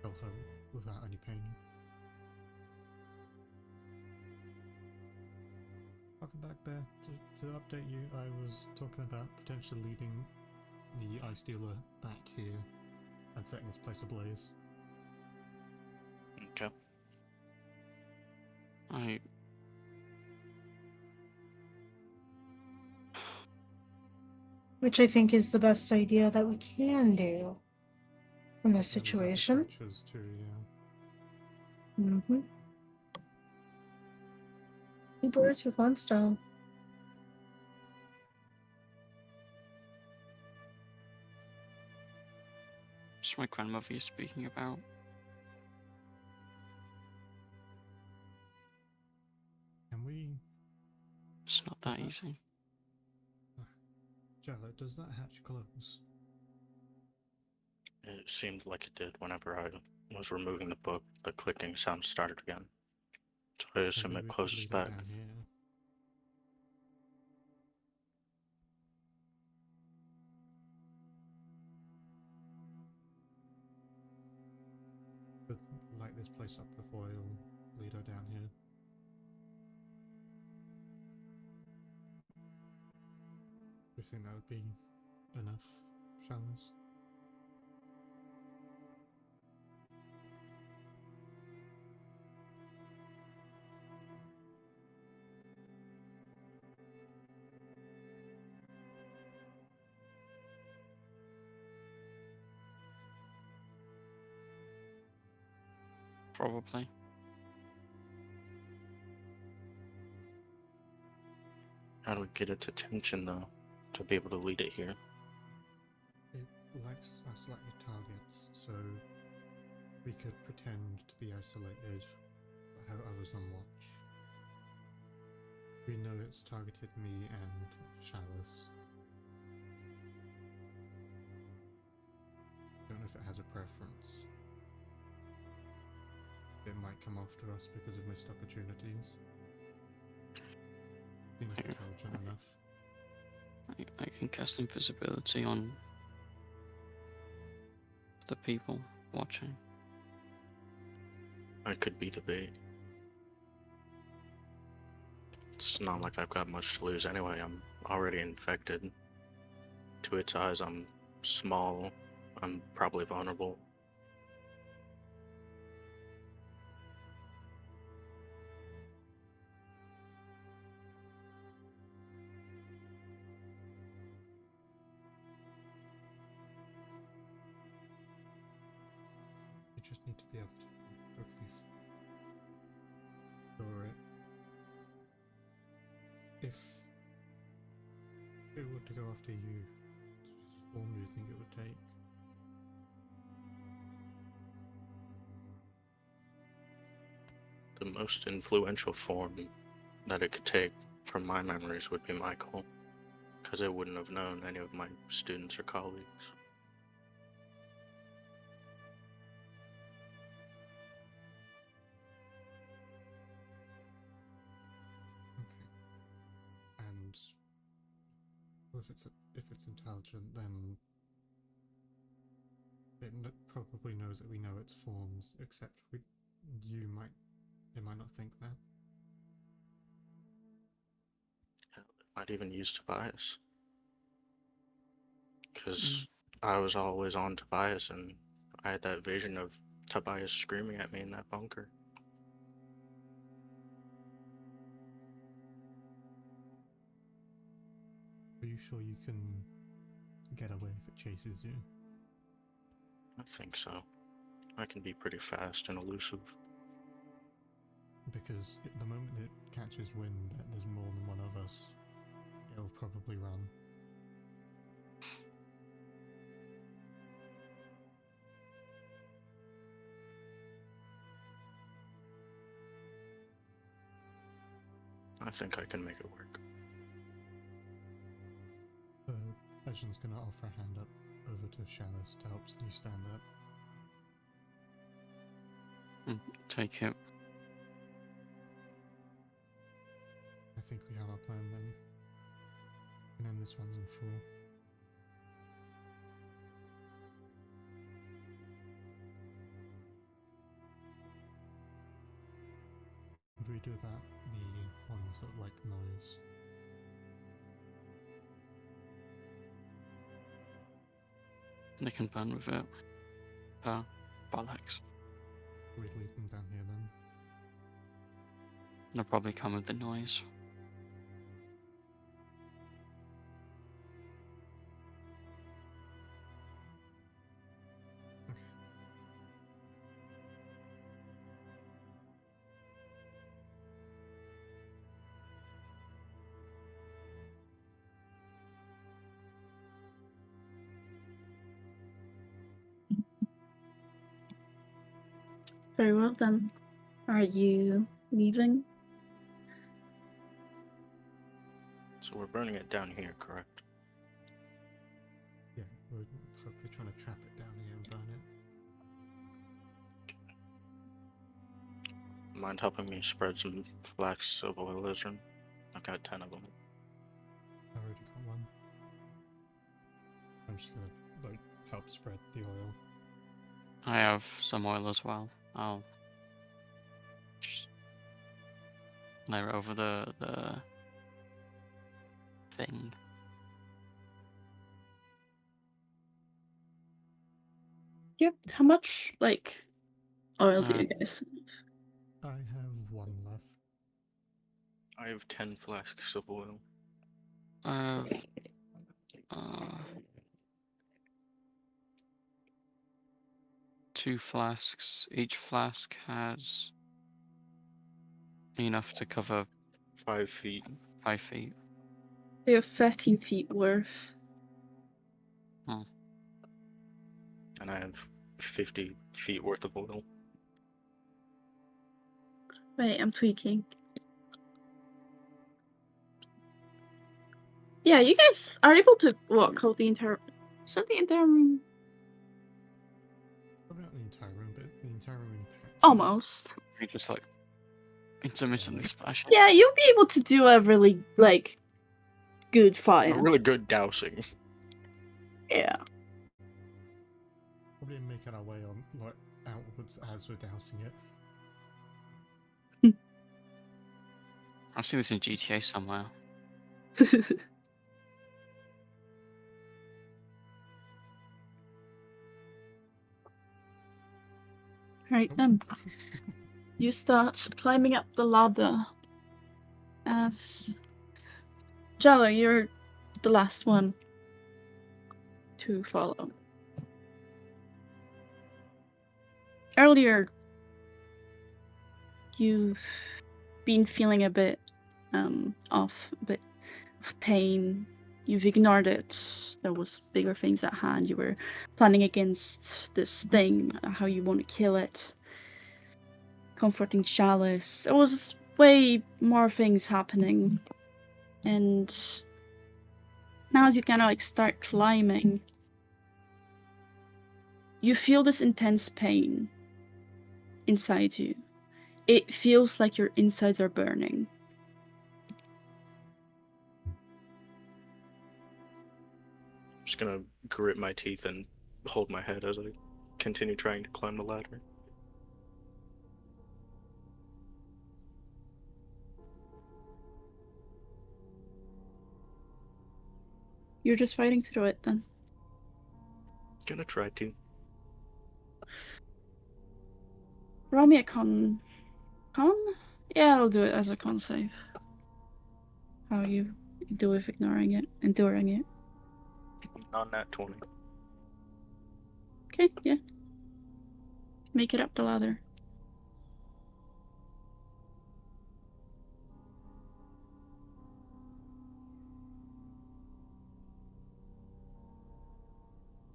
kill her without any pain. Welcome back, Bear. To update you, I was talking about potentially leading the Ice Dealer back here and setting this place ablaze. Okay. Which I think is the best idea that we can do in this There's other situation. creatures too, yeah. Mm-hmm. Two birds with one stone. It's my grandmother you're speaking about. Can we... It's not that Is that- easy. Jello, does that hatch close? It seemed like it did whenever I was removing the book. The clicking sound started again. So I assume Maybe it we could closes leave it back. down here. Could light this place up with oil, lead her down here. Do you think that would be enough showers? Probably. How do we get its attention though, to be able to lead it here? It likes isolated targets, so we could pretend to be isolated, but have others on watch. We know it's targeted me and Chalice. Don't know if it has a preference. It might come after us because of missed opportunities. Seems intelligent enough. I can cast invisibility on the people watching. I could be the bait. It's not like I've got much to lose anyway. I'm already infected. To its eyes, I'm small. I'm probably vulnerable. You just need to be able to hopefully store it. If it were to go after you, what form do you think it would take? The most influential form that it could take, from my memories, would be Michael, because I wouldn't have known any of my students or colleagues. Okay. And if it's intelligent, then it probably knows that we know its forms, except it might not think that. Might even use Tobias. Because I was always on Tobias, and I had that vision of Tobias screaming at me in that bunker. Are you sure you can get away if it chases you? I think so. I can be pretty fast and elusive. Because the moment it catches wind that there's more than one of us, it'll probably run. I think I can make it work. Legion's gonna offer a hand up over to Chalice to help you stand up. Take it. I think we have our plan then. And then this one's in full. What do we do about the ones that like noise? They can burn with it. Bollocks. We'd leave them down here then. They'll probably come with the noise. Very well then. Are you leaving? So we're burning it down here, correct? Yeah, we're hopefully trying to trap it down here and burn it. Mind helping me spread some flax of oil, Lizard? I've got 10 of them. I've already got one. I'm just gonna, like, help spread the oil. I have some oil as well. I'll just layer it over the thing. Yep. How much, like, oil do you guys I have one left. I have 10 flasks of oil. I have 2 flasks. Each flask has enough to cover 5 feet. 5 feet. You have 13 feet worth. And I have 50 feet worth of oil. Wait, I'm tweaking. Yeah, you guys are able to walk out the entire... Is that the entire room? Probably not the entire room, but the entire room in patches. Almost. You just like intermittently splash it. Yeah, you'll be able to do a really, like, good A fire. really good dousing. Yeah. Probably making our way on, like, outwards as we're dousing it. I've seen this in GTA somewhere. Right then. You start climbing up the ladder. As Jello, you're the last one to follow. Earlier, you've been feeling a bit of pain. You've ignored it. There was bigger things at hand. You were planning against this thing, how you want to kill it. Comforting Chalice. There was way more things happening. And now as you kind of like start climbing, you feel this intense pain inside you. It feels like your insides are burning. I'm just gonna grit my teeth and hold my head as I continue trying to climb the ladder. You're just fighting through it then. Gonna try to. Roll me a con. Con? Yeah, I'll do it as a con save. How you do with enduring it. On that 20. Okay, yeah. Make it up the ladder.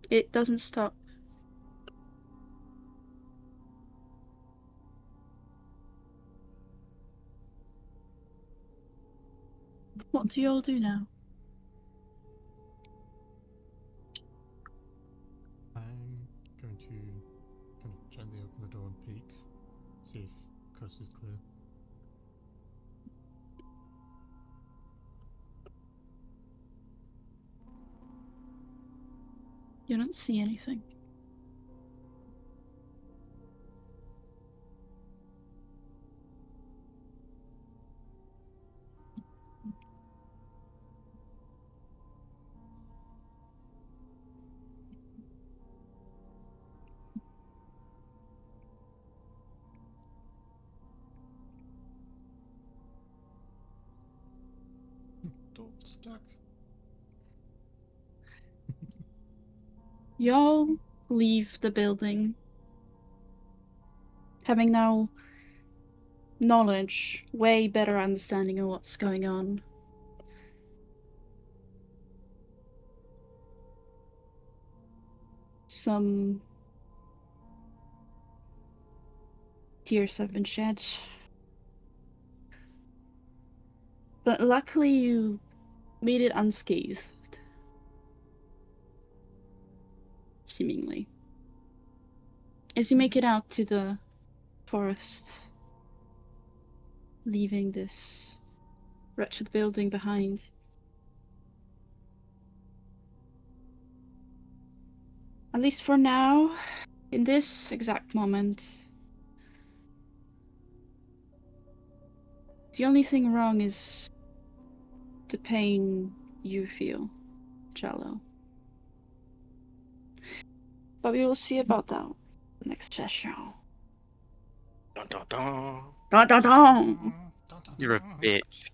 It doesn't stop. What do you all do now? I'm going to kind of gently open the door and peek, see if coast is clear. You don't see anything. Door stuck. Y'all leave the building, having now knowledge, way better understanding of what's going on. Some tears have been shed. But luckily you made it unscathed. Seemingly. As you make it out to the forest, leaving this wretched building behind. At least for now, in this exact moment, the only thing wrong is the pain you feel, Jello. But we will see about that next session. Dun, dun, dun. Dun, dun, dun. You're a bitch.